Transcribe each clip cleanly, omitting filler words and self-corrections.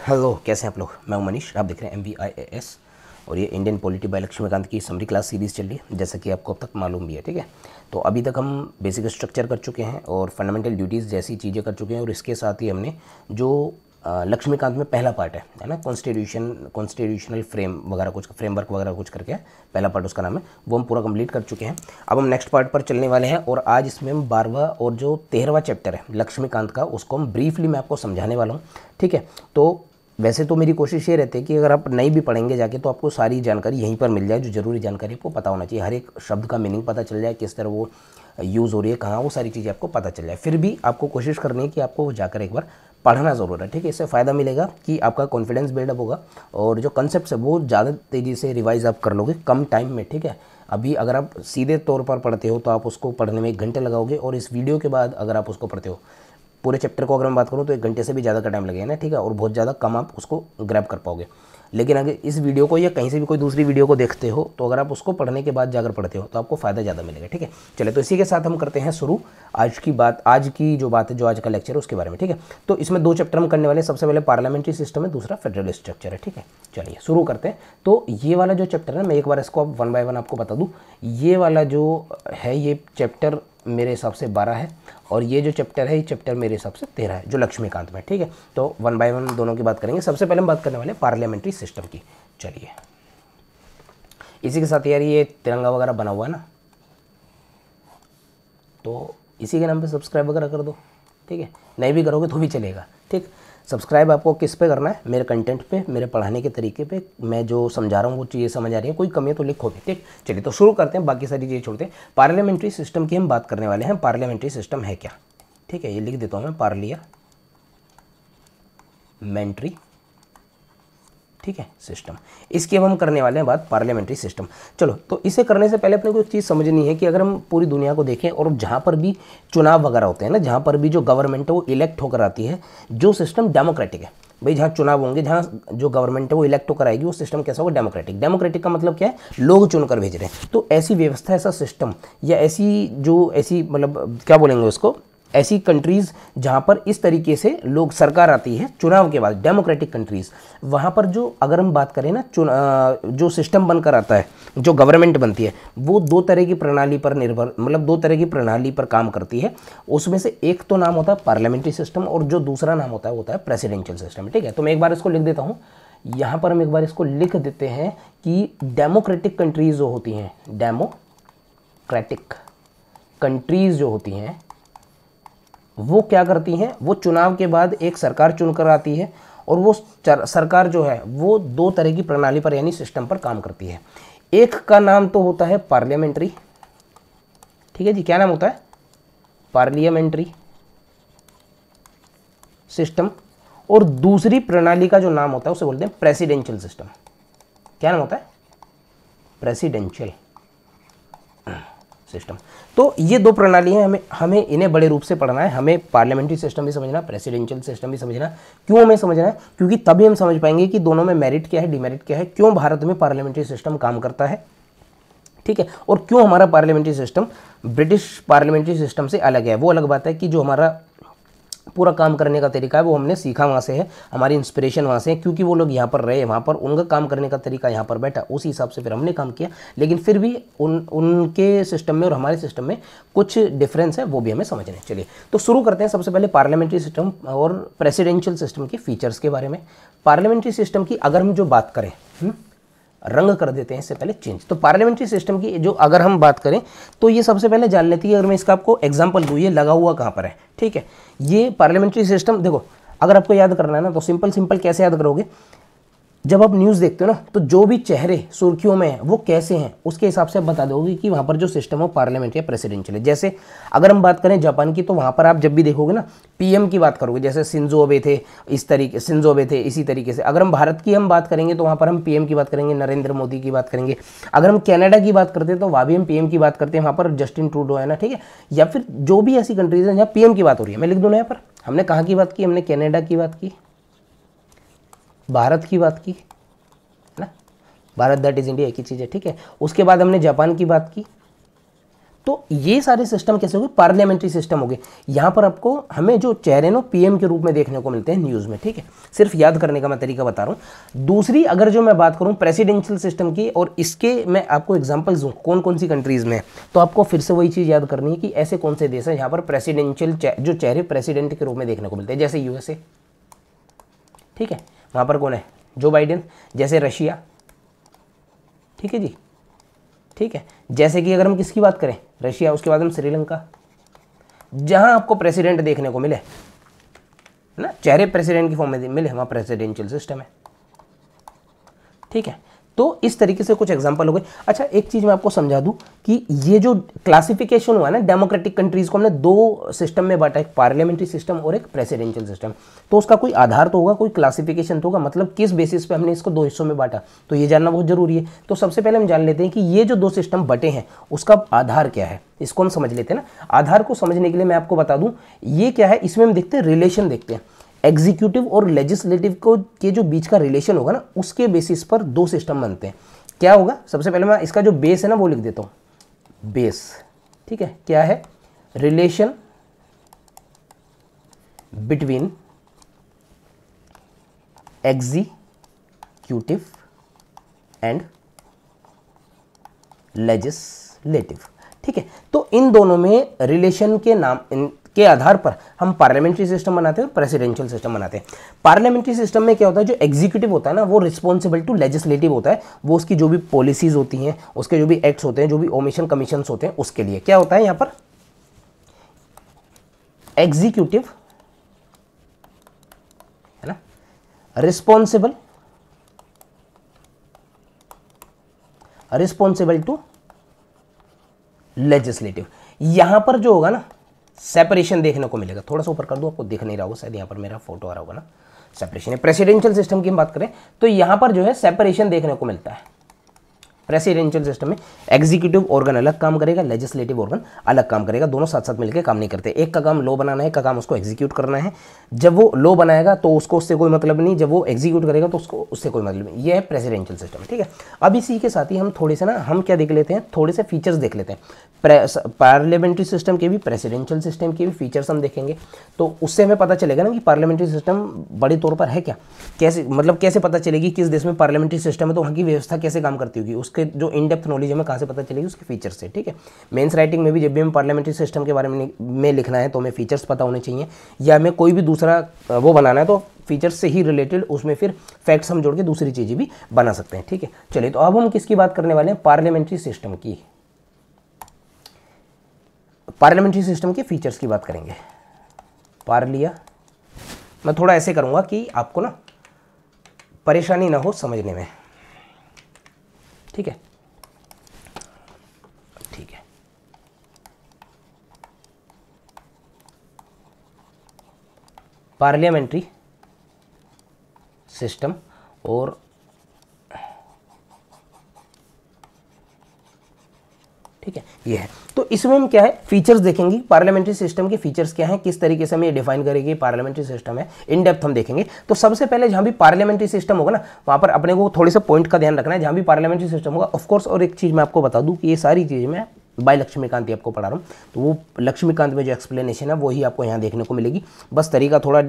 Hello, कैसे हैं आप लोग। मैं हूं मनीष, आप देख रहे हैं MBIAS और ये इंडियन पॉलिटी बाय लक्ष्मीकांत की समरी क्लास सीरीज़ चल रही है, जैसा कि आपको अब तक मालूम भी है। ठीक है, तो अभी तक हम बेसिक स्ट्रक्चर कर चुके हैं और फंडामेंटल ड्यूटीज़ जैसी चीज़ें कर चुके हैं, और इसके साथ ही हमने जो लक्ष्मीकांत में पहला पार्ट है ना, कॉन्स्टिट्यूशनल फ्रेम वगैरह कुछ फ्रेमवर्क वगैरह कुछ करके है, पहला पार्ट उसका नाम है, वो हम पूरा कंप्लीट कर चुके हैं। अब हम नेक्स्ट पार्ट पर चलने वाले हैं और आज इसमें हम 12वां और जो 13वां चैप्टर है लक्ष्मीकांत का, उसको हम ब्रीफली मैं आपको समझाने वाला हूँ। ठीक है, तो वैसे तो मेरी कोशिश ये रहती है कि अगर आप नहीं भी पढ़ेंगे जाके तो आपको सारी जानकारी यहीं पर मिल जाए, जो ज़रूरी जानकारी आपको पता होना चाहिए, हर एक शब्द का मीनिंग पता चल जाए, किस तरह वो यूज़ हो रही है, कहाँ, वो सारी चीज़ें आपको पता चल जाए। फिर भी आपको कोशिश करनी है कि आपको वो जाकर एक बार पढ़ना ज़रूर है। ठीक है, इससे फ़ायदा मिलेगा कि आपका कॉन्फिडेंस बिल्डअप होगा और जो कंसेप्ट है वो ज़्यादा तेज़ी से रिवाइज़ आप कर लोगे कम टाइम में। ठीक है, अभी अगर आप सीधे तौर पर पढ़ते हो तो आप उसको पढ़ने में 1 घंटे लगाओगे, और इस वीडियो के बाद अगर आप उसको पढ़ते हो पूरे चैप्टर को अगर मैं बात करूँ तो 1 घंटे से भी ज़्यादा का टाइम लगेगा ना। ठीक है, और बहुत ज़्यादा कम आप उसको ग्रैब कर पाओगे। लेकिन अगर इस वीडियो को या कहीं से भी कोई दूसरी वीडियो को देखते हो तो अगर आप उसको पढ़ने के बाद जाकर पढ़ते हो तो आपको फ़ायदा ज़्यादा मिलेगा। ठीक है, चलिए तो इसी के साथ हम करते हैं शुरू आज की जो बात है, जो आज का लेक्चर है उसके बारे में। ठीक है, तो इसमें 2 चैप्टर हम करने वाले हैं। सबसे पहले पार्लियामेंट्री सिस्टम है, दूसरा फेडरल स्ट्रक्चर है। ठीक है, चलिए शुरू करते हैं। तो ये वाला जो चैप्टर है, मैं एक बार इसको अब 1 बाय 1 आपको बता दूँ। ये वाला जो है ये चैप्टर मेरे हिसाब से 12 है, और ये जो चैप्टर है ये चैप्टर मेरे हिसाब से 13 है, जो लक्ष्मीकांत में। ठीक है, तो 1 बाय 1 दोनों की बात करेंगे। सबसे पहले हम बात करने वाले हैं पार्लियामेंट्री सिस्टम की। चलिए, इसी के साथ यार ये तिरंगा वगैरह बना हुआ है ना, तो इसी के नाम पे सब्सक्राइब वगैरह कर दो। ठीक है, नहीं भी करोगे तो भी चलेगा। ठीक, सब्सक्राइब आपको किस पे करना है, मेरे कंटेंट पे, मेरे पढ़ाने के तरीके पे, मैं जो समझा रहा हूँ वो चीज़ें समझ आ रही है, कोई कमी है तो लिखोगे। ठीक, चलिए तो शुरू करते हैं, बाकी सारी चीज़ें छोड़ते हैं। पार्लियामेंट्री सिस्टम की हम बात करने वाले हैं। पार्लियामेंट्री सिस्टम है क्या? ठीक है, ये लिख देता हूँ मैं, पार्लियामेंट्री, ठीक है, सिस्टम। इसकी अब हम करने वाले हैं बात, पार्लियामेंट्री सिस्टम। चलो, तो इसे करने से पहले अपने को एक चीज़ समझनी है कि अगर हम पूरी दुनिया को देखें और जहाँ पर भी चुनाव वगैरह होते हैं ना, जहाँ पर भी जो गवर्नमेंट है वो इलेक्ट होकर आती है, जो सिस्टम डेमोक्रेटिक है भाई, जहाँ चुनाव होंगे, जहाँ जो गवर्नमेंट है वो इलेक्ट होकर आएगी, वो सिस्टम कैसा होगा? डेमोक्रेटिक। डेमोक्रेटिक का मतलब क्या है? लोग चुनकर भेज रहे हैं। तो ऐसी व्यवस्था, ऐसा सिस्टम, या ऐसी मतलब क्या बोलेंगे उसको, ऐसी कंट्रीज़ जहाँ पर इस तरीके से लोग, सरकार आती है चुनाव के बाद, डेमोक्रेटिक कंट्रीज़, वहाँ पर जो अगर हम बात करें ना, जो सिस्टम बनकर आता है, जो गवर्नमेंट बनती है, वो 2 तरह की प्रणाली पर निर्भर, मतलब 2 तरह की प्रणाली पर काम करती है। उसमें से एक तो नाम होता है पार्लियामेंट्री सिस्टम, और जो दूसरा नाम होता है प्रेसिडेंशियल सिस्टम। ठीक है, तो मैं एक बार इसको लिख देता हूँ यहाँ पर, हम एक बार इसको लिख देते हैं कि डेमोक्रेटिक कंट्रीज़ जो होती हैं, डेमोक्रेटिक कंट्रीज़ जो होती हैं, वो क्या करती हैं? वो चुनाव के बाद एक सरकार चुनकर आती है, और वो सरकार जो है वो 2 तरह की प्रणाली पर यानी सिस्टम पर काम करती है। एक का नाम तो होता है पार्लियामेंट्री, ठीक है जी, क्या नाम होता है? Parliamentary system. और दूसरी प्रणाली का जो नाम होता है उसे बोलते हैं प्रेसिडेंशियल सिस्टम। क्या नाम होता है? Presidential system. तो ये 2 प्रणाली हैं, हमें इन्हें बड़े रूप से पढ़ना है। हमें पार्लियामेंट्री सिस्टम भी समझना, प्रेसिडेंशियल सिस्टम भी समझना। क्यों हमें समझना है? क्योंकि तभी हम समझ पाएंगे कि दोनों में मेरिट क्या है, डिमेरिट क्या है, क्यों भारत में पार्लियामेंट्री सिस्टम काम करता है, ठीक है, और क्यों हमारा parliamentary system British parliamentary system से अलग है। वो अलग बात है कि जो हमारा पूरा काम करने का तरीका है वो हमने सीखा वहाँ से है, हमारी इंस्पिरेशन वहाँ से है, क्योंकि वो लोग यहाँ पर रहे, वहाँ पर उनका काम करने का तरीका यहाँ पर बैठा, उसी हिसाब से फिर हमने काम किया। लेकिन फिर भी उनके सिस्टम में और हमारे सिस्टम में कुछ डिफरेंस है, वो भी हमें समझना है। चलिए तो शुरू करते हैं सबसे पहले पार्लियामेंट्री सिस्टम और प्रेसिडेंशियल सिस्टम के फीचर्स के बारे में। पार्लियामेंट्री सिस्टम की अगर हम जो बात करें, रंग कर देते हैं इससे पहले चेंज। तो पार्लियामेंट्री सिस्टम की जो अगर हम बात करें तो ये सबसे पहले जान लेती है, अगर मैं इसका आपको एग्जांपल दूँ, ये लगा हुआ कहाँ पर है, ठीक है, ये पार्लियामेंट्री सिस्टम। देखो, अगर आपको याद करना है ना तो सिंपल कैसे याद करोगे? जब आप न्यूज़ देखते हो ना तो जो भी चेहरे सुर्खियों में हैं वो कैसे हैं, उसके हिसाब से आप बता दोगे कि वहाँ पर जो सिस्टम है पार्लियामेंट या प्रेसिडेंशियल है। जैसे अगर हम बात करें जापान की, तो वहाँ पर आप जब भी देखोगे ना पीएम की बात करोगे, जैसे शिंजो अबे थे, इसी तरीके से। अगर हम भारत की हम बात करेंगे तो वहाँ पर हम पीएम की बात करेंगे, नरेंद्र मोदी की बात करेंगे। अगर हम कनाडा की बात करते हैं तो वहाँ भी हम पीएम की बात करते हैं, वहाँ पर जस्टिन ट्रूडो है ना, ठीक है। या फिर जो भी ऐसी कंट्रीज हैं जहाँ पीएम की बात हो रही है, मैं लिख दूँ ना यहाँ पर, हमने कहाँ की बात की? हमने कनाडा की बात की, भारत की बात की ना, भारत दैट इज इंडिया, एक ही चीज़ है, ठीक है। उसके बाद हमने जापान की बात की, तो ये सारे सिस्टम कैसे हो गए, पार्लियामेंट्री सिस्टम हो गए। यहाँ पर आपको हमें जो चेहरे नो पीएम के रूप में देखने को मिलते हैं न्यूज़ में, ठीक है, सिर्फ याद करने का मैं तरीका बता रहा हूँ। दूसरी अगर जो मैं बात करूँ प्रेसिडेंशियल सिस्टम की, और इसके मैं आपको एग्जांपल्स दूँ कौन कौन सी कंट्रीज़ में, तो आपको फिर से वही चीज़ याद करनी है कि ऐसे कौन से देश हैं यहाँ पर प्रेसिडेंशियल जो चेहरे प्रेसिडेंट के रूप में देखने को मिलते हैं, जैसे यूएसए, ठीक है, वहाँ पर कौन है, जो बाइडेन, जैसे रशिया, ठीक है जी, ठीक है, जैसे कि अगर हम किसकी बात करें, रशिया, उसके बाद हम श्रीलंका, जहां आपको प्रेसिडेंट देखने को मिले ना, चेहरे प्रेसिडेंट की फॉर्म में मिले, वहां प्रेसिडेंशियल सिस्टम है, ठीक है। तो इस तरीके से कुछ एग्जांपल हो गए। अच्छा, एक चीज मैं आपको समझा दूं कि ये जो क्लासिफिकेशन हुआ ना डेमोक्रेटिक कंट्रीज को, हमने दो सिस्टम में बांटा, एक पार्लियामेंट्री सिस्टम और एक प्रेसिडेंशियल सिस्टम। तो उसका कोई आधार तो होगा, कोई क्लासिफिकेशन तो होगा, मतलब किस बेसिस पे हमने इसको दो हिस्सों में बांटा, तो ये जानना बहुत जरूरी है। तो सबसे पहले हम जान लेते हैं कि ये जो दो सिस्टम बटे हैं उसका आधार क्या है, इसको हम समझ लेते हैं ना। आधार को समझने के लिए मैं आपको बता दूं ये क्या है, इसमें हम देखते हैं रिलेशन, देखते हैं एग्जीक्यूटिव और लेजिस्लेटिव को के जो बीच का रिलेशन होगा ना, उसके बेसिस पर दो सिस्टम बनते हैं। क्या होगा, सबसे पहले मैं इसका जो बेस है ना वो लिख देता हूं, बेस, ठीक है, क्या है, relation between executive and legislative, ठीक है। तो इन दोनों में रिलेशन के नाम के आधार पर हम पार्लियामेंट्री सिस्टम बनाते हैं और प्रेसिडेंशियल सिस्टम बनाते हैं। पार्लियामेंट्री सिस्टम में क्या होता है, जो एग्जीक्यूटिव होता है ना वो रिस्पॉन्सिबल टू लेजिस्लेटिव होता है, वो उसकी जो भी पॉलिसीज होती हैं, उसके जो भी एक्ट्स होते हैं, जो भी ओमिशन कमीशन होते हैं, उसके लिए क्या होता है यहाँ पर, एग्जीक्यूटिव है ना रिस्पॉन्सिबल टू लेजिस्लेटिव। यहां पर जो होगा ना सेपरेशन देखने को मिलेगा, थोड़ा सा ऊपर कर दो, आपको दिख नहीं रहा होगा शायद, यहाँ पर मेरा फोटो आ रहा होगा ना, सेपरेशन है। प्रेसिडेंशियल सिस्टम की हम बात करें तो यहाँ पर जो है सेपरेशन देखने को मिलता है। प्रेसिडेंशियल सिस्टम में एग्जीक्यूटिव ऑर्गन अलग काम करेगा, लेजिस्लेटिव ऑर्गन अलग काम करेगा, दोनों साथ साथ मिलकर काम नहीं करते। एक का काम लॉ बनाना है, एक का काम उसको एग्जीक्यूट करना है। जब वो लॉ बनाएगा तो उसको उससे कोई मतलब नहीं, जब वो एग्जीक्यूट करेगा तो उसको उससे कोई मतलब नहीं। ये है प्रेसिडेंशियल सिस्टम, ठीक है। अब इसी के साथ ही हम थोड़े से ना हम क्या देख लेते हैं, थोड़े से फीचर्स देख लेते हैं। पार्लियामेंट्री सिस्टम के भी प्रेसिडेंशियल सिस्टम के भी फीचर्स हम देखेंगे, तो उससे हमें पता चलेगा ना कि पार्लियामेंट्री सिस्टम बड़े तौर पर है क्या, कैसे मतलब कैसे पता चलेगी किस देश में पार्लियामेंट्री सिस्टम है, तो वहाँ की व्यवस्था कैसे काम करती होगी, उसके जो इन डेप्थ नॉलेज हमें कहाँ से पता चलेगी, उसके फीचर्स से, ठीक है। मेंस राइटिंग में भी जब भी हमें पार्लियामेंट्री सिस्टम के बारे में लिखना है तो हमें फीचर्स पता होने चाहिए, या हमें कोई भी दूसरा वो बनाना है तो फीचर्स से ही रिलेटेड उसमें फिर फैक्ट्स हम जोड़ के दूसरी चीज़ें भी बना सकते हैं, ठीक है। चलिए, तो अब हम किसकी बात करने वाले हैं, पार्लियामेंट्री सिस्टम की। पार्लियामेंट्री सिस्टम के फीचर्स की बात करेंगे। मैं थोड़ा ऐसे करूंगा कि आपको ना परेशानी ना हो समझने में, ठीक है, ठीक है। पार्लियामेंट्री सिस्टम और ठीक है, ये है। तो इसमें हम क्या है फीचर्स देखेंगे, पार्लियामेंट्री सिस्टम के फीचर्स क्या हैं, किस तरीके से हम ये डिफाइन करेंगे पार्लियामेंट्री सिस्टम है, इन डेप्थ हम देखेंगे। तो सबसे पहले जहां भी पार्लियामेंट्री सिस्टम होगा ना, वहां पर अपने को थोड़े से पॉइंट का ध्यान रखना है, जहां भी पार्लियामेंट्री सिस्टम होगा ऑफ कोर्स। और एक चीज मैं आपको बता दूं कि ये सारी चीजें मैं बाय लक्ष्मीकांत आपको पढ़ा रहा हूँ, तो वो लक्ष्मीकांत में जो एक्सप्लेनेशन है वही आपको यहाँ देखने को मिलेगी। बस तरीका थोड़ा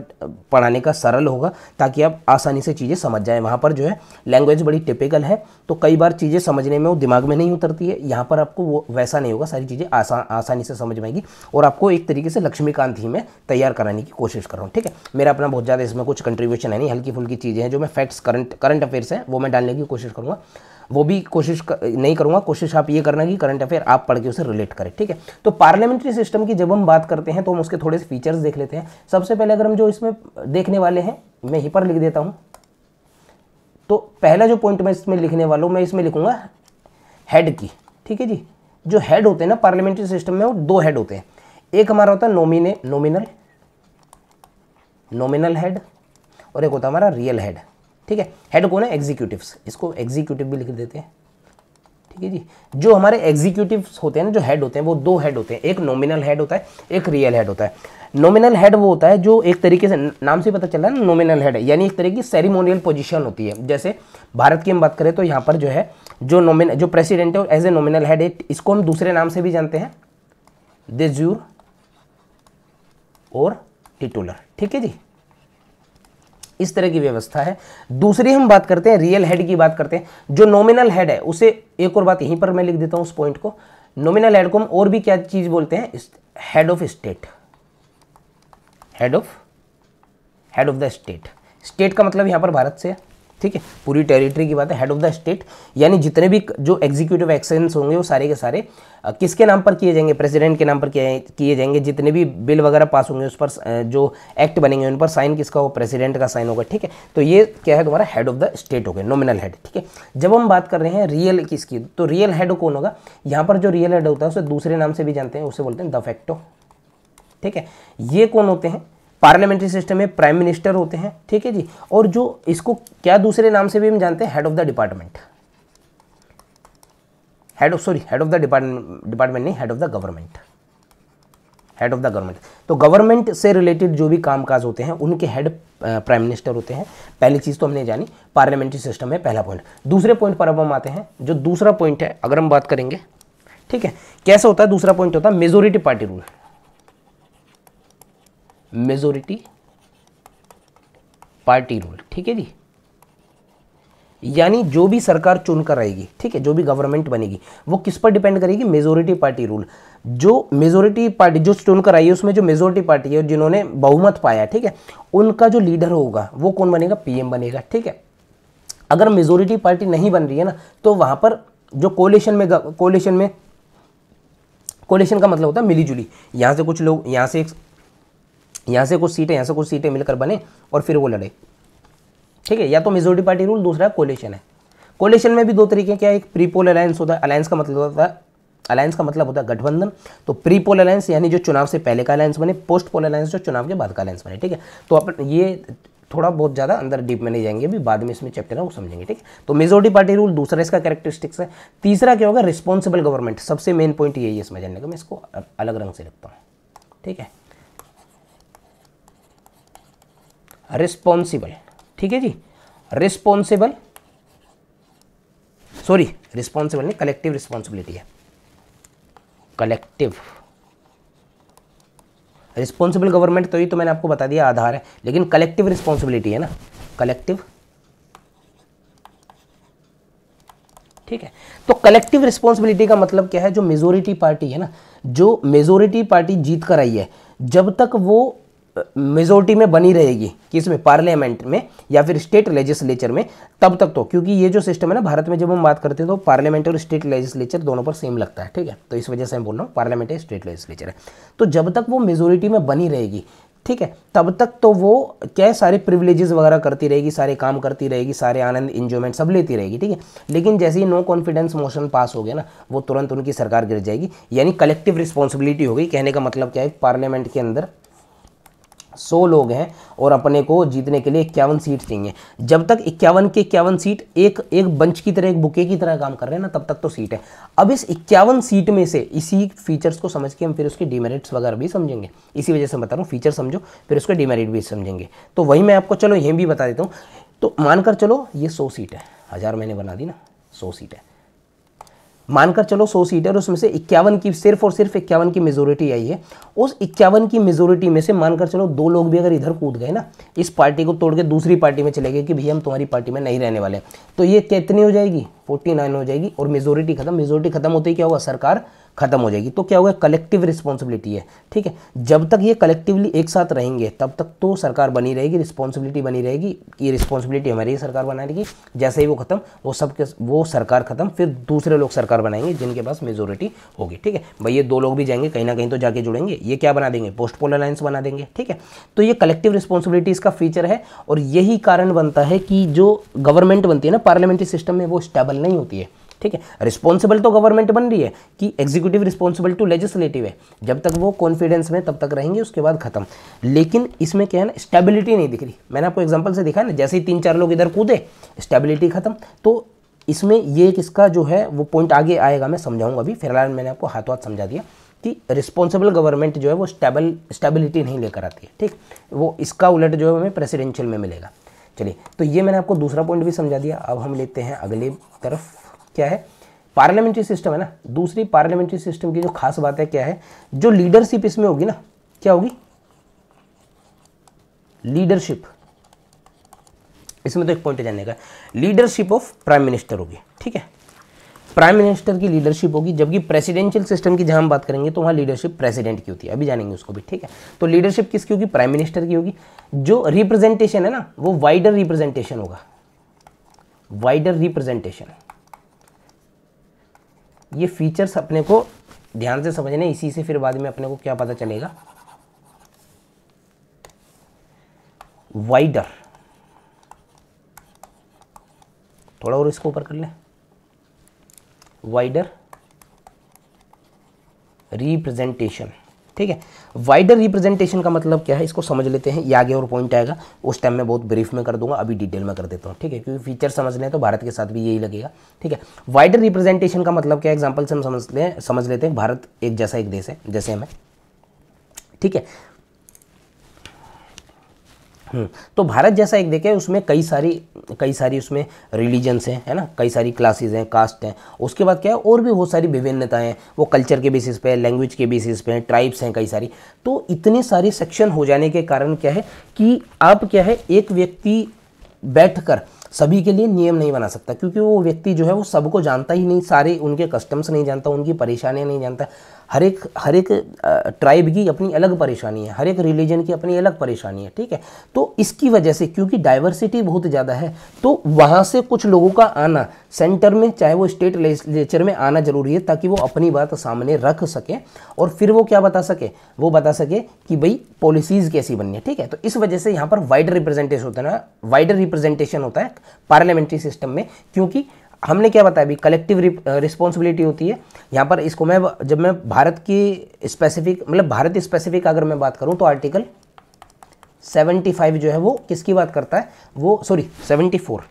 पढ़ाने का सरल होगा ताकि आप आसानी से चीज़ें समझ जाएं। वहाँ पर जो है लैंग्वेज बड़ी टिपिकल है, तो कई बार चीज़ें समझने में वो दिमाग में नहीं उतरती है। यहाँ पर आपको वो वैसा नहीं होगा, सारी चीज़ें आसानी से समझ में आएगी और आपको एक तरीके से लक्ष्मीकांत ही में तैयार कराने की कोशिश कर रहा हूँ, ठीक है। मेरा अपना बहुत ज़्यादा इसमें कुछ कंट्रीब्यूशन है नहीं, हल्की फुल्की चीज़ें हैं जो मैं फैक्ट्स करंट अफेयर्स हैं वो मैं डालने की कोशिश करूँगा, वो भी नहीं करूंगा। कोशिश आप ये करना कि करंट अफेयर आप पढ़ के उसे रिलेट करें, ठीक है। तो पार्लियामेंट्री सिस्टम की जब हम बात करते हैं तो हम उसके थोड़े से फीचर्स देख लेते हैं। सबसे पहले अगर हम जो इसमें देखने वाले हैं मैं यहीं पर लिख देता हूं, तो पहला जो पॉइंट मैं इसमें लिखने वाला हूं, मैं इसमें लिखूंगा हेड की, ठीक है जी। जो हेड होते हैं ना पार्लियामेंट्री सिस्टम में, वो दो हेड होते हैं। एक हमारा होता है नॉमिनल हेड और एक होता है हमारा रियल हेड, ठीक है। हेड कौन है, एग्जीक्यूटिव्स, इसको एग्जीक्यूटिव भी लिख देते हैं, ठीक है जी। जो हमारे एग्जीक्यूटिव्स होते हैं ना, जो हेड होते हैं वो दो हेड होते हैं, एक नॉमिनल हेड होता है, एक रियल हेड होता है। नॉमिनल हेड वो होता है जो एक तरीके से नाम से पता चल रहा है ना, नॉमिनल हेड है, यानी एक तरह की सेरिमोनियल पोजीशन होती है। जैसे भारत की हम बात करें तो यहाँ पर जो है जो प्रेसिडेंट है एज ए नॉमिनल हेड है, इसको हम दूसरे नाम से भी जानते हैं, दे ज्यूर और टिटुलर, ठीक है जी, इस तरह की व्यवस्था है। दूसरी हम बात करते हैं रियल हेड की बात करते हैं। जो नॉमिनल हेड है उसे, एक और बात यहीं पर मैं लिख देता हूं उस पॉइंट को, नॉमिनल हेड को हम और भी क्या चीज बोलते हैं, head of state, head of the state. State का मतलब यहां पर भारत से है, ठीक है, पूरी टेरिटरी की बात है। हेड ऑफ द स्टेट यानी जितने भी जो एग्जीक्यूटिव एक्शंस होंगे वो सारे के सारे किसके नाम पर किए जाएंगे, प्रेसिडेंट के नाम पर किए जाएंगे। जितने भी बिल वगैरह पास होंगे उस पर जो एक्ट बनेंगे उन पर साइन किसका हो, प्रेसिडेंट का साइन होगा, ठीक है। तो ये क्या है तुम्हारा हेड ऑफ द स्टेट हो गया, नॉमिनल हेड, ठीक है। जब हम बात कर रहे हैं रियल किसकी, तो रियल हेड कौन होगा, यहाँ पर जो रियल हेड होता है उसे दूसरे नाम से भी जानते हैं, उसे बोलते हैं द फैक्टो, ठीक है। ये कौन होते हैं, पार्लियामेंट्री सिस्टम में प्राइम मिनिस्टर होते हैं, ठीक है जी। और जो इसको क्या दूसरे नाम से भी हम जानते हैं, head of the department, head of the department नहीं, head of the government, head of the government. तो गवर्नमेंट से रिलेटेड जो भी कामकाज होते हैं उनके हेड प्राइम मिनिस्टर होते हैं। पहली चीज तो हमने जानी पार्लियामेंट्री सिस्टम में, पहला पॉइंट। दूसरे पॉइंट पर अब हम आते हैं, जो दूसरा पॉइंट है अगर हम बात करेंगे, ठीक है, कैसा होता है दूसरा पॉइंट होता है majority party rule, majority party rule, ठीक है जी। यानी जो भी सरकार चुनकर आएगी, ठीक है, जो भी गवर्नमेंट बनेगी वो किस पर डिपेंड करेगी, मेजोरिटी पार्टी रूल। जो मेजोरिटी पार्टी जो चुनकर आई है उसमें जो मेजोरिटी पार्टी है जिन्होंने बहुमत पाया, ठीक है, उनका जो लीडर होगा वो कौन बनेगा, पीएम बनेगा, ठीक है। अगर मेजोरिटी पार्टी नहीं बन रही है ना तो वहां पर जो कोलिशन का मतलब होता है मिलीजुली, यहां से कुछ लोग यहां से कुछ सीटें, यहाँ से कुछ सीटें मिलकर बने और फिर वो लड़े, ठीक है। या तो मेजोरिटी पार्टी रूल, दूसरा कोलिशन है। कोलिशन में भी दो तरीके क्या है, एक प्रीपोल अलायंस होता है, अलायंस का मतलब होता है गठबंधन। तो प्रीपोल अलायंस यानी जो चुनाव से पहले का अलायंस बने, पोस्ट पोल अलायंस जो चुनाव के बाद का अलायंस बने, ठीक है। तो अपन ये थोड़ा बहुत ज़्यादा अंदर डीप में नहीं जाएंगे, अभी बाद में इसमें चैप्टर है वो समझेंगे, ठीक है। तो मेजोरिटी पार्टी रूल दूसरा इसका कैरेक्टरिस्टिक्स है। तीसरा क्या होगा, रिस्पॉन्सिबल गवर्नमेंट। सबसे मेन पॉइंट यही है इसमें जानने का, मैं इसको अलग रंग से लिखता हूँ, ठीक है, रिस्पॉन्सिबल, ठीक है जी। रिस्पॉन्सिबल नहीं, कलेक्टिव रिस्पॉन्सिबिलिटी है, कलेक्टिव रिस्पॉन्सिबल गवर्नमेंट। तो ये तो मैंने आपको बता दिया आधार है, लेकिन कलेक्टिव रिस्पॉन्सिबिलिटी है ना, कलेक्टिव, ठीक है। तो कलेक्टिव रिस्पॉन्सिबिलिटी का मतलब क्या है, जो मेजोरिटी पार्टी है ना, जो मेजोरिटी पार्टी जीत कर आई है, जब तक वो मेजोरिटी में बनी रहेगी, किसमें, पार्लियामेंट में या फिर स्टेट लेजिस्लेचर में, तब तक तो, क्योंकि ये जो सिस्टम है ना भारत में जब हम बात करते हैं तो पार्लियामेंट और स्टेट लेजिस्लेचर दोनों पर सेम लगता है, ठीक है। तो इस वजह से मैं बोल रहा हूँ पार्लियामेंट है, स्टेट लेजिस्लेचर है। तो जब तक वो मेजोरिटी में बनी रहेगी, ठीक है, तब तक तो वो क्या है, सारे प्रिविलेजेस वगैरह करती रहेगी, सारे काम करती रहेगी, सारे आनंद इंजॉयमेंट सब लेती रहेगी, ठीक है। लेकिन जैसे ही नो कॉन्फिडेंस मोशन पास हो गया ना, वो तुरंत उनकी सरकार गिर जाएगी। यानी कलेक्टिव रिस्पॉन्सिबिलिटी हो गई। कहने का मतलब क्या है, पार्लियामेंट के अंदर 100 लोग हैं और अपने को जीतने के लिए 51 सीट चाहिए। जब तक 51 के 51 सीट एक बंच की तरह, एक बुके की तरह काम कर रहे हैं ना, तब तक तो सीट है। अब इस 51 सीट में से इसी फीचर्स को समझ के हम फिर उसके डिमेरिट्स वगैरह भी समझेंगे। इसी वजह से बता रहा हूँ, फीचर समझो फिर उसके डिमेरिट भी समझेंगे। तो वही मैं आपको चलो ये भी बता देता हूँ। तो मानकर चलो ये 100 सीट है, 1000 मैंने बना दी ना, 100 सीट है, मानकर चलो 100 सीट है और उसमें से 51 की सिर्फ और सिर्फ 51 की मेजोरिटी आई है। उस 51 की मेजोरिटी में से मानकर चलो 2 लोग भी अगर इधर कूद गए ना, इस पार्टी को तोड़ के दूसरी पार्टी में चले गए कि भैया हम तुम्हारी पार्टी में नहीं रहने वाले, तो ये कितनी हो जाएगी, 49 हो जाएगी और मेजोरिटी खत्म। मेजोरिटी खत्म होते ही क्या होगा, सरकार खत्म हो जाएगी। तो क्या होगा, कलेक्टिव रिस्पॉन्सिबिलिटी है, ठीक है। जब तक ये कलेक्टिवली एक साथ रहेंगे तब तक तो सरकार बनी रहेगी, रिस्पॉन्सिबिलिटी बनी रहेगी, ये रिस्पॉन्सिबिलिटी हमारी सरकार बनाएगी। जैसे ही वो खत्म, वो सरकार खत्म, फिर दूसरे लोग सरकार बनाएंगे जिनके पास मेजोरिटी होगी, ठीक है। भाई ये 2 लोग भी जाएंगे कहीं ना कहीं तो जाके जुड़ेंगे, ये क्या बना देंगे, पोस्ट पोल अलायंस बना देंगे, ठीक है। तो ये कलेक्टिव रिस्पॉन्सिबिलिटी इसका फीचर है और यही कारण बनता है कि जो गवर्नमेंट बनती है ना पार्लियामेंट्री सिस्टम में, वो स्टेबल नहीं होती है, ठीक है। रिस्पॉन्सिबल तो गवर्नमेंट बन रही है कि एग्जीक्यूटिव रिस्पॉन्सिबल टू लेजिस्लेटिव है, जब तक वो कॉन्फिडेंस में तब तक रहेंगे, उसके बाद खत्म। लेकिन इसमें क्या है ना, स्टेबिलिटी नहीं दिख रही। मैंने आपको एग्जांपल से दिखा ना, जैसे ही 3-4 लोग इधर कूदे, स्टेबिलिटी खत्म। तो इसमें ये किसका जो है वो पॉइंट आगे आएगा, मैं समझाऊंगा अभी। फिलहाल मैंने आपको हाथों हाथ समझा दिया कि रिस्पॉन्सिबल गवर्नमेंट जो है वो स्टेबिलिटी नहीं लेकर आती है, ठीक। वो इसका उलट जो है हमें प्रेसिडेंशियल में मिलेगा। चलिए, तो ये मैंने आपको दूसरा पॉइंट भी समझा दिया। अब हम लेते हैं अगले तरफ, क्या है, पार्लियामेंट्री सिस्टम है ना, दूसरी पार्लियामेंट्री सिस्टम की जो खास बात है क्या है, जो लीडरशिप इसमें होगी ना, क्या होगी, लीडरशिप, इसमें तो एक पॉइंट जानने का, लीडरशिप ऑफ प्राइम मिनिस्टर होगी, ठीक है, प्राइम मिनिस्टर की लीडरशिप होगी, जबकि प्रेसिडेंशियल सिस्टम की जहां हम बात करेंगे तो वहां लीडरशिप प्रेसिडेंट की होती है, अभी जानेंगे उसको भी, ठीक है। तो लीडरशिप किसकी होगी, प्राइम मिनिस्टर की होगी। जो रिप्रेजेंटेशन है ना वो वाइडर रिप्रेजेंटेशन होगा, वाइडर रिप्रेजेंटेशन। ये फीचर्स अपने को ध्यान से समझने, इसी से फिर बाद में अपने को क्या पता चलेगा, वाइडर, थोड़ा और इसको ऊपर कर ले, वाइडर रिप्रेजेंटेशन, ठीक है। वाइडर रिप्रेजेंटेशन का मतलब क्या है, इसको समझ लेते हैं, ये आगे और पॉइंट आएगा, उस टाइम में बहुत ब्रीफ में कर दूंगा, अभी डिटेल में कर देता हूँ, ठीक है, क्योंकि फीचर समझ लें तो भारत के साथ भी यही लगेगा, ठीक है। वाइडर रिप्रेजेंटेशन का मतलब क्या है, एग्जांपल से हम समझ लेते हैं, भारत एक जैसा एक देश है जैसे हमें, ठीक है। तो भारत जैसा एक देखे, उसमें कई सारी उसमें रिलीजन्स हैं, है ना, कई सारी क्लासेस हैं, कास्ट हैं, उसके बाद क्या है और भी बहुत सारी विभिन्नताएं हैं, वो कल्चर के बेसिस पे, लैंग्वेज के बेसिस पे, ट्राइब्स हैं कई सारी। तो इतने सारे सेक्शन हो जाने के कारण क्या है कि आप क्या है, एक व्यक्ति बैठकर सभी के लिए नियम नहीं बना सकता, क्योंकि वो व्यक्ति जो है वो सबको जानता ही नहीं, सारे उनके कस्टम्स नहीं जानता, उनकी परेशानियां नहीं जानता। हर एक ट्राइब की अपनी अलग परेशानी है, हर एक रिलीजन की अपनी अलग परेशानी है, ठीक है। तो इसकी वजह से, क्योंकि डाइवर्सिटी बहुत ज़्यादा है, तो वहाँ से कुछ लोगों का आना सेंटर में, चाहे वो स्टेट लेजिस्लेचर में आना जरूरी है, ताकि वो अपनी बात सामने रख सके और फिर वो क्या बता सके, वो बता सके कि भाई पॉलिसीज़ कैसी बननी है, ठीक है। तो इस वजह से यहाँ पर वाइडर रिप्रेजेंटेशन होता है ना, वाइडर रिप्रेजेंटेशन होता है पार्लियामेंट्री सिस्टम में, क्योंकि हमने क्या बताया अभी, कलेक्टिव रिस्पॉन्सिबिलिटी होती है यहाँ पर। इसको जब मैं भारत की स्पेसिफिक, मतलब भारत स्पेसिफिक अगर मैं बात करूँ तो आर्टिकल 75 जो है वो किसकी बात करता है, वो 74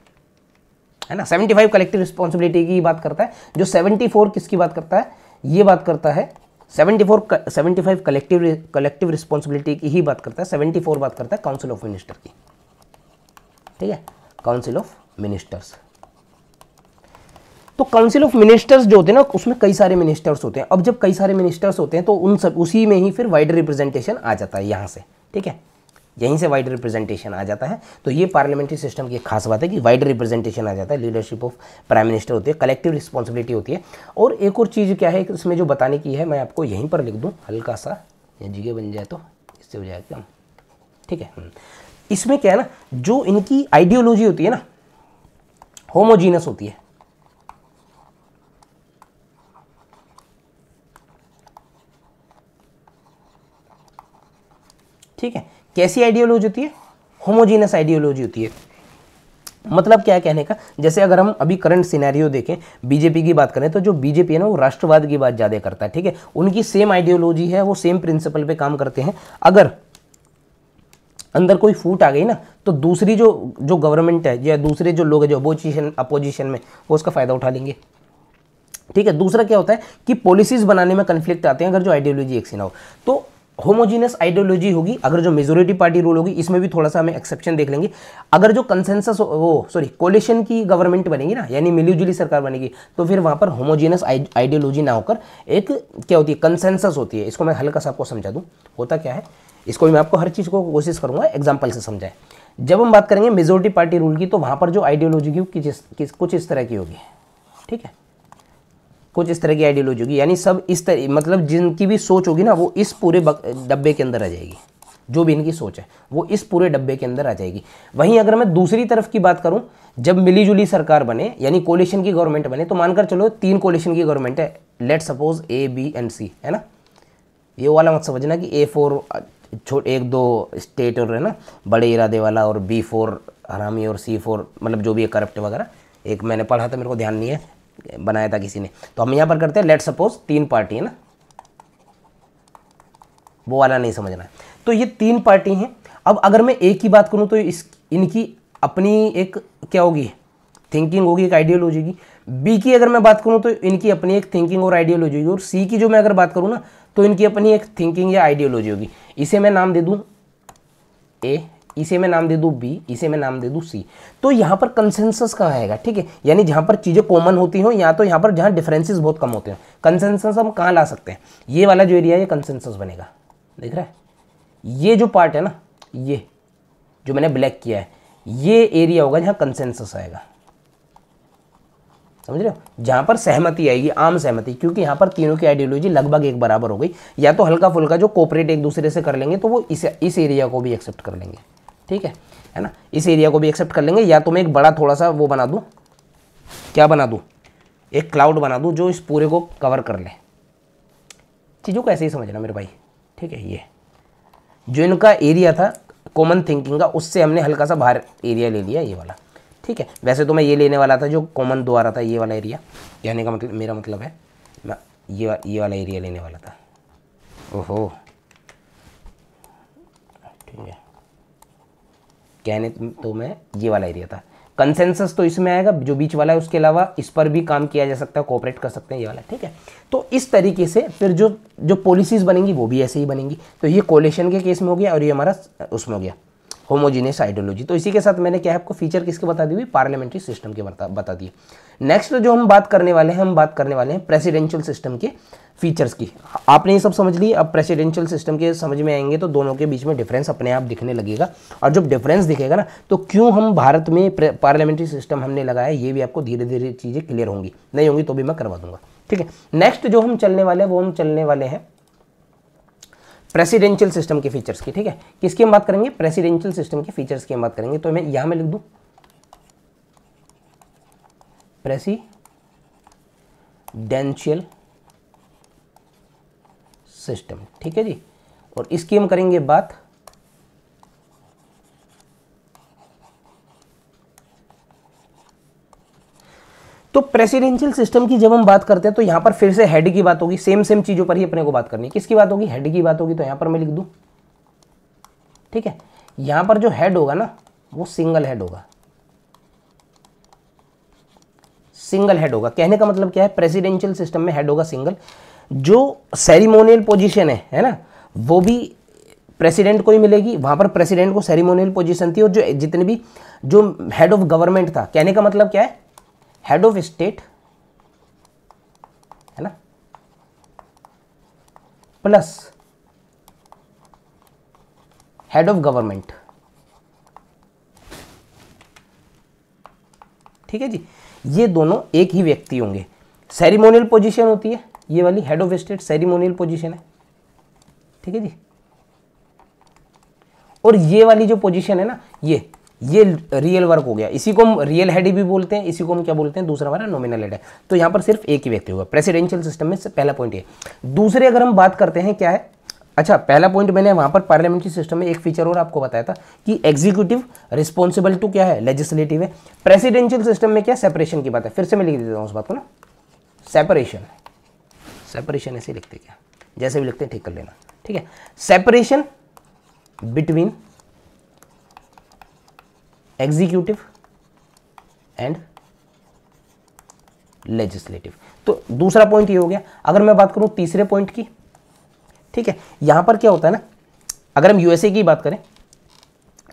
है ना, 75 कलेक्टिव रिस्पॉन्सिबिलिटी की बात करता है। जो 74 किसकी बात करता है, ये बात करता है 75 कलेक्टिव रिस्पॉन्सिबिलिटी की ही बात करता है, 74 बात करता है काउंसिल ऑफ मिनिस्टर की, ठीक है, काउंसिल ऑफ मिनिस्टर्स। तो काउंसिल ऑफ मिनिस्टर्स जो होते हैं ना, उसमें कई सारे मिनिस्टर्स होते हैं। अब जब कई सारे मिनिस्टर्स होते हैं तो उन सब उसी में ही फिर वाइडर रिप्रेजेंटेशन आ जाता है यहाँ से, ठीक है, यहीं से वाइडर रिप्रेजेंटेशन आ जाता है। तो ये पार्लियामेंट्री सिस्टम की एक खास बात है कि वाइडर रिप्रेजेंटेशन आ जाता है, लीडरशिप ऑफ प्राइम मिनिस्टर होती है, कलेक्टिव रिस्पॉन्सिबिलिटी होती है। और एक और चीज़ क्या है इसमें जो बताने की है, मैं आपको यहीं पर लिख दूँ हल्का सा, या जगह बन जाए तो इससे हो जाएगा, ठीक है। इसमें क्या है ना, जो इनकी आइडियोलॉजी होती है ना, होमोजीनस होती है, ठीक है। कैसी आइडियोलॉजी होती है, होमोजीनस आइडियोलॉजी होती है। मतलब क्या है कहने का, जैसे अगर हम अभी करंट सिनेरियो देखें, बीजेपी की बात करें तो जो बीजेपी है ना वो राष्ट्रवाद की बात ज़्यादा करता है, ठीक है, उनकी सेम आइडियोलॉजी है, वो सेम प्रिंसिपल पे काम करते हैं। अगर अंदर कोई फूट आ गई ना तो दूसरी जो गवर्नमेंट है या दूसरे जो लोग हैं जो अपोजिशन में, वो उसका फ़ायदा उठा लेंगे, ठीक है। दूसरा क्या होता है कि पॉलिसीज बनाने में कन्फ्लिक्ट आते हैं अगर जो आइडियोलॉजी एक सी ना हो। तो होमोजीनियस आइडियोलॉजी होगी अगर जो मेजोरिटी पार्टी रूल होगी, इसमें भी थोड़ा सा हमें एक्सेप्शन देख लेंगे। अगर जो कंसेंसस कोलिशन की गवर्नमेंट बनेगी ना, यानी मिलीजुली सरकार बनेगी, तो फिर वहाँ पर होमोजीनियस आइडियोलॉजी ना होकर एक क्या होती है, कंसेंसस होती है। इसको मैं हल्का सा आपको समझा दूँ, होता क्या है, इसको भी मैं आपको हर चीज़ को कोशिश करूँगा एग्जाम्पल से समझाएं। जब हम बात करेंगे मेजोरिटी पार्टी रूल की, तो वहाँ पर जो आइडियोलॉजी की कुछ इस तरह की होगी, ठीक है, कुछ इस तरह की आइडियोलॉजी होगी, यानी सब इस तरह, मतलब जिनकी भी सोच होगी ना वो इस पूरे डब्बे के अंदर आ जाएगी। जो भी इनकी सोच है वो इस पूरे डब्बे के अंदर आ जाएगी। वहीं अगर मैं दूसरी तरफ की बात करूं, जब मिलीजुली सरकार बने यानी कोलिशन की गवर्नमेंट बने, तो मानकर चलो 3 कोलिशन की गवर्नमेंट है, let suppose A, B and C, है ना। ये वाला मत समझना कि A4 एक दो स्टेट और है ना बड़े इरादे वाला, और B4 हरामी और C4 मतलब जो भी है करप्ट वगैरह। एक मैंने पढ़ा था, मेरे को ध्यान नहीं है, बनाया था किसी ने। तो हम यहाँ पर करते हैं लेट सपोज 3 पार्टी है ना, वो वाला नहीं समझना है। तो ये 3 पार्टी हैं। अब अगर मैं एक की बात करूँ तो इनकी अपनी एक क्या होगी, थिंकिंग होगी, एक आइडियोलॉजी की। बी की अगर मैं बात करूँ तो इनकी अपनी एक थिंकिंग और आइडियोलॉजी होगी। और सी की जो मैं अगर बात करूँ ना तो इनकी अपनी एक थिंकिंग या आइडियोलॉजी होगी। इसे मैं नाम दे दूँ A इसे मैं नाम दे दूँ बी, इसे मैं नाम दे दूँ सी, तो यहाँ पर कंसेंसस कहाँ आएगा, ठीक है, यानी जहाँ पर चीज़ें कॉमन होती हों या तो यहाँ पर जहाँ डिफरेंसेस बहुत कम होते हैं, कंसेंसस हम कहाँ ला सकते हैं, ये वाला जो एरिया है ये कंसेंसस बनेगा, देख रहा है, ये जो पार्ट है ना, ये जो मैंने ब्लैक किया है, ये एरिया होगा जहाँ कंसेंसस आएगा, समझ रहे हो, जहाँ पर सहमति आएगी, आम सहमति, क्योंकि यहाँ पर तीनों की आइडियोलॉजी लगभग एक बराबर हो गई, या तो हल्का फुल्का जो कोऑपरेट एक दूसरे से कर लेंगे तो वो इस एरिया को भी एक्सेप्ट कर लेंगे, ठीक है ना, इस एरिया को भी एक्सेप्ट कर लेंगे, या तो मैं एक बड़ा थोड़ा सा वो बना दूँ, क्या बना दूँ, एक क्लाउड बना दूँ जो इस पूरे को कवर कर ले, चीज़ों को ऐसे ही समझना मेरे भाई, ठीक है, ये जो इनका एरिया था कॉमन थिंकिंग का, उससे हमने हल्का सा बाहर एरिया ले लिया, ये वाला, ठीक है, वैसे तो मैं ये लेने वाला था जो कॉमन दो आ रहा था, ये वाला एरिया, कहने का मतलब मेरा मतलब है मैं ये वाला एरिया लेने वाला था, ओहो, ठीक है, कहने तो मैं ये वाला एरिया था, कंसेंसस तो इसमें आएगा, जो बीच वाला है उसके अलावा इस पर भी काम किया जा सकता है, कोऑपरेट कर सकते हैं, ये वाला, ठीक है, तो इस तरीके से फिर जो पॉलिसीज़ बनेंगी वो भी ऐसे ही बनेंगी, तो ये कोलेशन के केस में हो गया और ये हमारा उसमें हो गया होमोजीनियस आइडियोलॉजी। तो इसी के साथ मैंने क्या है आपको फीचर किसके बता दी हुई, पार्लियामेंट्री सिस्टम के बता दिए। नेक्स्ट जो हम बात करने वाले हैं, हम बात करने वाले हैं प्रेसिडेंशियल सिस्टम के फीचर्स की। आपने ये सब समझ ली, अब प्रेसिडेंशियल सिस्टम के समझ में आएंगे तो दोनों के बीच में डिफरेंस अपने आप दिखने लगेगा, और जब डिफरेंस दिखेगा ना तो क्यों हम भारत में पार्लियामेंट्री सिस्टम हमने लगाया, ये भी आपको धीरे धीरे चीज़ें क्लियर होंगी, नहीं होंगी तो भी मैं करवा दूंगा, ठीक है। नेक्स्ट जो हम चलने वाले हैं वो हम चलने वाले हैं प्रेसिडेंशियल सिस्टम के फीचर्स की, ठीक है। किसकी हम बात करेंगे, प्रेसिडेंशियल सिस्टम के फीचर्स की हम बात करेंगे, तो मैं यहां में लिख दूं प्रेसिडेंशियल सिस्टम, ठीक है जी, और इसकी हम करेंगे बात तो प्रेसिडेंशियल सिस्टम की जब हम बात करते हैं तो यहां पर फिर से हेड की बात होगी, सेम चीजों पर ही अपने को बात करनी है। किसकी बात होगी, हेड की बात होगी, तो यहां पर मैं लिख दूं, ठीक है, यहां पर जो हेड होगा ना वो सिंगल हेड होगा, सिंगल हेड होगा। कहने का मतलब क्या है, प्रेसिडेंशियल सिस्टम में हेड होगा सिंगल, जो सेरिमोनियल पोजीशन है ना, वो भी प्रेसिडेंट को ही मिलेगी, वहां पर प्रेसिडेंट को सेरिमोनियल पोजीशन थी, और जो जितने भी जो हेड ऑफ गवर्नमेंट था, कहने का मतलब क्या है, हेड ऑफ स्टेट है ना प्लस हेड ऑफ गवर्नमेंट, ठीक है जी, ये दोनों एक ही व्यक्ति होंगे। सेरिमोनियल पोजीशन होती है ये वाली, head of state ceremonial position है, ठीक है जी, और ये वाली जो पोजीशन है ना ये रियल वर्क हो गया, इसी को हम रियल हेड भी बोलते हैं, इसी को हम क्या बोलते हैं, दूसरा हमारा नॉमिनल हेड है। तो यहां पर सिर्फ एक ही व्यक्ति होगा प्रेसिडेंशियल सिस्टम में, से पहला पॉइंट ये। दूसरे अगर हम बात करते हैं क्या है, अच्छा पहला पॉइंट मैंने वहां पर पार्लियामेंट्री सिस्टम में एक फीचर और आपको बताया था कि एग्जीक्यूटिव रिस्पॉन्सिबल टू क्या है, लेजिस्लेटिव है। प्रेसिडेंशियल सिस्टम में क्या सेपरेशन की बात है, फिर से मैं लिख देता हूं उस बात को ना, सेपरेशन ऐसे लिखते, क्या जैसे भी लिखते हैं ठीक कर लेना, ठीक है, separation between executive and legislative. तो दूसरा पॉइंट ये हो गया। अगर मैं बात करूं तीसरे पॉइंट की, ठीक है, यहां पर क्या होता है ना, अगर हम यूएसए की बात करें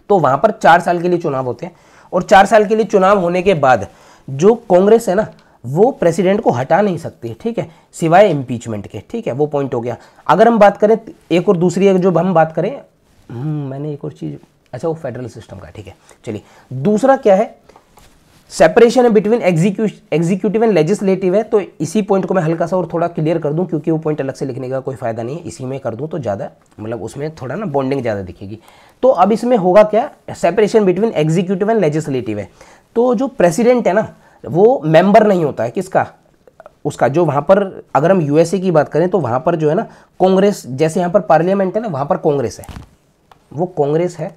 तो वहां पर 4 साल के लिए चुनाव होते हैं, और 4 साल के लिए चुनाव होने के बाद जो कांग्रेस है ना वो प्रेसिडेंट को हटा नहीं सकती, ठीक है, सिवाय इम्पीचमेंट के, ठीक है, वो पॉइंट हो गया। अगर हम बात करें एक और दूसरी जो हम बात करें, मैंने एक और चीज, अच्छा वो फेडरल सिस्टम का, ठीक है, चलिए दूसरा क्या है, सेपरेशन है बिटवीन एग्जीक्यूटिव एंड लेजिस्लेटिव है। तो इसी पॉइंट को मैं हल्का सा और थोड़ा क्लियर कर दूं, क्योंकि वो पॉइंट अलग से लिखने का कोई फायदा नहीं है, इसी में कर दूं तो ज़्यादा मतलब उसमें थोड़ा ना बॉन्डिंग ज़्यादा दिखेगी। तो अब इसमें होगा क्या, separation between executive and legislative है, तो जो प्रेसिडेंट है ना वो मेंबर नहीं होता है, किसका, उसका, जो वहाँ पर अगर हम यूएसए की बात करें तो वहाँ पर जो है ना कांग्रेस, जैसे यहाँ पर पार्लियामेंट है ना वहाँ पर कांग्रेस है, वो कांग्रेस है,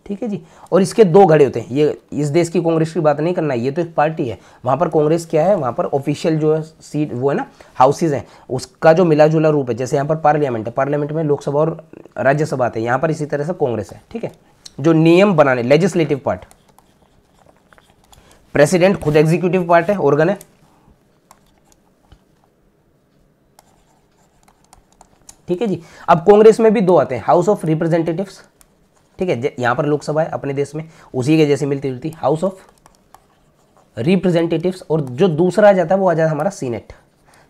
ठीक है जी, और इसके दो घड़े होते हैं, ये इस देश की कांग्रेस की बात नहीं करना, ये तो एक पार्टी है, वहाँ पर कांग्रेस क्या है, वहाँ पर ऑफिशियल जो है सीट वो है ना हाउसेज हैं, उसका जो मिला जुला रूप है, जैसे यहाँ पर पार्लियामेंट है, पार्लियामेंट में लोकसभा और राज्यसभा आते हैं, यहाँ पर इसी तरह से कांग्रेस है, ठीक है, जो नियम बनाने, लेजिस्लेटिव पार्ट, प्रेसिडेंट खुद एग्जीक्यूटिव पार्ट है, ऑर्गन है, ठीक है जी। अब कांग्रेस में भी दो आते हैं, हाउस ऑफ रिप्रेजेंटेटिव्स ठीक है। यहाँ पर लोकसभा है अपने देश में, उसी के जैसे मिलती जुलती हाउस ऑफ रिप्रेजेंटेटिव्स, और जो दूसरा आ जाता है वो आ जाता है हमारा सीनेट,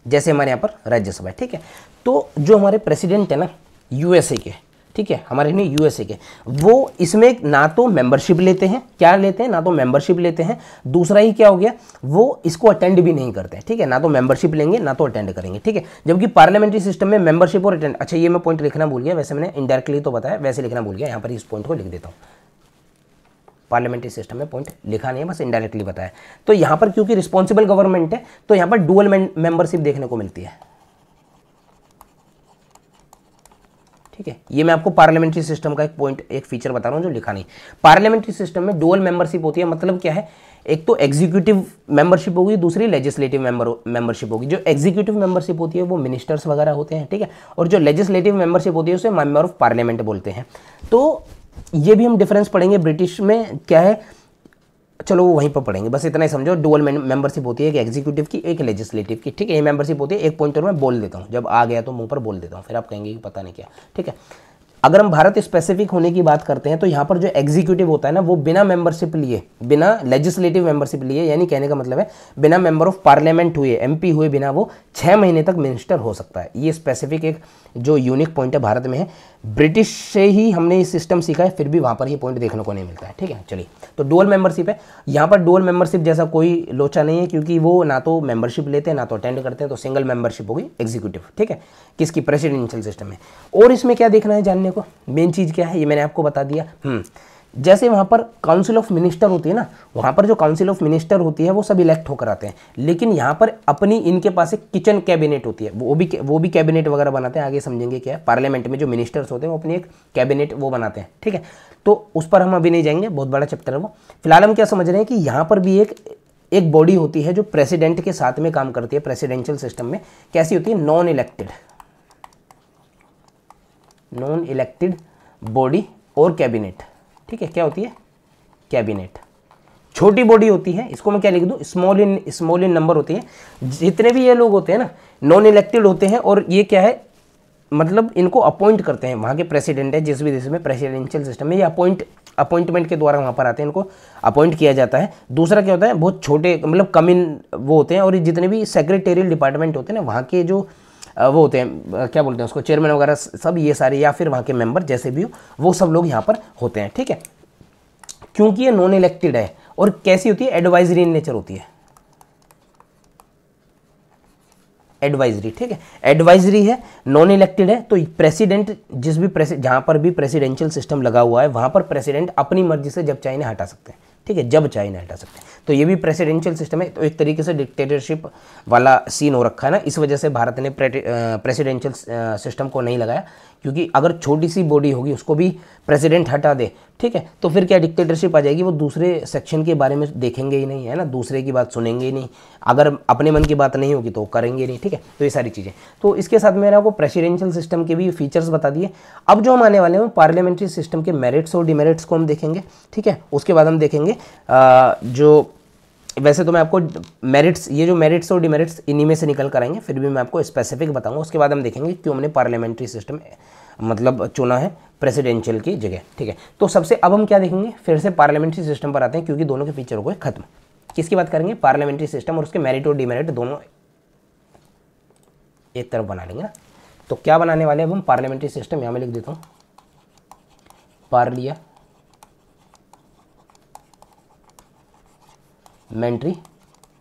जैसे हमारे यहाँ पर राज्यसभा है, ठीक है। तो जो हमारे प्रेसिडेंट है ना यूएसए के, ठीक है, हमारे नहीं यूएसए के, वो इसमें ना तो मेंबरशिप लेते हैं, क्या लेते हैं, ना तो मेंबरशिप लेते हैं, दूसरा ही क्या हो गया, वो इसको अटेंड भी नहीं करते हैं, ठीक है, ना तो मेंबरशिप लेंगे ना तो अटेंड करेंगे, ठीक है। जबकि पार्लियामेंट्री सिस्टम में मेंबरशिप और अटेंड, अच्छा ये मैं पॉइंट लिखना भूल गया, वैसे मैंने इनडायरेक्टली तो बताया, वैसे लिखना भूल गया, यहाँ पर इस पॉइंट को लिख देता हूँ। पार्लियामेंट्री सिस्टम में पॉइंट लिखा नहीं है, बस इनडायरेक्टली बताया। तो यहाँ पर क्योंकि रिस्पॉन्सिबल गवर्नमेंट है तो यहाँ पर डुअल मेंबरशिप देखने को मिलती है, ठीक है। ये मैं आपको पार्लियामेंट्री सिस्टम का एक पॉइंट, एक फीचर बता रहा हूँ जो लिखा नहीं। पार्लियामेंट्री सिस्टम में डुअल मेंबरशिप होती है, मतलब क्या है, एक तो एग्जीक्यूटिव मेंबरशिप होगी, दूसरी लेजिस्लेटिव मेंबरशिप होगी। जो एग्जीक्यूटिव मेंबरशिप होती है वो मिनिस्टर्स वगैरह होते हैं, ठीक है, और जो लेजिस्लेटिव मेंबरशिप होती है उसे मेंबर ऑफ पार्लियामेंट बोलते हैं। तो ये भी हम डिफरेंस पढ़ेंगे, ब्रिटिश में क्या है, चलो वो वहीं पर पढ़ेंगे, बस इतना ही समझो। डुअल मेंबरशिप होती है, एक एग्जीक्यूटिव की एक लेजिस्लेटिव की, ठीक है, ये मेंबरशिप होती है। एक पॉइंट और मैं बोल देता हूँ, जब आ गया तो मुंह पर बोल देता हूँ, फिर आप कहेंगे कि पता नहीं क्या, ठीक है। अगर हम भारत स्पेसिफिक होने की बात करते हैं तो यहाँ पर जो एग्जीक्यूटिव होता है ना वो बिना मेंबरशिप लिए, बिना लेजिस्लेटिव मेंबरशिप लिए, यानी कहने का मतलब है बिना मेंबर ऑफ पार्लियामेंट हुए, एमपी हुए बिना, वो 6 महीने तक मिनिस्टर हो सकता है। ये स्पेसिफिक एक जो यूनिक पॉइंट है भारत में है। ब्रिटिश से ही हमने ये सिस्टम सीखा है, फिर भी वहाँ पर ये पॉइंट देखने को नहीं मिलता है, ठीक है। चलिए, तो डुअल मेंबरशिप है। यहाँ पर डुअल मेंबरशिप जैसा कोई लोचा नहीं है, क्योंकि वो ना तो मेंबरशिप लेते हैं ना तो अटेंड करते हैं, तो सिंगल मेंबरशिप होगी एग्जीक्यूटिव, ठीक है, किसकी, प्रेसिडेंशियल सिस्टम में। और इसमें क्या देखना है जानने को, मेन चीज़ क्या है ये मैंने आपको बता दिया। जैसे वहाँ पर काउंसिल ऑफ मिनिस्टर होती है ना, वहाँ पर जो काउंसिल ऑफ मिनिस्टर होती है वो सब इलेक्ट होकर आते हैं, लेकिन यहाँ पर अपनी इनके पास एक किचन कैबिनेट होती है, वो भी कैबिनेट वगैरह बनाते हैं, आगे समझेंगे क्या है। पार्लियामेंट में जो मिनिस्टर्स होते हैं वो अपनी एक कैबिनेट वो बनाते हैं, ठीक है। तो उस पर हम अभी नहीं जाएंगे, बहुत बड़ा चैप्टर है वो। फिलहाल हम क्या समझ रहे हैं कि यहाँ पर भी एक बॉडी होती है जो प्रेसिडेंट के साथ में काम करती है प्रेसिडेंशियल सिस्टम में। कैसी होती है, नॉन इलेक्टेड बॉडी और कैबिनेट, ठीक है। क्या होती है, कैबिनेट छोटी बॉडी होती है, इसको मैं क्या लिख दूं, स्मॉल इन नंबर होती है। जितने भी ये लोग होते हैं ना नॉन इलेक्टेड होते हैं, और ये क्या है, मतलब इनको अपॉइंट करते हैं वहाँ के प्रेसिडेंट है, जिस भी देश में प्रेसिडेंशियल सिस्टम में ये अपॉइंटमेंट के द्वारा वहाँ पर आते हैं, इनको अपॉइंट किया जाता है। दूसरा क्या होता है, बहुत छोटे मतलब कम इन वो होते हैं, और जितने भी सेक्रेटेरियल डिपार्टमेंट होते हैं ना वहाँ के जो वो होते हैं, क्या बोलते हैं उसको, चेयरमैन वगैरह सब, ये सारे, या फिर वहाँ के मेंबर जैसे भी हो, वो सब लोग यहाँ पर होते हैं, ठीक है। क्योंकि ये नॉन इलेक्टेड है, और कैसी होती है, एडवाइजरी इन नेचर होती है, एडवाइजरी, ठीक है, एडवाइजरी है, नॉन इलेक्टेड है। तो प्रेसिडेंट जिस भी जहाँ पर भी प्रेसिडेंशियल सिस्टम लगा हुआ है वहाँ पर प्रेसिडेंट अपनी मर्जी से जब चाहे हटा सकते हैं, ठीक है, जब चाहे हटा सकते हैं। तो ये भी प्रेसिडेंशियल सिस्टम है, तो एक तरीके से डिक्टेटरशिप वाला सीन हो रखा है ना, इस वजह से भारत ने प्रेसिडेंशियल सिस्टम को नहीं लगाया, क्योंकि अगर छोटी सी बॉडी होगी उसको भी प्रेसिडेंट हटा दे, ठीक है, तो फिर क्या डिक्टेटरशिप आ जाएगी, वो दूसरे सेक्शन के बारे में देखेंगे ही नहीं, है ना, दूसरे की बात सुनेंगे ही नहीं, अगर अपने मन की बात नहीं होगी तो करेंगे नहीं, ठीक है। तो ये सारी चीज़ें, तो इसके साथ मैंने आपको प्रेसिडेंशियल सिस्टम के भी फीचर्स बता दिए। अब जो हम आने वाले हैं पार्लियामेंट्री सिस्टम के मेरिट्स और डिमेरिट्स को हम देखेंगे, ठीक है। उसके बाद हम देखेंगे जो, वैसे तो मैं आपको मेरिट्स, ये जो मेरिट्स और डिमेरिट्स इन्हीं में से निकल कर आएंगे, फिर भी मैं आपको स्पेसिफिक बताऊंगा। उसके बाद हम देखेंगे क्यों हमने पार्लियामेंट्री सिस्टम मतलब चुना है प्रेसिडेंशियल की जगह, ठीक है। तो सबसे अब हम क्या देखेंगे, फिर से पार्लियामेंट्री सिस्टम पर आते हैं, क्योंकि दोनों के फीचर हो गए खत्म। किसकी बात करेंगे, पार्लियामेंट्री सिस्टम, और उसके मेरिट और डिमेरिट दोनों एक तरफ बना लेंगे ना। तो क्या बनाने वाले हैं अब हम, पार्लियामेंट्री सिस्टम, यहाँ मैं लिख देता हूँ पार्लियामेंट्री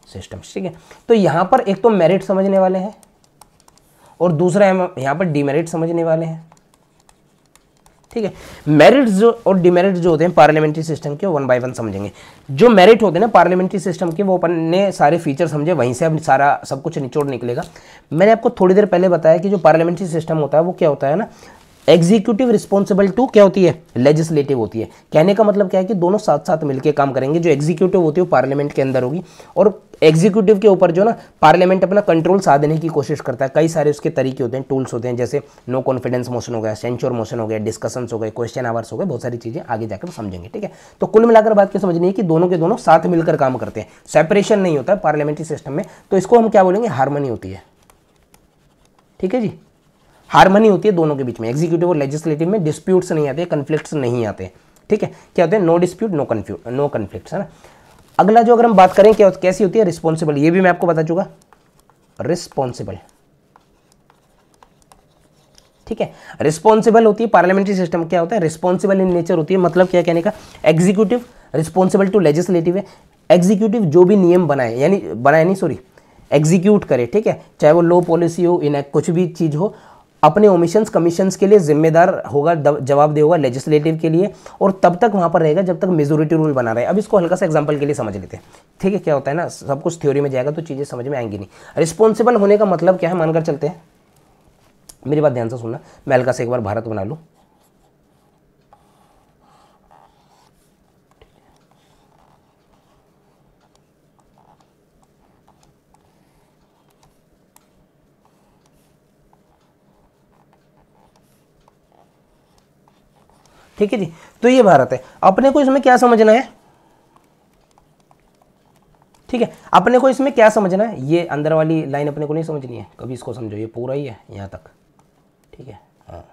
सिस्टम, ठीक है। तो यहाँ पर एक तो मेरिट समझने वाले हैं, और दूसरा हम यहाँ पर डिमेरिट समझने वाले हैं, ठीक है। मेरिट्स जो और डिमेरिट्स जो होते हैं पार्लियामेंट्री सिस्टम के, वन बाय वन समझेंगे। जो मेरिट होते हैं ना पार्लियामेंट्री सिस्टम के, वो अपन ने सारे फीचर समझे, वहीं से अब सारा सब कुछ निचोड़ निकलेगा। मैंने आपको थोड़ी देर पहले बताया कि जो पार्लियामेंट्री सिस्टम होता है वो क्या होता है ना, एग्जीक्यूटिव रिस्पॉन्सिबल टू क्या होती है, लेजिस्लेटिव होती है। कहने का मतलब क्या है कि दोनों साथ साथ मिलकर काम करेंगे। जो एग्जीक्यूटिव होती है वो पार्लियामेंट के अंदर होगी, और एग्जीक्यूटिव के ऊपर जो ना पार्लियामेंट अपना कंट्रोल साधने की कोशिश करता है। कई सारे उसके तरीके होते हैं, टूल्स होते हैं, जैसे नो कॉन्फिडेंस मोशन हो गया, सेंचुर मोशन हो गया, डिस्कशंस हो गए, क्वेश्चन आवर्स हो गए, बहुत सारी चीजें आगे जाकर समझेंगे, ठीक है। तो कुल मिलाकर बात क्या समझनी है कि दोनों के दोनों साथ मिलकर काम करते हैं, सेपरेशन नहीं होता है पार्लियामेंट्री सिस्टम में। तो इसको हम क्या बोलेंगे, हार्मनी होती है, ठीक है जी, हार्मनी होती है दोनों के बीच में, एग्जीक्यूटिव और लेजिस्लेटिव में डिस्प्यूट्स नहीं आते, कन्फ्लिक्ट्स नहीं आते, ठीक है। क्या होते हैं? नो डिस्प्यूट नो कन्फ्लिक्ट्स, है ना। अगला जो अगर हम बात करें क्या कैसी होती है? रिस्पॉन्सिबल, ये भी मैं आपको बता चुका, रिस्पॉन्सिबल, ठीक है। रिस्पॉन्सिबल होती है पार्लियामेंट्री सिस्टम, क्या होता है? रिस्पॉन्सिबल इन नेचर होती है, मतलब क्या कहने का, एग्जीक्यूटिव रिस्पॉन्सिबल टू लेजिस्लेटिव है, एग्जीक्यूटिव जो भी नियम बनाए, यानी बनाए नहीं सॉरी एग्जीक्यूट करे, ठीक है, चाहे वो लॉ पॉलिसी हो, इन कुछ भी चीज़ हो, अपने ओमिशंस कमीशंस के लिए जिम्मेदार होगा, जवाब देगा लेजिस्लेटिव के लिए, और तब तक वहाँ पर रहेगा जब तक मेजोरिटी रूल बना रहे। अब इसको हल्का सा एग्जांपल के लिए समझ लेते हैं, ठीक है। क्या होता है ना, सब कुछ थ्योरी में जाएगा तो चीज़ें समझ में आएंगी नहीं। रिस्पॉन्सिबल होने का मतलब क्या है, मानकर चलते हैं, मेरी बात ध्यान से सुनना, मैं हल्का से एक बार भारत बना लूँ, ठीक है जी। तो ये भारत है, अपने को इसमें क्या समझना है, ठीक है, अपने को इसमें क्या समझना है, ये अंदर वाली लाइन अपने को नहीं समझनी है, कभी इसको समझो, ये पूरा ही है यहाँ तक, ठीक है। हाँ,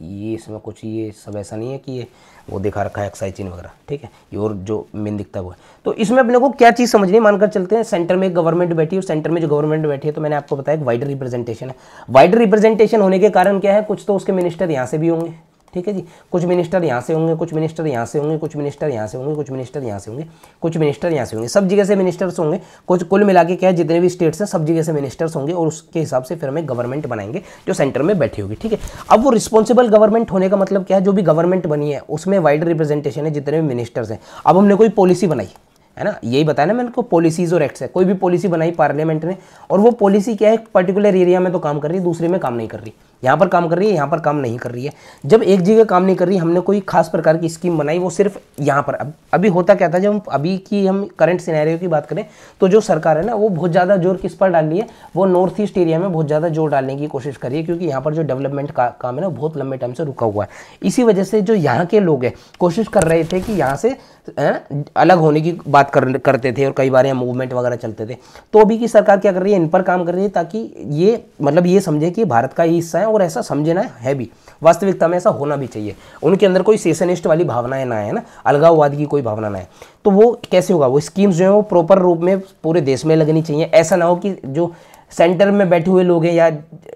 ये इसमें कुछ ये सब ऐसा नहीं है कि ये वो दिखा रखा है एक्साइज चिन्ह वगैरह, ठीक है, ये और जो मेन दिखता है वो है। तो इसमें अपने को क्या चीज़ समझनी है, मानकर चलते हैं सेंटर में एक गवर्नमेंट बैठी है, और सेंटर में जो गवर्नमेंट बैठी है, तो मैंने आपको बताया वाइडर रिप्रेजेंटेशन है। वाइडर रिप्रेजेंटेशन होने के कारण क्या है, कुछ तो उसके मिनिस्टर यहाँ से भी होंगे, ठीक है जी, कुछ मिनिस्टर यहाँ से होंगे, कुछ मिनिस्टर यहाँ से होंगे, कुछ मिनिस्टर यहाँ से होंगे, कुछ मिनिस्टर यहाँ से होंगे, कुछ मिनिस्टर यहाँ से होंगे, सब जगह से मिनिस्टर्स होंगे, कुछ कुल मिला के क्या है, जितने भी स्टेट्स हैं सब जगह से मिनिस्टर्स होंगे, और उसके हिसाब से फिर हमें गवर्नमेंट बनाएंगे जो सेंटर में बैठी होगी, ठीक है। अब वो रिस्पॉन्सिबल गवर्नमेंट होने का मतलब क्या है, जो भी गवर्नमेंट बनी है उसमें वाइडर रिप्रेजेंटेशन है, जितने भी मिनिस्टर्स हैं। अब हमने कोई पॉलिसी बनाई है ना, यही बताया ना मैंने को, पॉलिसीज और एक्ट्स है, कोई भी पॉलिसी बनाई पार्लियामेंट ने, और वो पॉलिसी क्या है, पर्टिकुलर एरिया में तो काम कर रही है, दूसरे में काम नहीं कर रही, यहाँ पर काम कर रही है, यहाँ पर काम नहीं कर रही है। जब एक जगह काम नहीं कर रही, हमने कोई खास प्रकार की स्कीम बनाई, वो सिर्फ यहाँ पर। अभी होता क्या था, जब हम अभी की हम करंट सिनेरियो की बात करें, तो जो सरकार है ना, वो बहुत ज़्यादा जोर किस पर डाल रही है, वो नॉर्थ ईस्ट एरिया में बहुत ज़्यादा जोर डालने की कोशिश कर रही है, क्योंकि यहाँ पर जो डेवलपमेंट का काम है ना, बहुत लंबे टाइम से रुका हुआ है। इसी वजह से जो यहाँ के लोग हैं कोशिश कर रहे थे कि यहाँ से अलग होने की बात करते थे, और कई बार यहाँ मूवमेंट वगैरह चलते थे। तो अभी की सरकार क्या कर रही है, इन पर काम कर रही है, ताकि ये मतलब ये समझे कि भारत का ही हिस्सा है, और ऐसा समझना है भी, वास्तविकता में ऐसा होना भी चाहिए। उनके अंदर कोई सेशनिस्ट वाली भावनाएं ना है ना, अलगाववाद की कोई भावना ना है। तो वो कैसे होगा, वो स्कीम्स जो है वो प्रॉपर रूप में पूरे देश में लगनी चाहिए। ऐसा ना हो कि जो सेंटर में बैठे हुए लोग हैं या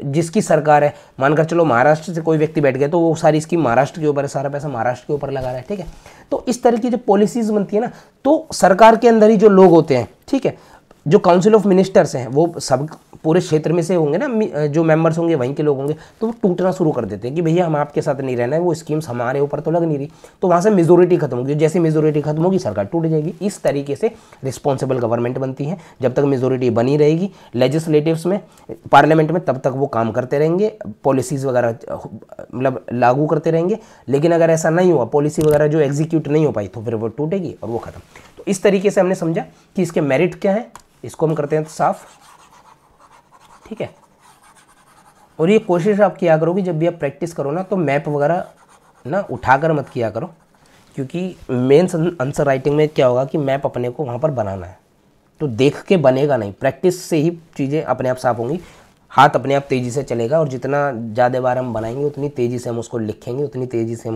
जिसकी सरकार है, मानकर चलो महाराष्ट्र से कोई व्यक्ति बैठ गया, तो वो सारी स्कीम महाराष्ट्र के ऊपर है, सारा पैसा महाराष्ट्र के ऊपर लगा रहा है, ठीक है। तो इस तरह की जो पॉलिसीज बनती है ना, तो सरकार के अंदर ही जो लोग होते हैं, ठीक है, जो काउंसिल ऑफ मिनिस्टर्स हैं, वो सब पूरे क्षेत्र में से होंगे ना, जो मेंबर्स होंगे वहीं के लोग होंगे, तो वो टूटना शुरू कर देते हैं कि भैया हम आपके साथ नहीं रहना है, वो स्कीम्स हमारे ऊपर तो लग नहीं रही। तो वहाँ से मेजोरिटी खत्म होगी, जैसे मेजोरिटी खत्म होगी सरकार टूट जाएगी। इस तरीके से रिस्पॉन्सिबल गवर्नमेंट बनती है। जब तक मेजोरिटी बनी रहेगी लेजिस्लेटिव्स में, पार्लियामेंट में, तब तक वो काम करते रहेंगे, पॉलिसीज़ वगैरह मतलब लागू करते रहेंगे। लेकिन अगर ऐसा नहीं हुआ, पॉलिसी वगैरह जो एग्जीक्यूट नहीं हो पाई, तो फिर वो टूटेगी और वो खत्म। तो इस तरीके से हमने समझा कि इसके मेरिट क्या है, इसको हम करते हैं साफ, ठीक है। और ये कोशिश आप किया करो कि जब भी आप प्रैक्टिस करो ना, तो मैप वगैरह ना उठाकर मत किया करो, क्योंकि मेन आंसर राइटिंग में क्या होगा कि मैप अपने को वहाँ पर बनाना है, तो देख के बनेगा नहीं, प्रैक्टिस से ही चीज़ें अपने आप साफ होंगी, हाथ अपने आप तेज़ी से चलेगा, और जितना ज़्यादा बार हम बनाएंगे उतनी तेज़ी से हम उसको लिखेंगे, उतनी तेज़ी से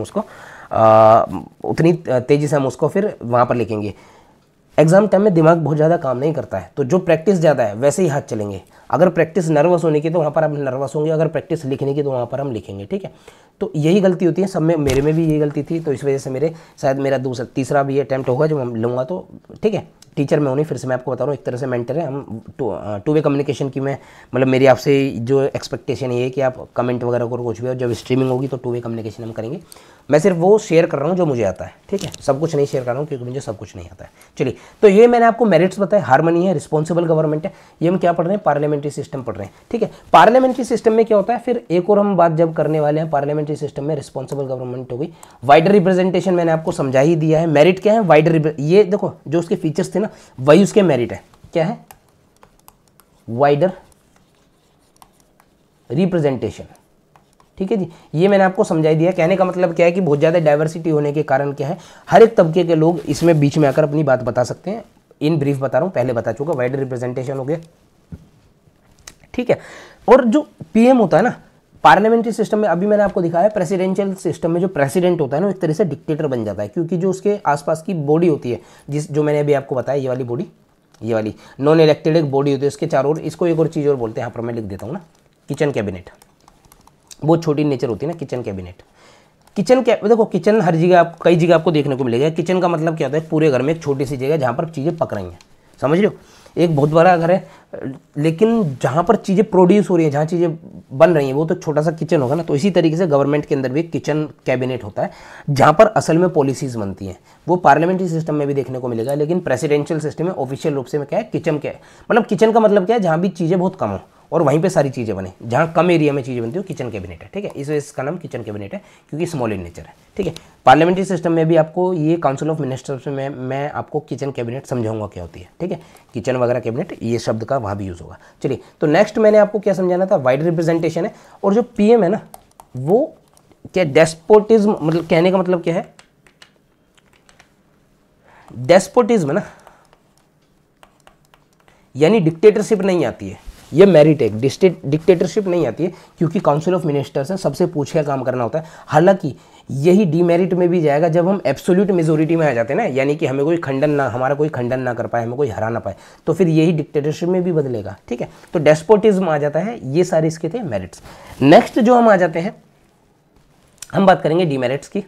हम उसको फिर वहाँ पर लिखेंगे। एग्जाम टाइम में दिमाग बहुत ज़्यादा काम नहीं करता है, तो जो प्रैक्टिस ज़्यादा है वैसे ही हाथ चलेंगे। अगर प्रैक्टिस नर्वस होने की तो वहाँ पर हम नर्वस होंगे, अगर प्रैक्टिस लिखने की तो वहाँ पर हम लिखेंगे, ठीक है। तो यही गलती होती है सब में, मेरे में भी यही गलती थी, तो इस वजह से शायद मेरा तीसरा भी अटैम्प्ट होगा जब हम लूँगा, तो ठीक है। टीचर में होनी, फिर से मैं आपको बता रहा हूँ, एक तरह से मेंटर है हम। टू वे कम्युनिकेशन की मैं मतलब मेरी आपसे जो एक्सपेक्टेशन ये है कि आप कमेंट वगैरह को कुछ भी, और जब स्ट्रीमिंग होगी तो टू वे कम्युनिकेशन हम करेंगे। मैं सिर्फ वो शेयर कर रहा हूँ जो मुझे आता है, ठीक है, सब कुछ नहीं शेयर कर रहा हूँ क्योंकि मुझे सब कुछ नहीं आता है। चलिए, तो ये मैंने आपको मेरिट्स बताए, हार्मनी है, रिस्पॉन्सिबल गवर्नमेंट है, ये हम क्या पढ़ रहे हैं, पार्लियामेंट्री सिस्टम पढ़ रहे हैं, ठीक है। पार्लियामेंट्री सिस्टम में क्या होता है, फिर एक और हम बात जब करने वाले हैं, पार्लियामेंट्री सिस्टम में रिस्पॉन्सिबल गवर्नमेंट हो गई, वाइडर रिप्रेजेंटेशन मैंने आपको समझा ही दिया है। मेरिट क्या है, वाइडर, ये देखो जो उसके फीचर्स थे ना, वही उसके मेरिट है। क्या है, वाइडर रिप्रेजेंटेशन, ठीक है जी। ये मैंने आपको समझाई दिया। कहने का मतलब क्या है कि बहुत ज़्यादा डाइवर्सिटी होने के कारण क्या है, हर एक तबके के लोग इसमें बीच में आकर अपनी बात बता सकते हैं। इन ब्रीफ बता रहा हूँ, पहले बता चुका, वाइडर रिप्रेजेंटेशन हो गया, ठीक है। और जो पीएम होता है ना पार्लियामेंट्री सिस्टम में, अभी मैंने आपको दिखाया प्रेसिडेंशियल सिस्टम में जो प्रेसिडेंट होता है ना एक तरह से डिक्टेटर बन जाता है, क्योंकि जो उसके आसपास की बॉडी होती है जो मैंने अभी आपको बताया, ये वाली बॉडी, ये वाली नॉन इलेक्टेड एक बॉडी होती है, उसके चारों ओर, इसको एक और चीज़ और बोलते हैं, यहाँ पर मैं लिख देता हूँ ना, किचन कैबिनेट। बहुत छोटी नेचर होती है ना किचन कैबिनेट। देखो किचन हर जगह कई जगह आपको देखने को मिलेगा। किचन का मतलब क्या होता है, पूरे घर में एक छोटी सी जगह जहाँ पर चीज़ें पक रही हैं, समझ रहे हो। एक बहुत बड़ा घर है लेकिन जहाँ पर चीज़ें प्रोड्यूस हो रही हैं, जहाँ चीज़ें बन रही हैं, वो तो छोटा सा किचन होगा ना। तो इसी तरीके से गवर्नमेंट के अंदर भी एक किचन कैबिनेट होता है जहाँ पर असल में पॉलिसीज़ बनती हैं। वो पार्लियामेंट्री सिस्टम में भी देखने को मिलेगा, लेकिन प्रेसिडेंशियल सिस्टम में ऑफिशियल रूप से में क्या है, किचन क्या है, मतलब किचन का मतलब क्या है, जहाँ भी चीज़ें बहुत कम हो और वहीं पे सारी चीज़ें बने, जहाँ कम एरिया में चीज़ें बनती हो, किचन कैबिनेट है, ठीक है। इस वजह से इसका नाम किचन कैबिनेट है, क्योंकि स्मॉल इन नेचर है, ठीक है। पार्लियामेंट्री सिस्टम में भी आपको ये काउंसिल ऑफ मिनिस्टर्स में मैं आपको किचन कैबिनेट समझाऊंगा क्या होती है, ठीक है। किचन वगैरह कैबिनेट ये शब्द का वहाँ भी यूज़ होगा। चलिए, तो नेक्स्ट मैंने आपको क्या समझाना था, वाइड रिप्रेजेंटेशन है। और जो पीएम है ना वो क्या, डेस्पोटिज्म, मतलब कहने का मतलब क्या है, डेस्पोटिज्म है ना, यानी डिक्टेटरशिप नहीं आती है, ये मेरिट है, डिक्टेटरशिप नहीं आती है, क्योंकि काउंसिल ऑफ मिनिस्टर्स है, सबसे पूछ के काम करना होता है। हालांकि यही डीमेरिट में भी जाएगा जब हम एब्सोल्यूट मेजोरिटी में आ जाते हैं ना, यानी कि हमें कोई खंडन ना, हमारा कोई खंडन ना कर पाए, हमें कोई हरा ना पाए, तो फिर यही डिक्टेटरशिप में भी बदलेगा, ठीक है। तो डेस्पोटिज्म आ जाता है, ये सारे इसके थे मेरिट्स। नेक्स्ट जो हम आ जाते हैं, हम बात करेंगे डीमेरिट्स की।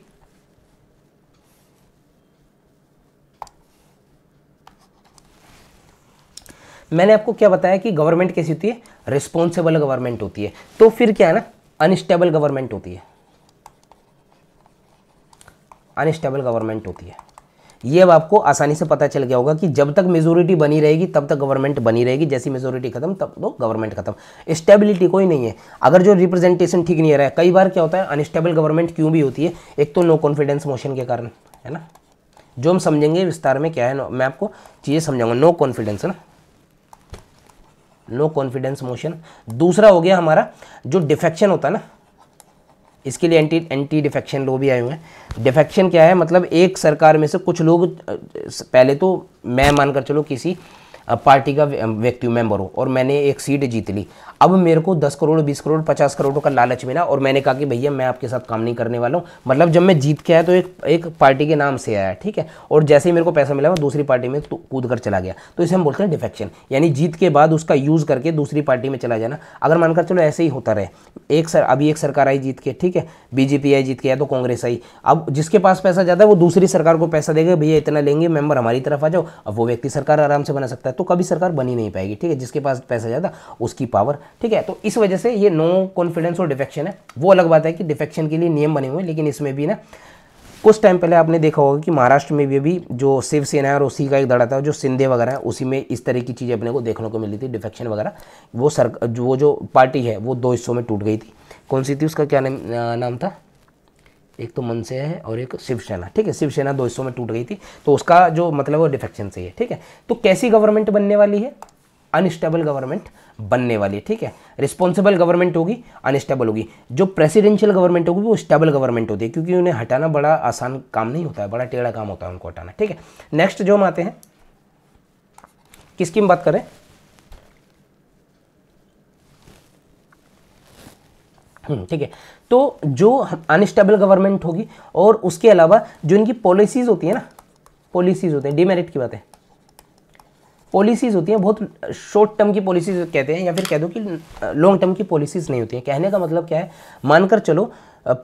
मैंने आपको क्या बताया कि गवर्नमेंट कैसी होती है, रिस्पॉन्सिबल गवर्नमेंट होती है। तो फिर क्या है ना, अनस्टेबल गवर्नमेंट होती है, अनस्टेबल गवर्नमेंट होती है। ये अब आपको आसानी से पता चल गया होगा कि जब तक मेजोरिटी बनी रहेगी तब तक गवर्नमेंट बनी रहेगी, जैसी मेजोरिटी खत्म तब तो गवर्नमेंट खत्म। स्टेबिलिटी कोई नहीं है अगर जो रिप्रेजेंटेशन ठीक नहीं रहा है। कई बार क्या होता है, अनस्टेबल गवर्नमेंट क्यों भी होती है, एक तो नो कॉन्फिडेंस मोशन के कारण, है ना, जो हम समझेंगे विस्तार में क्या है, मैं आपको चीज़ें समझाऊंगा। नो कॉन्फिडेंस है ना, नो कॉन्फिडेंस मोशन। दूसरा हो गया हमारा जो डिफेक्शन होता है ना, इसके लिए एंटी डिफेक्शन लॉ भी आए हुए हैं। डिफेक्शन क्या है, मतलब एक सरकार में से कुछ लोग, पहले तो मैं मानकर चलो किसी पार्टी का व्यक्ति मेंबर हो और मैंने एक सीट जीत ली, अब मेरे को 10 करोड़ 20 करोड़ 50 करोड़ का लालच मिला और मैंने कहा कि भैया मैं आपके साथ काम नहीं करने वाला हूँ। मतलब जब मैं जीत के आया तो एक पार्टी के नाम से आया, ठीक है, और जैसे ही मेरे को पैसा मिला मैं दूसरी पार्टी में कूद कर चला गया, तो इसे हम बोलते हैं डिफेक्शन, यानी जीत के बाद उसका यूज़ करके दूसरी पार्टी में चला जाना। अगर मानकर चलो ऐसे ही होता रहे, अभी एक सरकार आई जीत के, ठीक है, बीजेपी आई जीत के, या तो कांग्रेस आई, अब जिसके पास पैसा ज़्यादा है वो दूसरी सरकार को पैसा देगा, भैया इतना लेंगे मेंबर हमारी तरफ आ जाओ, अब वो व्यक्ति सरकार आराम से बना सकता है। तो कभी सरकार बनी नहीं पाएगी, ठीक है, जिसके पास पैसा ज़्यादा उसकी पावर, ठीक है। तो इस वजह से ये नो कॉन्फिडेंस और डिफेक्शन है। वो अलग बात है कि डिफेक्शन के लिए नियम बने हुए हैं, लेकिन इसमें भी ना कुछ टाइम पहले आपने देखा होगा कि महाराष्ट्र में भी जो शिवसेना है और उसी का एक दड़ा था जो शिंदे वगैरह है, उसी में इस तरह की चीज़ें अपने को देखने को मिली थी, डिफेक्शन वगैरह। वो जो पार्टी है वो 2 हिस्सों में टूट गई थी। कौन सी थी, उसका क्या नाम था, एक तो मनसे है और एक शिवसेना, ठीक है, शिवसेना 2 हिस्सों में टूट गई थी, तो उसका जो मतलब वो डिफेक्शन से है, ठीक है। तो कैसी गवर्नमेंट बनने वाली है, अनस्टेबल गवर्नमेंट बनने वाली है, ठीक है। रिस्पॉन्सिबल गवर्नमेंट होगी, अनस्टेबल होगी। जो प्रेसिडेंशियल गवर्नमेंट होगी वो स्टेबल गवर्नमेंट होती है, क्योंकि उन्हें हटाना बड़ा आसान काम नहीं होता है, बड़ा टेढ़ा काम होता है उनको हटाना, ठीक है। नेक्स्ट जो हम आते हैं, किसकी हम बात करें, ठीक है। तो जो अनस्टेबल गवर्नमेंट होगी और उसके अलावा जो इनकी पॉलिसीज होती है ना, पॉलिसीज होते हैं, डिमेरिट की बात है, पॉलिसीज होती हैं बहुत शॉर्ट टर्म की पॉलिसीज कहते हैं, या फिर कह दो कि लॉन्ग टर्म की पॉलिसीज नहीं होती हैं। कहने का मतलब क्या है, मानकर चलो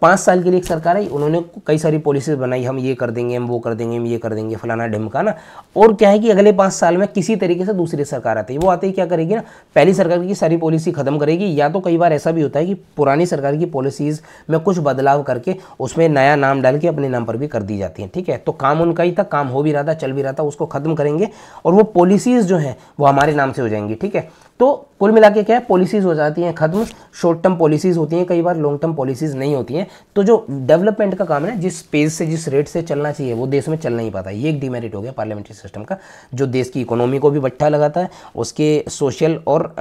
5 साल के लिए एक सरकार आई, उन्होंने कई सारी पॉलिसीज बनाई, हम ये कर देंगे, हम वो कर देंगे, हम ये कर देंगे, फलाना ढिमकाना। और क्या है कि अगले 5 साल में किसी तरीके से दूसरी सरकार आती है, वो आते ही क्या करेगी ना, पहली सरकार की सारी पॉलिसी खत्म करेगी, या तो कई बार ऐसा भी होता है कि पुरानी सरकार की पॉलिसीज़ में कुछ बदलाव करके उसमें नया नाम डाल के अपने नाम पर भी कर दी जाती हैं, ठीक है। तो काम उनका ही था, काम हो भी रहा था, चल भी रहा था, उसको खत्म करेंगे और वो पॉलिसीज़ जो हैं वो हमारे नाम से हो जाएंगी, ठीक है। तो कुल मिला के क्या है, पॉलिसीज़ हो जाती हैं खत्म, शॉर्ट टर्म पॉलिसीज़ होती हैं, कई बार लॉन्ग टर्म पॉलिसीज़ नहीं होती हैं। तो जो डेवलपमेंट का काम है ना, जिस पेज से जिस रेट से चलना चाहिए वो देश में चल नहीं पाता, ये एक डिमेरिट हो गया पार्लियामेंट्री सिस्टम का, जो देश की इकोनॉमी को भी बट्टा लगाता है, उसके सोशल और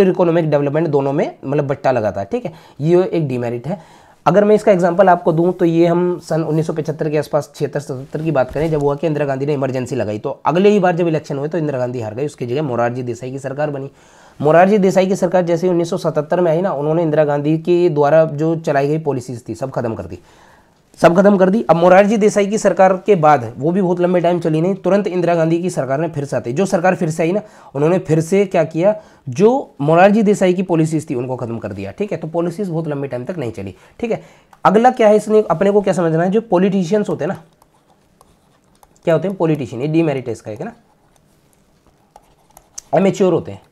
इकोनॉमिक डेवलपमेंट दोनों में मतलब बट्टा लगाता है, ठीक है। ये एक डिमेरिट है। अगर मैं इसका एग्जांपल आपको दूं तो ये हम सन 1975 के आसपास 76-77 की बात करें, जब हुआ कि इंदिरा गांधी ने इमरजेंसी लगाई, तो अगले ही बार जब इलेक्शन हुए तो इंदिरा गांधी हार गई, उसकी जगह मोरारजी देसाई की सरकार बनी। मोरारजी देसाई की सरकार जैसे 1977 में आई ना, उन्होंने इंदिरा गांधी के द्वारा जो चलाई गई पॉलिसीज थी सब खत्म कर दी, सब खत्म कर दी। अब मोरारजी देसाई की सरकार के बाद वो भी बहुत लंबे टाइम चली नहीं, तुरंत इंदिरा गांधी की सरकार ने फिर से आती, जो सरकार फिर से आई ना, उन्होंने फिर से क्या किया, जो मोरारजी देसाई की पॉलिसीज थी उनको खत्म कर दिया। ठीक है, तो पॉलिसीज बहुत लंबे टाइम तक नहीं चली। ठीक है, अगला क्या है, इसने अपने को क्या समझना है, जो पॉलिटिशियंस होते हैं ना, क्या होते हैं पॉलिटिशियन, ये डीमेरिट है इसका एक, है ना, एमेच्योर होते हैं।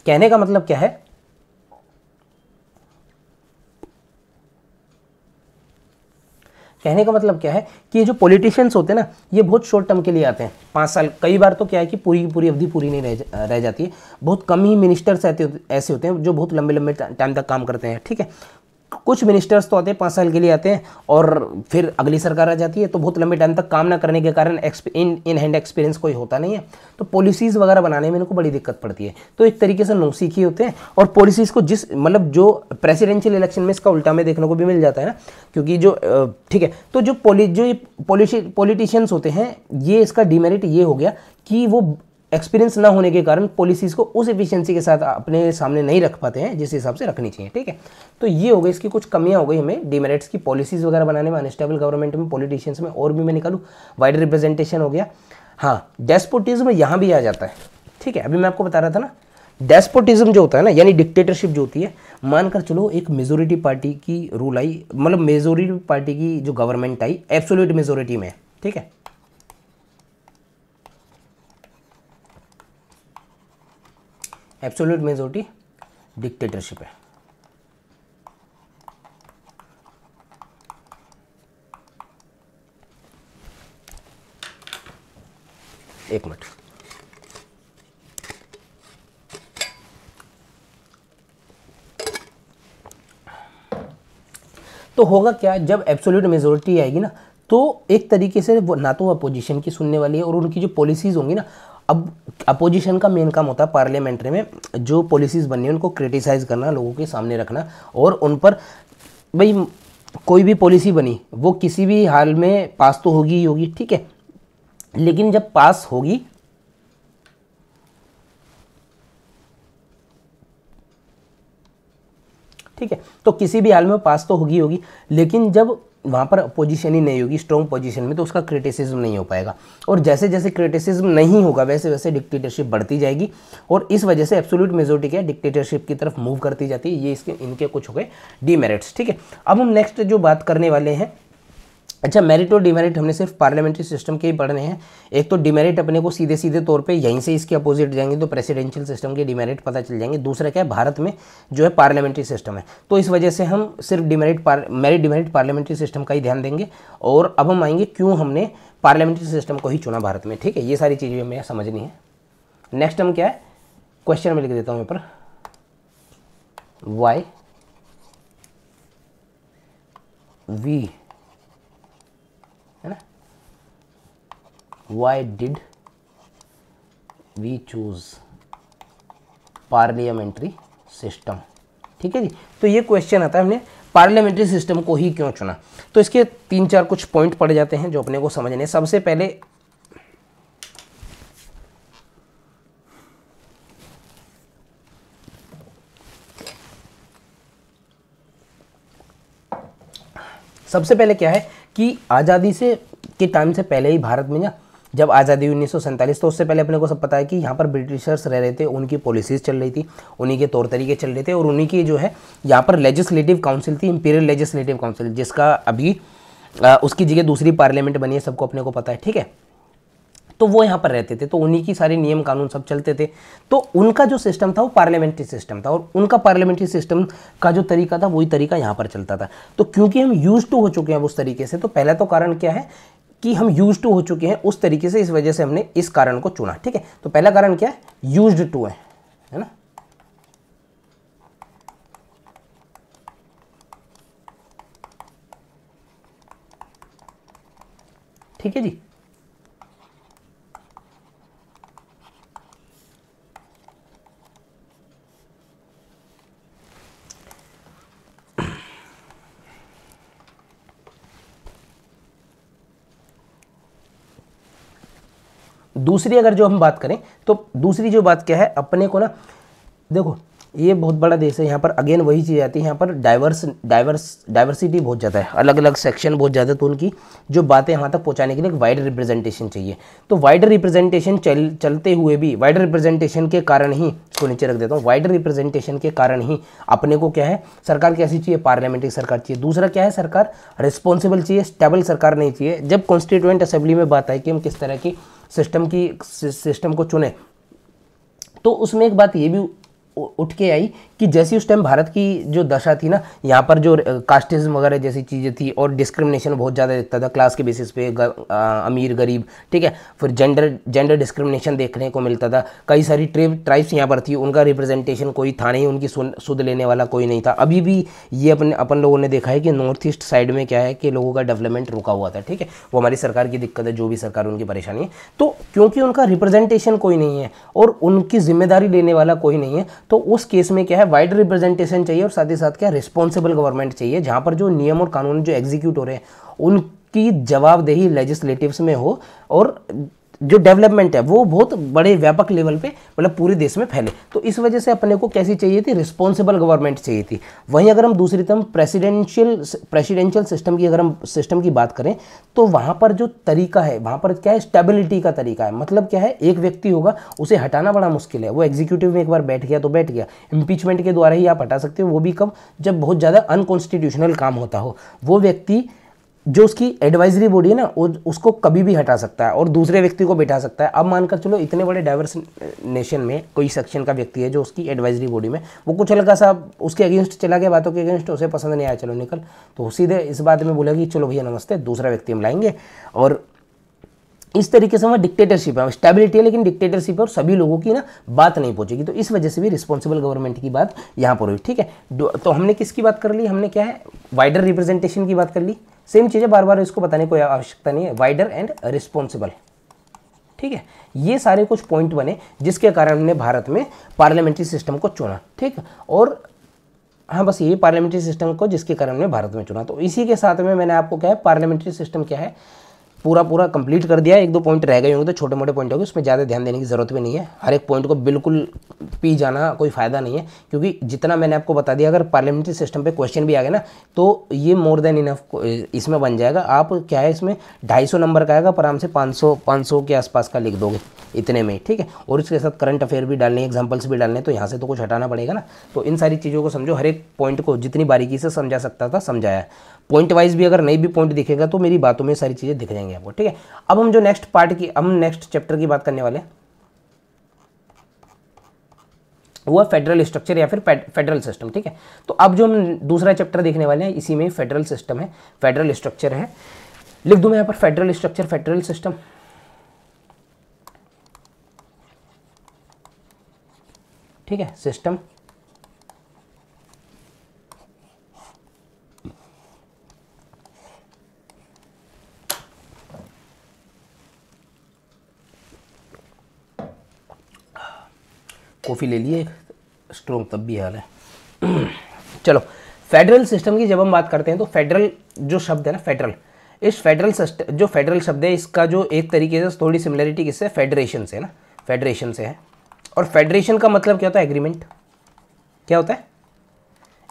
कहने का मतलब क्या है, कहने का मतलब क्या है कि ये जो पॉलिटिशियंस होते हैं ना, ये बहुत शॉर्ट टर्म के लिए आते हैं, 5 साल, कई बार तो क्या है कि पूरी की पूरी अवधि पूरी नहीं रह जाती है। बहुत कम ही मिनिस्टर्स ऐसे होते हैं जो बहुत लंबे लंबे टाइम तक काम करते हैं। ठीक है, कुछ मिनिस्टर्स तो आते हैं 5 साल के लिए आते हैं और फिर अगली सरकार आ जाती है, तो बहुत लंबे टाइम तक काम ना करने के कारण इन हैंड एक्सपीरियंस कोई होता नहीं है, तो पॉलिसीज़ वगैरह बनाने में इनको बड़ी दिक्कत पड़ती है। तो एक तरीके से नौसीखी होते हैं और पॉलिसीज़ को जिस मतलब जो प्रेसिडेंशियल इलेक्शन में इसका उल्टा में देखने को भी मिल जाता है ना, क्योंकि जो ठीक है, तो जो पॉलिटिशियंस होते हैं, ये इसका डिमेरिट ये हो गया कि वो एक्सपीरियंस ना होने के कारण पॉलिसीज़ को उस एफिशिएंसी के साथ अपने सामने नहीं रख पाते हैं जिस हिसाब से रखनी चाहिए। ठीक है, तो ये हो गई इसकी कुछ कमियां हो गई हमें डिमेरिट्स की, पॉलिसीज़ वगैरह बनाने में, अनस्टेबल गवर्नमेंट में, पॉलिटिशियंस में, और भी मैं निकालूँ, वाइड रिप्रेजेंटेशन हो गया। हाँ, डेस्पोटिज्म यहाँ भी आ जाता है। ठीक है, अभी मैं आपको बता रहा था ना, डेस्पोटिज्म जो होता है ना, यानी डिक्टेटरशिप जो होती है, मानकर चलो एक मेजोरिटी पार्टी की रूल आई, मतलब मेजोरिटी पार्टी की जो गवर्नमेंट आई एब्सोल्यूट मेजोरिटी में। ठीक है, एब्सोल्यूट मेजोरिटी डिक्टेटरशिप है। एक मिनट, तो होगा क्या, जब एब्सोल्यूट मेजोरिटी आएगी ना, तो एक तरीके से वो ना तो अपोजिशन की सुनने वाली है और उनकी जो पॉलिसीज़ होंगी ना, अब अपोजिशन का मेन काम होता है पार्लियामेंट्री में जो पॉलिसीज़ बननी है उनको क्रिटिसाइज़ करना, लोगों के सामने रखना, और उन पर भाई कोई भी पॉलिसी बनी वो किसी भी हाल में पास तो होगी ही होगी। ठीक है, लेकिन जब पास होगी, ठीक है, तो किसी भी हाल में पास तो होगी होगी, लेकिन जब वहाँ पर अपोजिशन ही नहीं होगी स्ट्रॉन्ग पोजीशन में, तो उसका क्रिटिसिज्म नहीं हो पाएगा, और जैसे जैसे क्रिटिसिज्म नहीं होगा वैसे वैसे डिक्टेटरशिप बढ़ती जाएगी, और इस वजह से एब्सोल्यूट मेजोरिटी क्या डिक्टेटरशिप की तरफ मूव करती जाती है। ये इसके इनके कुछ हो गए डीमेरिट्स। ठीक है, अब हम नेक्स्ट जो बात करने वाले हैं, अच्छा, मेरिट और डिमेरिट हमने सिर्फ पार्लियामेंट्री सिस्टम के ही पढ़ने हैं। एक तो डिमेरिट अपने को सीधे सीधे तौर पे यहीं से इसके अपोजिट जाएंगे तो प्रेसिडेंशियल सिस्टम के डिमेरिट पता चल जाएंगे। दूसरा क्या है, भारत में जो है पार्लियामेंट्री सिस्टम है, तो इस वजह से हम सिर्फ मेरिट डिमेरिट पार्लियामेंट्री सिस्टम का ही ध्यान देंगे। और अब हम आएंगे क्यों हमने पार्लियामेंट्री सिस्टम को ही चुना भारत में। ठीक है, ये सारी चीज़ें हमें समझनी है। नेक्स्ट हम क्या है, क्वेश्चन में लिख देता हूँ यहाँ पर, वाई वी, है ना, why did we choose parliamentary system। ठीक है जी, तो ये क्वेश्चन आता है हमने पार्लियामेंट्री सिस्टम को ही क्यों चुना। तो इसके 3-4 कुछ पॉइंट पड़ जाते हैं जो अपने को समझने हैं। सबसे पहले क्या है कि आज़ादी से के टाइम से पहले ही भारत में ना, जब आज़ादी 1947, तो उससे पहले अपने को सब पता है कि यहाँ पर ब्रिटिशर्स रह रहे थे, उनकी पॉलिसीज़ चल रही थी, उन्हीं के तौर तरीके चल रहे थे, और उन्हीं की जो है यहाँ पर लेजिस्लेटिव काउंसिल थी, इंपीरियल लेजिस्लेटिव काउंसिल, जिसका अभी उसकी जगह दूसरी पार्लियामेंट बनी है, सबको अपने को पता है। ठीक है, तो वो यहाँ पर रहते थे, तो उन्हीं की सारे नियम कानून सब चलते थे, तो उनका जो सिस्टम था वो पार्लियामेंट्री सिस्टम था, और उनका पार्लियामेंट्री सिस्टम का जो तरीका था वही तरीका यहाँ पर चलता था। तो क्योंकि हम यूज टू हो चुके हैं उस तरीके से, तो पहला तो कारण क्या है कि हम यूज टू हो चुके हैं उस तरीके से, इस वजह से हमने इस कारण को चुना। ठीक है, तो पहला कारण क्या है, यूज्ड टू है ना। ठीक है जी, दूसरी अगर जो हम बात करें तो दूसरी जो बात क्या है, अपने को ना देखो ये बहुत बड़ा देश है, यहाँ पर अगेन वही चीज़ आती है, यहाँ पर डाइवर्सिटी बहुत ज़्यादा है, अलग अलग सेक्शन बहुत ज़्यादा, तो उनकी जो बातें वहाँ तक पहुँचाने के लिए एक वाइड रिप्रेजेंटेशन चाहिए। तो वाइड रिप्रेजेंटेशन चलते हुए भी, वाइड रिप्रेजेंटेशन के कारण ही, इसको नीचे रख देता हूँ, वाइड रिप्रेजेंटेशन के कारण ही अपने को क्या है, सरकार कैसी चाहिए, पार्लियामेंट्री सरकार चाहिए। दूसरा क्या है, सरकार रिस्पॉन्सिबल चाहिए, स्टेबल सरकार नहीं चाहिए। जब कॉन्स्टिट्यूएंट असेंबली में बात आई कि हम किस तरह की सिस्टम को चुने, तो उसमें एक बात ये भी उठ के आई कि जैसी उस टाइम भारत की जो दशा थी ना, यहाँ पर जो कास्टिज्म वगैरह जैसी चीज़ें थी और डिस्क्रिमिनेशन बहुत ज़्यादा दिखता था क्लास के बेसिस पे, अमीर गरीब, ठीक है। फिर जेंडर डिस्क्रिमिनेशन देखने को मिलता था। कई सारी ट्राइब्स यहाँ पर थी, उनका रिप्रेजेंटेशन कोई था नहीं, उनकी सुध लेने वाला कोई नहीं था। अभी भी ये अपन लोगों ने देखा है कि नॉर्थ ईस्ट साइड में क्या है कि लोगों का डेवलपमेंट रुका हुआ था, ठीक है। वो हमारी सरकार की दिक्कत है, जो भी सरकार उनकी परेशानी है। तो क्योंकि उनका रिप्रेजेंटेशन कोई नहीं है और उनकी जिम्मेदारी लेने वाला कोई नहीं है, तो उस केस में क्या है, वाइड रिप्रेजेंटेशन चाहिए और साथ ही साथ क्या, रिस्पॉन्सिबल गवर्नमेंट चाहिए, जहां पर जो नियम और कानून जो एग्जीक्यूट हो रहे हैं उनकी जवाबदेही लेजिस्लेटिव्स में हो और जो डेवलपमेंट है वो बहुत बड़े व्यापक लेवल पे, मतलब पूरे देश में फैले। तो इस वजह से अपने को कैसी चाहिए थी, रिस्पॉन्सिबल गवर्नमेंट चाहिए थी। वहीं अगर हम दूसरी तरफ प्रेसिडेंशियल सिस्टम की बात करें, तो वहाँ पर जो तरीका है, वहाँ पर क्या है, स्टेबिलिटी का तरीका है। मतलब क्या है, एक व्यक्ति होगा, उसे हटाना बड़ा मुश्किल है। वो एग्जीक्यूटिव में एक बार बैठ गया तो बैठ गया, इम्पीचमेंट के द्वारा ही आप हटा सकते हो, वो भी कब, जब बहुत ज़्यादा अनकॉन्स्टिट्यूशनल काम होता हो। वो व्यक्ति जो उसकी एडवाइजरी बॉडी है ना, उसको कभी भी हटा सकता है और दूसरे व्यक्ति को बैठा सकता है। अब मानकर चलो इतने बड़े डाइवर्स नेशन में कोई सेक्शन का व्यक्ति है जो उसकी एडवाइजरी बॉडी में, वो कुछ हल्का सा उसके अगेंस्ट चला गया, बातों के अगेंस्ट, उसे पसंद नहीं आया, चलो निकल, तो सीधे इस बात में बोला कि चलो भैया नमस्ते, दूसरा व्यक्ति हम लाएंगे। और इस तरीके से वहाँ डिक्टेटरशिप है, स्टेबिलिटी है लेकिन डिक्टेटरशिप है और सभी लोगों की ना बात नहीं पहुंचेगी। तो इस वजह से भी रिस्पॉन्सिबल गवर्नमेंट की बात यहाँ पर हुई, ठीक है। तो हमने किसकी बात कर ली, हमने क्या है, वाइडर रिप्रेजेंटेशन की बात कर ली। सेम चीज़ है, बार बार इसको बताने की कोई आवश्यकता नहीं है, वाइडर एंड रिस्पॉन्सिबल, ठीक है। ये सारे कुछ पॉइंट बने जिसके कारण हमने भारत में पार्लियामेंट्री सिस्टम को चुना, ठीक। और हाँ, बस ये पार्लियामेंट्री सिस्टम को जिसके कारण हमने भारत में चुना। तो इसी के साथ में मैंने आपको क्या है, पार्लियामेंट्री सिस्टम क्या है पूरा कंप्लीट कर दिया। एक दो पॉइंट रह गए होंगे तो छोटे मोटे पॉइंट होंगे, उसमें ज़्यादा ध्यान देने की ज़रूरत भी नहीं है। हर एक पॉइंट को बिल्कुल पी जाना कोई फ़ायदा नहीं है, क्योंकि जितना मैंने आपको बता दिया, अगर पार्लियामेंट्री सिस्टम पे क्वेश्चन भी आ गए ना तो ये मोर देन इनफ इसमें बन जाएगा। आप क्या है, इसमें 250 नंबर का आएगा, पर आराम से 500 के आसपास का लिख दोगे इतने में, ठीक है। और इसके साथ करंट अफेयर भी डालने, एग्जाम्पल्स भी डालने, तो यहाँ से तो कुछ हटाना पड़ेगा ना। तो इन सारी चीज़ों को समझो, हर एक पॉइंट को जितनी बारीकी से समझा सकता था समझाया। पॉइंट वाइज भी अगर नहीं भी पॉइंट दिखेगा तो मेरी बातों में सारी चीज़ें दिख जाएंगी आपको, ठीक है। अब हम जो नेक्स्ट पार्ट की, हम नेक्स्ट चैप्टर की बात करने वाले हैं, वो है फेडरल स्ट्रक्चर या फिर फेडरल सिस्टम, ठीक है। तो अब जो हम दूसरा चैप्टर देखने वाले हैं, इसी में फेडरल सिस्टम है, फेडरल स्ट्रक्चर है। लिख दूं मैं यहाँ पर फेडरल स्ट्रक्चर, फेडरल सिस्टम, ठीक है। सिस्टम कॉफ़ी ले लिए, स्ट्रॉन्ग तब भी हाल है। चलो, फेडरल सिस्टम की जब हम बात करते हैं तो फेडरल जो शब्द है ना, फेडरल, इस फेडरल सिस्टम, जो फेडरल शब्द है, इसका जो एक तरीके से थोड़ी सिमिलरिटी किससे, फेडरेशन से है ना, फेडरेशन से है। और फेडरेशन का मतलब क्या होता है, एग्रीमेंट। क्या होता है,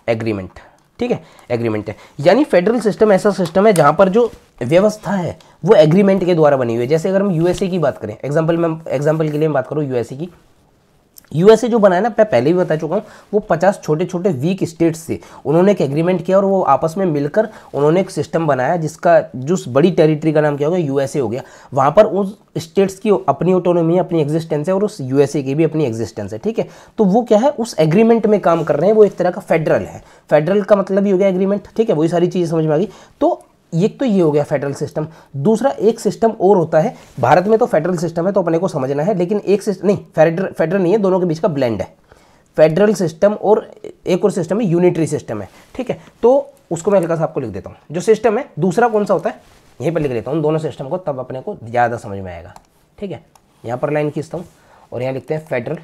एग्रीमेंट, ठीक है, एग्रीमेंट है। यानी फेडरल सिस्टम ऐसा सिस्टम है जहां पर जो व्यवस्था है वो एग्रीमेंट के द्वारा बनी हुई है। जैसे अगर हम यूएसए की बात करें, एग्जाम्पल के लिए मैं बात करूँ यूएसए की, यूएसए जो बनाया ना, मैं पहले भी बता चुका हूँ, वो 50 छोटे छोटे वीक स्टेट्स थे, उन्होंने एक एग्रीमेंट किया और वो आपस में मिलकर उन्होंने एक सिस्टम बनाया जिसका जो बड़ी टेरिटरी का नाम क्या हो गया, यूएसए हो गया। वहाँ पर उस स्टेट्स की अपनी ऑटोनॉमी है, अपनी एग्जिस्टेंस है, और उस यूएसए की भी अपनी एग्जिस्टेंस है, ठीक है। तो वो क्या है, उस एग्रीमेंट में काम कर रहे हैं, वो एक तरह का फेडरल है। फेडरल का मतलब ही हो गया एग्रीमेंट, ठीक है। वही सारी चीज़ समझ में आ गई। तो एक तो ये हो गया फेडरल सिस्टम। दूसरा एक सिस्टम और होता है, भारत में तो फेडरल सिस्टम है तो अपने को समझना है, लेकिन एक सिस्टम नहीं, फेडरल नहीं है, दोनों के बीच का ब्लेंड है। फेडरल सिस्टम और एक और सिस्टम है, यूनिटरी सिस्टम है, ठीक है। तो उसको मैं हल्का सा आपको लिख देता हूँ, जो सिस्टम है दूसरा कौन सा होता है, यहीं पर लिख देता हूँ दोनों सिस्टम को, तब अपने को ज़्यादा समझ में आएगा, ठीक है। यहाँ पर लाइन खींचता हूँ और यहाँ लिखते हैं फेडरल,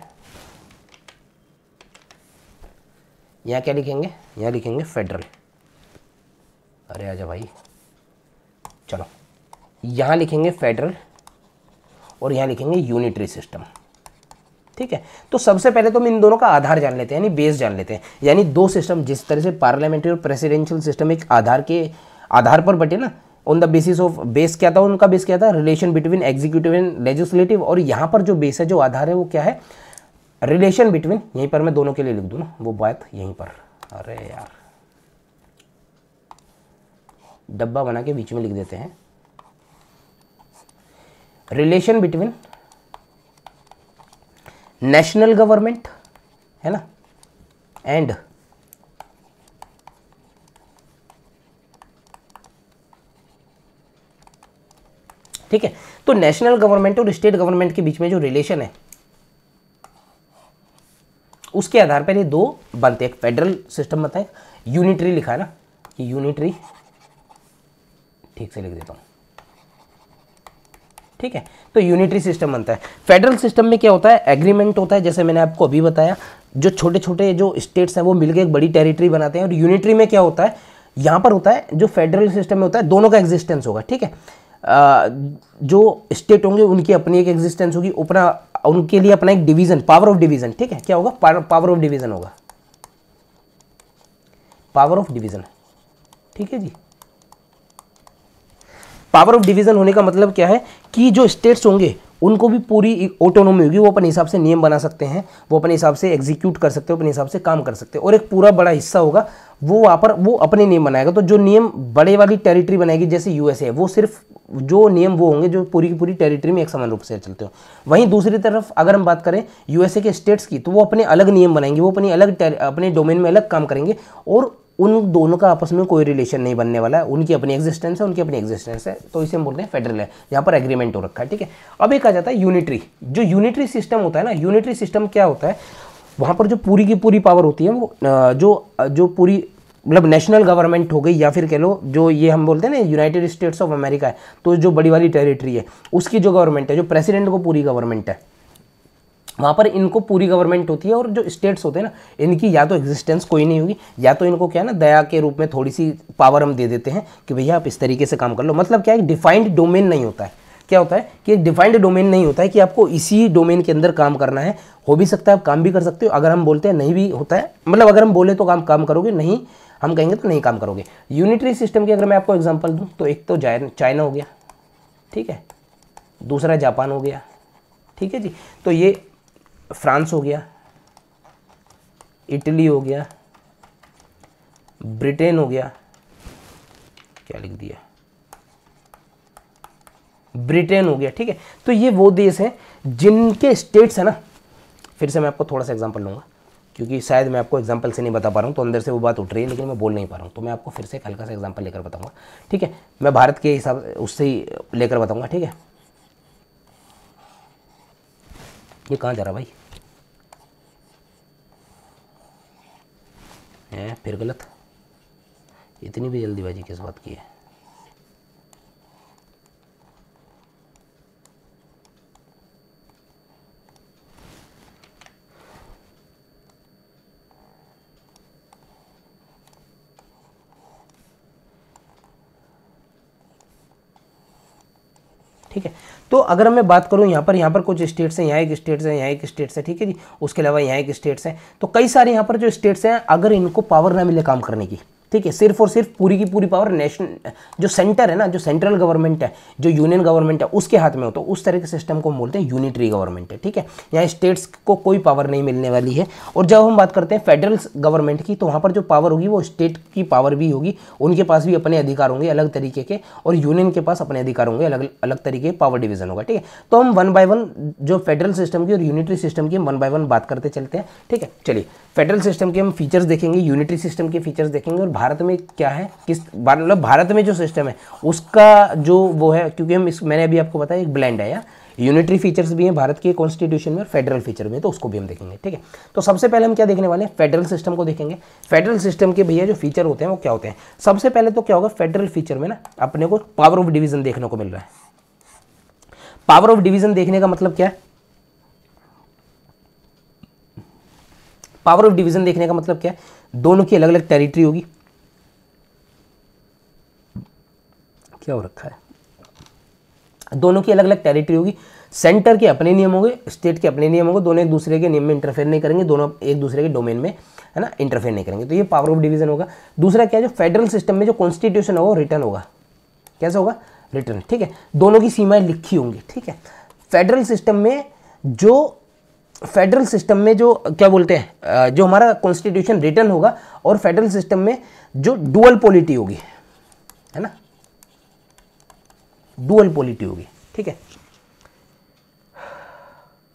यहाँ क्या लिखेंगे, यहाँ लिखेंगे फेडरल। अरे आजा भाई, चलो यहाँ लिखेंगे फेडरल और यहाँ लिखेंगे यूनिटरी सिस्टम। ठीक है, तो सबसे पहले तो हम इन दोनों का आधार जान लेते हैं, यानी बेस जान लेते हैं। यानी दो सिस्टम, जिस तरह से पार्लियामेंट्री और प्रेसिडेंशियल सिस्टम एक आधार पर बटे ना, on the basis of, base क्या था उनका, बेस क्या था, relation between executive and legislative, और यहाँ पर जो बेस है, जो आधार है वो क्या है, रिलेशन बिटवीन, यहीं पर मैं दोनों के लिए लिख दूँ ना वो बात यहीं पर, अरे यार डब्बा बना के बीच में लिख देते हैं, रिलेशन बिटवीन नेशनल गवर्नमेंट, है ना, एंड ठीक है। तो नेशनल गवर्नमेंट और स्टेट गवर्नमेंट के बीच में जो रिलेशन है उसके आधार पर ये दो बनते हैं, एक फेडरल सिस्टम बनता है, यूनिटरी लिखा है ना, कि यूनिटरी, ठीक से लिख देता हूं, ठीक है। तो यूनिटरी सिस्टम बनता है। फेडरल सिस्टम में क्या होता है, एग्रीमेंट होता है, जैसे मैंने आपको अभी बताया, जो छोटे छोटे जो स्टेट्स हैं वो मिलकर एक बड़ी टेरिटरी बनाते हैं। और यूनिटरी में क्या होता है, यहाँ पर होता है, जो फेडरल सिस्टम में होता है दोनों का एग्जिस्टेंस होगा, ठीक है। जो स्टेट होंगे उनकी अपनी एक एग्जिस्टेंस होगी, अपना, उनके लिए अपना एक डिवीजन, पावर ऑफ डिवीजन, ठीक है, क्या होगा, पावर ऑफ डिवीजन होगा, पावर ऑफ डिवीजन, ठीक है जी। पावर ऑफ डिवीजन होने का मतलब क्या है कि जो स्टेट्स होंगे उनको भी पूरी ऑटोनॉमी होगी, वो अपने हिसाब से नियम बना सकते हैं, वो अपने हिसाब से एग्जीक्यूट कर सकते हो, अपने हिसाब से काम कर सकते हैं। और एक पूरा बड़ा हिस्सा होगा वो वहाँ पर वो अपने नियम बनाएगा। तो जो नियम बड़े वाली टेरिटरी बनाएगी, जैसे यूएसए है, वो सिर्फ जो नियम वो होंगे जो पूरी की पूरी टेरिटरी में एक समान रूप से चलते हो। वहीं दूसरी तरफ अगर हम बात करें यूएसए के स्टेट्स की, तो वो अपने अलग नियम बनाएंगे, वो अपनी अलग अपने डोमेन में अलग काम करेंगे, और उन दोनों का आपस में कोई रिलेशन नहीं बनने वाला है, उनकी अपनी एग्जिस्टेंस है, उनकी अपनी एग्जिस्टेंस है। तो इसे हम बोलते हैं फेडरल है, यहाँ पर एग्रीमेंट हो रखा है, ठीक है। अब एक आ जाता है यूनिटरी। जो यूनिटरी सिस्टम होता है ना, यूनिटरी सिस्टम क्या होता है, वहाँ पर जो पूरी की पूरी पावर होती है वो जो पूरी, मतलब नेशनल गवर्नमेंट हो गई, या फिर कह लो जो ये हम बोलते हैं ना यूनाइटेड स्टेट्स ऑफ अमेरिका है, तो जो बड़ी वाली टेरिटरी है उसकी जो गवर्नमेंट है, जो प्रेसिडेंट को पूरी गवर्नमेंट है, वहाँ पर इनको पूरी गवर्नमेंट होती है। और जो स्टेट्स होते हैं ना, इनकी या तो एग्जिस्टेंस कोई नहीं होगी, या तो इनको क्या है ना, दया के रूप में थोड़ी सी पावर हम दे देते हैं कि भैया आप इस तरीके से काम कर लो। मतलब क्या है, डिफाइंड डोमेन नहीं होता है। क्या होता है कि एक डिफाइंड डोमेन नहीं होता है कि आपको इसी डोमेन के अंदर काम करना है। हो भी सकता है आप काम भी कर सकते हो, अगर हम बोलते हैं नहीं भी होता है, मतलब अगर हम बोले तो काम करोगे, नहीं हम कहेंगे तो नहीं काम करोगे। यूनिटरी सिस्टम की अगर मैं आपको एग्जांपल दूं तो एक तो चाइना हो गया, ठीक है, दूसरा जापान हो गया, ठीक है जी, तो ये फ्रांस हो गया, इटली हो गया, ब्रिटेन हो गया, क्या लिख दिया, ब्रिटेन हो गया, ठीक है। तो ये वो देश हैं जिनके स्टेट्स है ना, फिर से मैं आपको थोड़ा सा एग्जांपल लूँगा क्योंकि शायद मैं आपको एग्जांपल से नहीं बता पा रहा हूँ, तो अंदर से वो बात उठ रही है लेकिन मैं बोल नहीं पा रहा हूँ, तो मैं आपको फिर से एक हल्का सा एग्जांपल लेकर बताऊँगा, ठीक है। मैं भारत के हिसाब उससे ही लेकर बताऊँगा, ठीक है। ये कहाँ जा रहा भाई, है फिर गलत, इतनी भी जल्दीबाजी किस बात की है। ठीक है, तो अगर मैं बात करूं यहाँ पर कुछ स्टेट्स हैं, यहाँ एक स्टेट्स है, यहाँ एक स्टेट्स है, ठीक है जी, उसके अलावा यहाँ एक स्टेट्स है, तो कई सारे यहाँ पर जो स्टेट्स हैं अगर इनको पावर ना मिले काम करने की, ठीक है, सिर्फ और सिर्फ पूरी की पूरी पावर नेशनल जो सेंटर है ना, जो सेंट्रल गवर्नमेंट है, जो यूनियन गवर्नमेंट है उसके हाथ में हो, तो उस तरह के सिस्टम को हम बोलते हैं यूनिटरी गवर्नमेंट है, ठीक है। यहाँ स्टेट्स को कोई पावर नहीं मिलने वाली है। और जब हम बात करते हैं फेडरल गवर्नमेंट की, तो वहाँ पर जो पावर होगी वो स्टेट की पावर भी होगी, उनके पास भी अपने अधिकार होंगे अलग तरीके के, और यूनियन के पास अपने अधिकार होंगे अलग अलग तरीके के, पावर डिवीजन होगा, ठीक है। तो हम वन बाय वन जो फेडरल सिस्टम की और यूनिटरी सिस्टम की हम वन बाय वन बात करते चलते हैं, ठीक है। चलिए, फेडरल सिस्टम के हम फीचर्स देखेंगे, यूनिटरी सिस्टम के फीचर्स देखेंगे, और भारत में क्या है, किस मतलब भारत में जो सिस्टम है उसका जो वो है, क्योंकि हम मैंने अभी आपको बताया एक ब्लेंड है, या यूनिटरी फीचर्स भी हैं भारत के कॉन्स्टिट्यूशन में और फेडरल फीचर में, तो उसको भी हम देखेंगे, ठीक है। तो सबसे पहले हम क्या देखने वाले हैं, फेडरल सिस्टम को देखेंगे। फेडरल सिस्टम के भैया जो फीचर होते हैं वो क्या होते हैं। सबसे पहले तो क्या होगा, फेडरल फीचर में ना अपने को पावर ऑफ डिवीजन देखने को मिल रहा है। पावर ऑफ डिवीजन देखने का मतलब क्या है, पावर ऑफ डिवीजन देखने का मतलब क्या है, दोनों की अलग अलग टेरिटरी होगी, क्या हो रखा है, दोनों की अलग अलग टेरिटरी होगी, सेंटर के अपने नियम होंगे, स्टेट के अपने नियम होंगे, दोनों एक दूसरे के नियम में इंटरफेयर नहीं करेंगे, दोनों एक दूसरे के डोमेन में, है ना, इंटरफेयर नहीं करेंगे। तो ये पावर ऑफ डिवीजन होगा। दूसरा क्या है, जो फेडरल सिस्टम में जो कॉन्स्टिट्यूशन होगा वो रिटर्न होगा। कैसा होगा? रिटर्न। ठीक है, दोनों की सीमाएं लिखी होंगी। ठीक है, फेडरल सिस्टम में जो क्या बोलते हैं, जो हमारा कॉन्स्टिट्यूशन रिटर्न होगा, और फेडरल सिस्टम में जो डुअल पॉलिटी होगी, है ना, डुअल पॉलिटी होगी। ठीक है,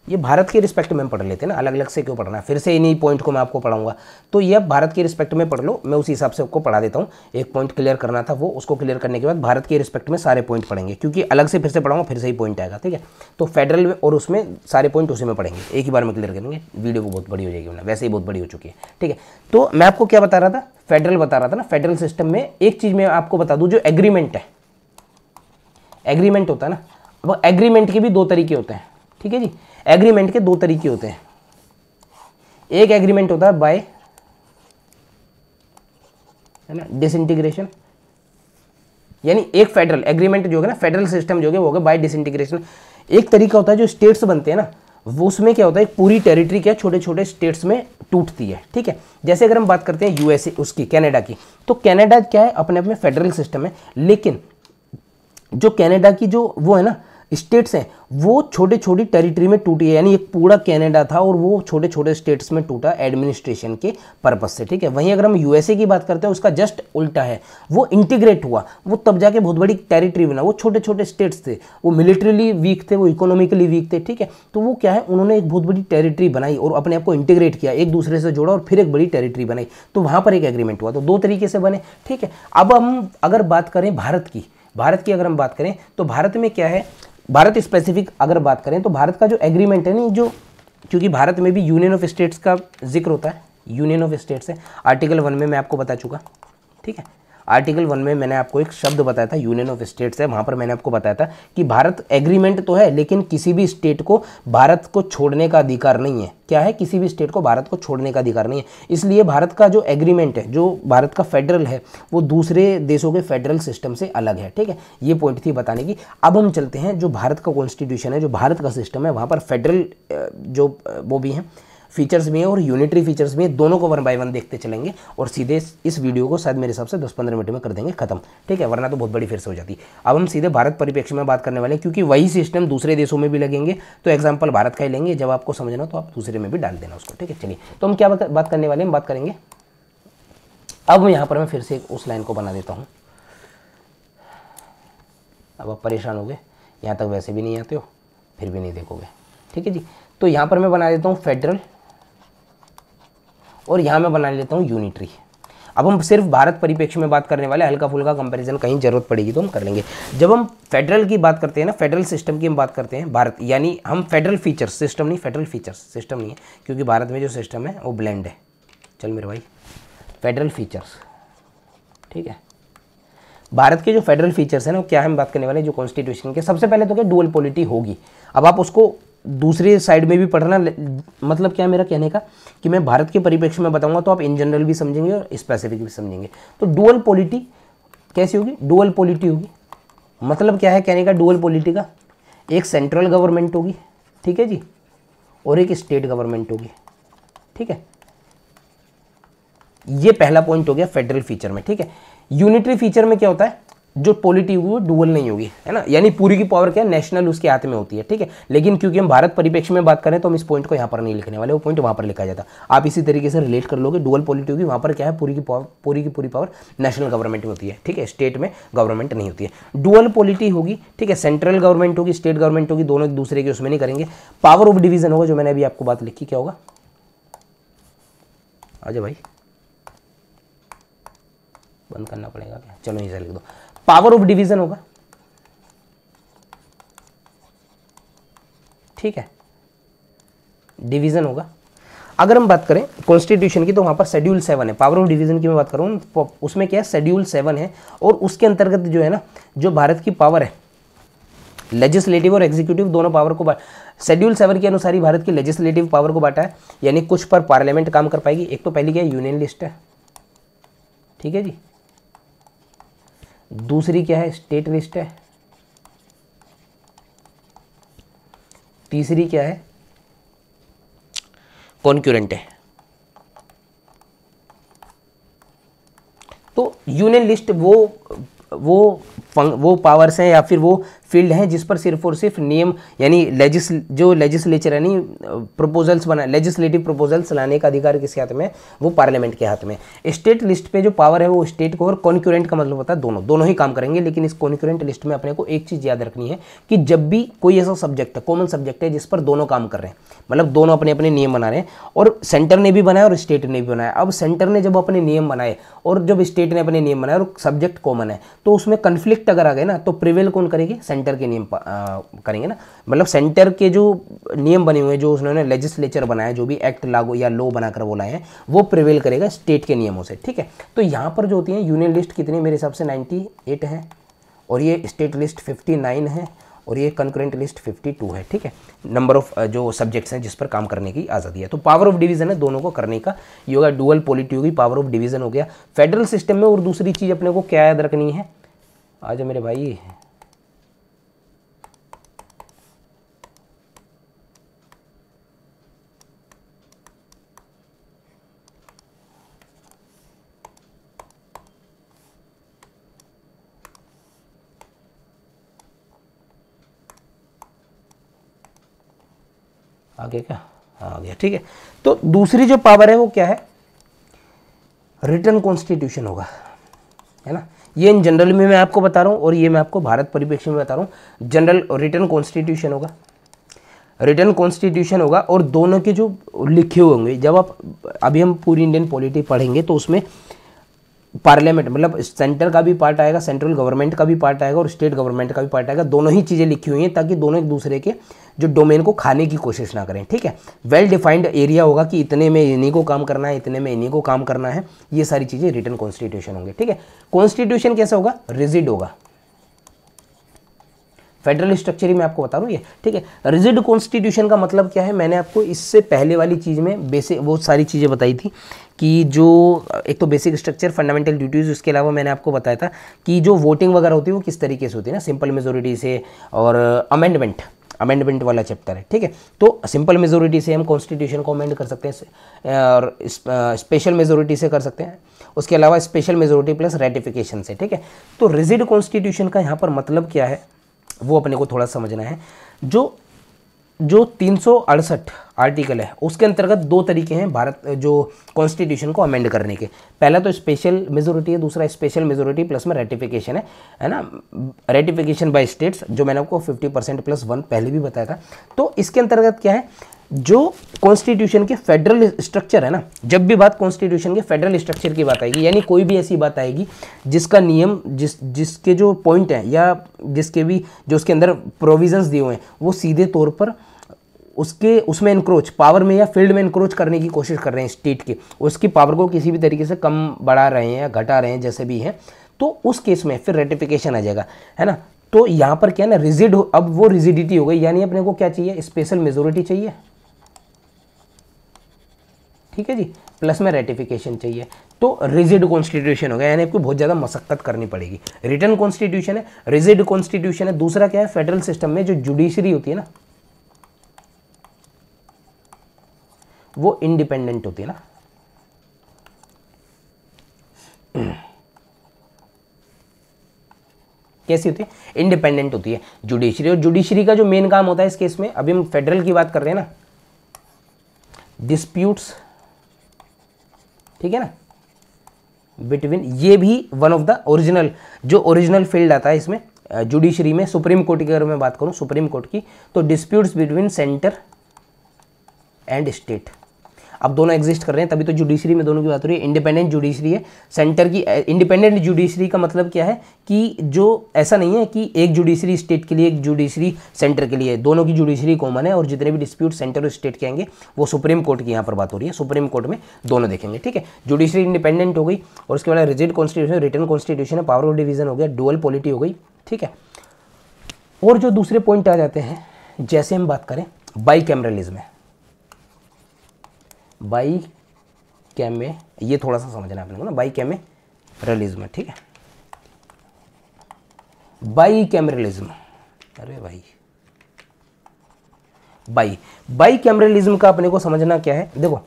ये भारत के रिस्पेक्ट में पढ़ लेते हैं ना, अलग अलग से क्यों पढ़ना है, फिर से इन्हीं पॉइंट को मैं आपको पढ़ाऊंगा। तो ये भारत के रिस्पेक्ट में पढ़ लो, मैं उसी हिसाब से आपको पढ़ा देता हूँ। एक पॉइंट क्लियर करना था, वो उसको क्लियर करने के बाद भारत के रिस्पेक्ट में सारे पॉइंट पढ़ेंगे, क्योंकि अलग से फिर से पढ़ाऊंगा, फिर से ही पॉइंट आएगा। ठीक है, तो फेडरल में और उसमें सारे पॉइंट उसी में पढ़ेंगे, एक ही बार में क्लियर करेंगे। वीडियो को बहुत बड़ी हो जाएगी, वैसे ही बहुत बड़ी हो चुकी है। ठीक है, तो मैं आपको क्या बता रहा था, फेडरल बता रहा था ना। फेडरल सिस्टम में एक चीज़ मैं आपको बता दूँ, जो एग्रीमेंट है, एग्रीमेंट होता है ना, वो एग्रीमेंट के भी दो तरीके होते हैं। ठीक है जी, एग्रीमेंट के दो तरीके होते हैं। एक एग्रीमेंट होता है बाय, है ना, डिसइंटीग्रेशन, यानी एक फेडरल एग्रीमेंट जो है ना, फेडरल सिस्टम जो है वो होगा बाय डिसइंटीग्रेशन। एक तरीका होता है जो स्टेट्स बनते हैं ना, वो उसमें क्या होता है, पूरी टेरिटरी क्या छोटे छोटे स्टेट्स में टूटती है। ठीक है, जैसे अगर हम बात करते हैं यूएसए, उसकी कनाडा की, तो कनाडा क्या है, अपने अपने फेडरल सिस्टम है, लेकिन जो कनाडा की जो वो है ना स्टेट्स हैं, वो छोटे छोटी टेरिटरी में टूटी है, यानी एक पूरा कनाडा था और वो छोटे छोटे स्टेट्स में टूटा एडमिनिस्ट्रेशन के पर्पस से। ठीक है, वहीं अगर हम यूएसए की बात करते हैं, उसका जस्ट उल्टा है, वो इंटीग्रेट हुआ, वो तब जाके बहुत बड़ी टेरिटरी बना। वो छोटे छोटे स्टेट्स थे, वो मिलिट्रीली वीक थे, वो इकोनॉमिकली वीक थे। ठीक है, तो वो क्या है, उन्होंने एक बहुत बड़ी टेरिटरी बनाई और अपने आप को इंटीग्रेट किया, एक दूसरे से जोड़ा और फिर एक बड़ी टेरिटरी बनाई, तो वहाँ पर एक एग्रीमेंट हुआ। तो दो तरीके से बने। ठीक है, अब हम अगर बात करें भारत की अगर हम बात करें, तो भारत में क्या है, भारत स्पेसिफिक अगर बात करें, तो भारत का जो एग्रीमेंट है ना, जो क्योंकि भारत में भी यूनियन ऑफ स्टेट्स का जिक्र होता है, यूनियन ऑफ स्टेट्स है, आर्टिकल 1 में मैं आपको बता चुका। ठीक है, आर्टिकल 1 में मैंने आपको एक शब्द बताया था, यूनियन ऑफ स्टेट्स है, वहाँ पर मैंने आपको बताया था कि भारत एग्रीमेंट तो है, लेकिन किसी भी स्टेट को भारत को छोड़ने का अधिकार नहीं है। क्या है, किसी भी स्टेट को भारत को छोड़ने का अधिकार नहीं है। इसलिए भारत का जो एग्रीमेंट है, जो भारत का फेडरल है, वो दूसरे देशों के फेडरल सिस्टम से अलग है। ठीक है, ये पॉइंट थी बताने की। अब हम चलते हैं, जो भारत का कॉन्स्टिट्यूशन है, जो भारत का सिस्टम है, वहाँ पर फेडरल जो वो भी हैं, फीचर्स भी हैं और यूनिटरी फीचर्स भी हैं, दोनों को 1 बाय 1 देखते चलेंगे और सीधे इस वीडियो को शायद मेरे हिसाब से 10-15 मिनट में कर देंगे खत्म। ठीक है, वरना तो बहुत बड़ी फिर से हो जाती। अब हम सीधे भारत परिप्रेक्ष्य में बात करने वाले हैं, क्योंकि वही सिस्टम दूसरे देशों में भी लगेंगे, तो एग्जाम्पल भारत का ही लेंगे। जब आपको समझना तो आप दूसरे में भी डाल देना उसको। ठीक है, चलिए, तो हम क्या बात करने वाले हैं, हम बात करेंगे, अब यहाँ पर मैं फिर से उस लाइन को बना देता हूँ। अब आप परेशान हो गए, यहाँ तक वैसे भी नहीं आते हो, फिर भी नहीं देखोगे। ठीक है जी, तो यहाँ पर मैं बना देता हूँ फेडरल, और यहाँ मैं बना लेता हूँ यूनिटरी। अब हम सिर्फ भारत परिप्रेक्ष्य में बात करने वाले, हल्का फुल्का कंपैरिजन कहीं जरूरत पड़ेगी तो हम कर लेंगे। जब हम फेडरल की बात करते हैं ना, फेडरल सिस्टम की हम बात करते हैं भारत, यानी हम फेडरल फीचर्स, सिस्टम नहीं, फेडरल फीचर्स, सिस्टम नहीं है, क्योंकि भारत में जो सिस्टम है वो ब्लेंड है। चल मेरे भाई, फेडरल फीचर्स। ठीक है, भारत के जो फेडरल फीचर्स हैं ना, क्या हम बात करने वाले हैं, जो कॉन्स्टिट्यूशन के, सबसे पहले तो क्या डुअल पॉलिटी होगी। अब आप उसको दूसरे साइड में भी पढ़ना, मतलब क्या है मेरा कहने का, कि मैं भारत के परिप्रेक्ष्य में बताऊंगा तो आप इन जनरल भी समझेंगे और स्पेसिफिक भी समझेंगे। तो डुअल पॉलिटी कैसी होगी, डुअल पॉलिटी होगी, मतलब क्या है कहने का, डुअल पॉलिटी का एक सेंट्रल गवर्नमेंट होगी, ठीक है जी, और एक स्टेट गवर्नमेंट होगी। ठीक है, ये पहला पॉइंट हो गया फेडरल फीचर में। ठीक है, यूनिटरी फीचर में क्या होता है, जो पॉलिटी होगी वो डुअल नहीं होगी, है ना, यानी पूरी की पावर क्या है, नेशनल उसके हाथ में होती है। ठीक है, लेकिन क्योंकि हम भारत परिप्रेक्ष्य में बात करें तो हम इस पॉइंट को यहाँ पर नहीं लिखने वाले, वो पॉइंट वहाँ पर लिखा जाता। आप इसी तरीके से रिलेट कर लोगे, डुअल पॉलिटी होगी, वहाँ पर क्या है, पूरी की पूरी पावर नेशनल गवर्नमेंट में होती है। ठीक है, स्टेट में गवर्नमेंट नहीं होती है। डुअल पॉलिटी होगी, ठीक है, सेंट्रल गवर्नमेंट होगी, स्टेट गवर्नमेंट होगी, दोनों एक दूसरे के उसमें नहीं करेंगे। पावर ऑफ डिवीजन होगा, जो मैंने अभी आपको बात लिखी, क्या होगा, आजा भाई, बंद करना पड़ेगा क्या, चलो इसे लिख दो, पावर ऑफ डिवीजन होगा। ठीक है, डिवीजन होगा। अगर हम बात करें कॉन्स्टिट्यूशन की, तो वहां पर शेड्यूल 7 है। पावर ऑफ डिवीजन की मैं बात करूं, उसमें क्या है, शेड्यूल 7 है, और उसके अंतर्गत जो है ना, जो भारत की पावर है, लेजिस्लेटिव और एग्जीक्यूटिव दोनों पावर को शेड्यूल 7 के अनुसार ही भारत की लेजिस्लेटिव पावर को बांटा है, यानी कुछ पर पार्लियामेंट काम कर पाएगी। एक तो पहली क्या है, यूनियन लिस्ट है, ठीक है जी, दूसरी क्या है, स्टेट लिस्ट है, तीसरी क्या है, कॉन्क्यूरेंट है। तो यूनियन लिस्ट वो पावर्स हैं या फिर वो फील्ड हैं जिस पर सिर्फ और सिर्फ नियम यानी जो लेजिस्लेचर यानी प्रपोजल्स बना लेजिस्लेटिव प्रपोजल्स लाने का अधिकार किसके हाथ में है, वो पार्लियामेंट के हाथ में। स्टेट लिस्ट पे जो पावर है वो स्टेट को, और कॉन्क्यूरेंट का मतलब होता है दोनों ही काम करेंगे। लेकिन इस कॉन्क्यूरेंट लिस्ट में अपने को एक चीज़ याद रखनी है कि जब भी कोई ऐसा सब्जेक्ट है, कॉमन सब्जेक्ट है जिस पर दोनों काम कर रहे हैं, मतलब दोनों अपने अपने नियम बना रहे हैं, और सेंटर ने भी बनाया और स्टेट ने भी बनाया। अब सेंटर ने जब अपने नियम बनाए और जब स्टेट ने अपने नियम बनाए और सब्जेक्ट कॉमन है, तो उसमें कन्फ्लिक्ट अगर आ गए ना, तो प्रिवेल कौन करेगी, सेंटर के नियम करेंगे ना। मतलब सेंटर के जो नियम बने हुए हैं, जो उन्होंने लेजिस्लेचर बनाया, जो भी एक्ट लागू या लॉ बनाकर वो लाए हैं, वो प्रिवेल करेगा स्टेट के नियमों से। ठीक है, तो यहाँ पर जो होती है यूनियन लिस्ट कितनी, मेरे हिसाब से 98 है, और ये स्टेट लिस्ट 59 है, और ये कंकरेंट लिस्ट 52 है। ठीक है, नंबर ऑफ जो सब्जेक्ट्स हैं जिस पर काम करने की आज़ादी है। तो पावर ऑफ डिवीजन है दोनों को करने का, ये होगा डुअल पॉलिटी होगी, पावर ऑफ डिवीजन हो गया फेडरल सिस्टम में। और दूसरी चीज़ अपने को क्या याद रखनी है, आज मेरे भाई, आगे क्या, हाँ आ गया। ठीक है, तो दूसरी जो पावर है वो क्या है, रिटन कॉन्स्टिट्यूशन होगा, है ना। ये इन जनरल में मैं आपको बता रहा हूँ, और ये मैं आपको भारत परिप्रेक्ष्य में बता रहा हूँ। जनरल रिटन कॉन्स्टिट्यूशन होगा, रिटन कॉन्स्टिट्यूशन होगा, और दोनों के जो लिखे हुए होंगे, जब आप अभी हम पूरी इंडियन पॉलिटी पढ़ेंगे तो उसमें पार्लियामेंट मतलब सेंटर का भी पार्ट आएगा, सेंट्रल गवर्नमेंट का भी पार्ट आएगा, और स्टेट गवर्नमेंट का भी पार्ट आएगा। दोनों ही चीज़ें लिखी हुई हैं ताकि दोनों एक दूसरे के जो डोमेन को खाने की कोशिश ना करें। ठीक है, वेल डिफाइंड एरिया होगा कि इतने में इन्हीं को काम करना है, इतने में इन्हीं को काम करना है, ये सारी चीज़ें रिटन कॉन्स्टिट्यूशन होंगे। ठीक है, कॉन्स्टिट्यूशन कैसा होगा, रिजिड होगा, फेडरल स्ट्रक्चर ही मैं आपको बता रहा हूँ ये। ठीक है, रिजिड कॉन्स्टिट्यूशन का मतलब क्या है, मैंने आपको इससे पहले वाली चीज़ में बेसिक वो सारी चीज़ें बताई थी कि जो एक तो बेसिक स्ट्रक्चर, फंडामेंटल ड्यूटीज़, उसके अलावा मैंने आपको बताया था कि जो वोटिंग वगैरह होती है वो किस तरीके से होती है ना, सिंपल मेजोरिटी से, और अमेंडमेंट वाला चैप्टर है। ठीक है, तो सिंपल मेजोरिटी से हम कॉन्स्टिट्यूशन को अमेंड कर सकते हैं, और स्पेशल मेजोरिटी से कर सकते हैं, उसके अलावा स्पेशल मेजोरिटी प्लस रेटिफिकेशन से। ठीक है, तो रिजिड कॉन्स्टिट्यूशन का यहाँ पर मतलब क्या है वो अपने को थोड़ा समझना है। जो 368 आर्टिकल है उसके अंतर्गत दो तरीके हैं भारत जो कॉन्स्टिट्यूशन को अमेंड करने के। पहला तो स्पेशल मेजोरिटी है, दूसरा स्पेशल मेजोरिटी प्लस में रेटिफिकेशन है ना, रेटिफिकेशन बाय स्टेट्स, जो मैंने आपको 50% प्लस 1 पहले भी बताया था। तो इसके अंतर्गत क्या है, जो कॉन्स्टिट्यूशन के फेडरल स्ट्रक्चर है ना, जब भी बात कॉन्स्टिट्यूशन के फेडरल स्ट्रक्चर की बात आएगी, यानी कोई भी ऐसी बात आएगी जिसका नियम जिसके जो पॉइंट है या जिसके भी जो उसके अंदर प्रोविजंस दिए हुए हैं वो सीधे तौर पर उसमें इंक्रोच पावर में या फील्ड में इंक्रोच करने की कोशिश कर रहे हैं स्टेट के, उसकी पावर को किसी भी तरीके से कम बढ़ा रहे हैं या घटा रहे हैं जैसे भी है, तो उस केस में फिर रेटिफिकेशन आ जाएगा, है ना। तो यहाँ पर क्या है ना, रिजिड अब वो रिजिडिटी हो गई, यानी अपने को क्या चाहिए, स्पेशल मेजोरिटी चाहिए, ठीक है जी, प्लस में रेटिफिकेशन चाहिए, तो रिजिड कॉन्स्टिट्यूशन हो गया, यानी आपको बहुत ज़्यादा मशक्कत करनी पड़ेगी। रिटन कॉन्स्टिट्यूशन है, रिजिड कॉन्स्टिट्यूशन है। दूसरा क्या है, फेडरल सिस्टम में जो जुडिशरी होती है ना वो इंडिपेंडेंट होती है ना, कैसी होती है, इंडिपेंडेंट होती है जुडिशरी। और जुडिशरी का जो मेन काम होता है इस केस में, अभी हम फेडरल की बात कर रहे हैं ना, डिस्प्यूट्स, ठीक है ना, बिटवीन, ये भी वन ऑफ द ओरिजिनल जो ओरिजिनल फील्ड आता है इसमें जुडिशरी में। सुप्रीम कोर्ट की अगर मैं बात करूं, सुप्रीम कोर्ट की, तो disputes between centre and state, अब दोनों एग्जिस्ट कर रहे हैं, तभी तो जुडिशरी में दोनों की बात हो रही है। इंडिपेंडेंट जुडिशरी है, सेंटर की। इंडिपेंडेंट जुडिशरी का मतलब क्या है कि जो ऐसा नहीं है कि एक जुडिशरी स्टेट के लिए, एक जुडिशरी सेंटर के लिए, दोनों की जुडिशरी कॉमन है, और जितने भी डिस्प्यूट सेंटर और स्टेट के आएंगे वो सुप्रीम कोर्ट की यहाँ पर बात हो रही है, सुप्रीम कोर्ट में दोनों देखेंगे। ठीक है, जुडिशरी इंडिपेंडेंट हो गई, और उसके बाद रिजिड कॉन्स्टिट्यूशन, रिटन कॉन्स्टिट्यूशन है, पावर ऑफ डिवीजन हो गया, डुअल पॉलिटी हो गई। ठीक है, और जो दूसरे पॉइंट आ जाते हैं, जैसे हम बात करें बाई कैमरलिज्म है, बाई कैमे, ये थोड़ा सा समझना है अपने को ना, बाई कैमरलिज्म, ठीक है, बाई कैमरलिज्म, अरे भाई बाई कैमरलिज्म का अपने को समझना क्या है, देखो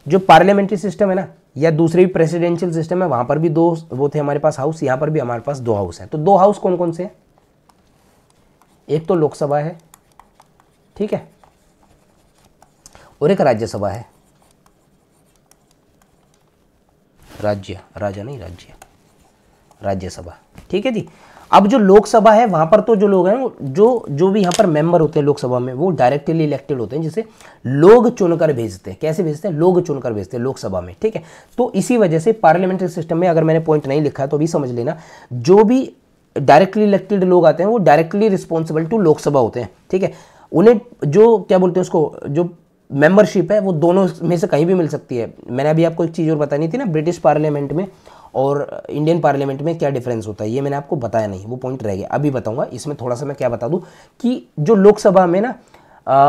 जो पार्लियामेंट्री सिस्टम है ना या दूसरे भी प्रेसिडेंशियल सिस्टम है, वहां पर भी दो वो थे हमारे पास हाउस, यहां पर भी हमारे पास दो हाउस है। तो दो हाउस कौन कौन से हैं, एक तो लोकसभा है, ठीक है, और एक राज्यसभा है, राज्यसभा, ठीक है जी। अब जो लोकसभा है वहां पर तो जो लोग हैं जो भी यहाँ पर मेंबर होते हैं लोकसभा में वो डायरेक्टली इलेक्टेड होते हैं, जिसे लोग चुनकर भेजते हैं। कैसे भेजते हैं, लोग चुनकर भेजते हैं लोकसभा में, ठीक है। तो इसी वजह से पार्लियामेंट्री सिस्टम में, अगर मैंने पॉइंट नहीं लिखा है तो भी समझ लेना, जो भी डायरेक्टली इलेक्टेड लोग आते हैं वो डायरेक्टली रिस्पॉन्सिबल टू लोकसभा होते हैं, ठीक है। उन्हें जो क्या बोलते हैं उसको, जो मेंबरशिप है वो दोनों में से कहीं भी मिल सकती है। मैंने अभी आपको एक चीज़ और बतानी थी ना, ब्रिटिश पार्लियामेंट में और इंडियन पार्लियामेंट में क्या डिफरेंस होता है, ये मैंने आपको बताया नहीं, वो पॉइंट रह गया, अभी बताऊंगा। इसमें थोड़ा सा मैं क्या बता दूं कि जो लोकसभा में ना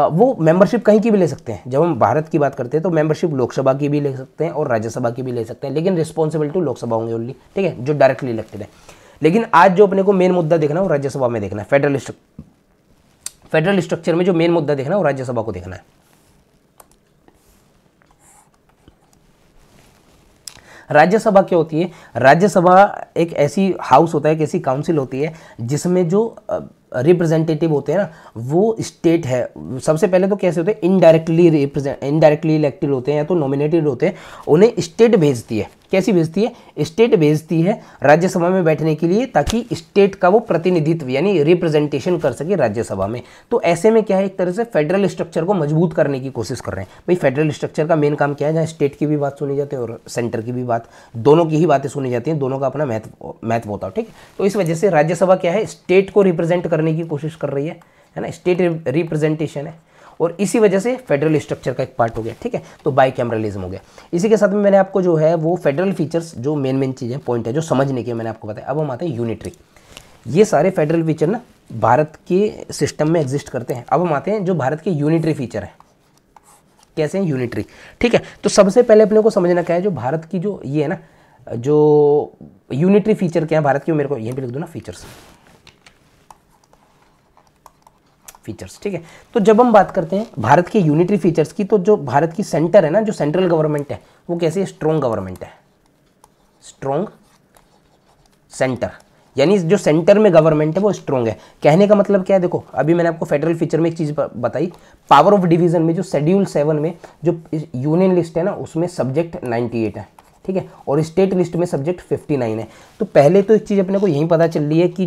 वो मेंबरशिप कहीं की भी ले सकते हैं। जब हम भारत की बात करते हैं तो मेंबरशिप लोकसभा की भी ले सकते हैं और राज्यसभा की भी ले सकते हैं, लेकिन रिस्पॉन्सिबिलिटी लोकसभा होंगे ओनली, ठीक है, जो डायरेक्टली इलेक्टेड है। लेकिन आज जो अपने को मेन मुद्दा देखना है वो राज्यसभा में देखना है। फेडरल स्ट्रक्चर में जो मेन मुद्दा देखना है वो राज्यसभा को देखना है। राज्यसभा क्या होती है, राज्यसभा एक ऐसी हाउस होता है, एक ऐसी काउंसिल होती है जिसमें जो रिप्रेजेंटेटिव होते हैं ना वो स्टेट है। सबसे पहले तो कैसे होते हैं, इनडायरेक्टली इलेक्टेड होते हैं या तो नॉमिनेटेड होते हैं, उन्हें स्टेट भेजती है। कैसी भेजती है, स्टेट भेजती है राज्यसभा में बैठने के लिए, ताकि स्टेट का वो प्रतिनिधित्व यानी रिप्रेजेंटेशन कर सके राज्यसभा में। तो ऐसे में क्या है, एक तरह से फेडरल स्ट्रक्चर को मजबूत करने की कोशिश कर रहे हैं। भाई फेडरल स्ट्रक्चर का मेन काम क्या है, जहाँ स्टेट की भी बात सुनी जाती है और सेंटर की भी बात, दोनों की ही बातें सुनी जाती हैं, दोनों का अपना महत्व होता है, ठीक है। तो इस वजह से राज्यसभा क्या है, स्टेट को रिप्रेजेंट करने की कोशिश कर रही है ना, स्टेट रिप्रेजेंटेशन है, और इसी वजह से फेडरल स्ट्रक्चर का एक पार्ट हो गया, ठीक है। तो बाइकैमरलिज्म हो गया। इसी के साथ में मैंने आपको जो है वो फेडरल फीचर्स, जो मेन चीज़ें पॉइंट है जो समझने के मैंने आपको बताया। अब हम आते हैं यूनिटरी। ये सारे फेडरल फीचर ना भारत के सिस्टम में एग्जिस्ट करते हैं। अब हम आते हैं जो भारत के यूनिटरी फीचर है, कैसे हैं यूनिटरी, ठीक है। तो सबसे पहले अपने को समझना क्या है, जो भारत की जो ये है ना, जो यूनिटरी फीचर क्या है भारत की, मेरे को यहीं पे लिख दो ना, फीचर्स, ठीक है। तो जब हम बात करते हैं भारत के यूनिटरी फीचर्स की, तो जो भारत की सेंटर है ना, जो सेंट्रल गवर्नमेंट है वो कैसी है, स्ट्रॉन्ग गवर्नमेंट है, स्ट्रॉन्ग सेंटर, यानी जो सेंटर में गवर्नमेंट है वो स्ट्रॉन्ग है। कहने का मतलब क्या है, देखो अभी मैंने आपको फेडरल फीचर में एक चीज़ बताई, पावर ऑफ डिवीजन में जो शेड्यूल 7 में जो यूनियन लिस्ट है ना उसमें सब्जेक्ट 98 है, ठीक है, और स्टेट लिस्ट में सब्जेक्ट 59 है। तो पहले तो एक चीज़ अपने को यही पता चल रही है कि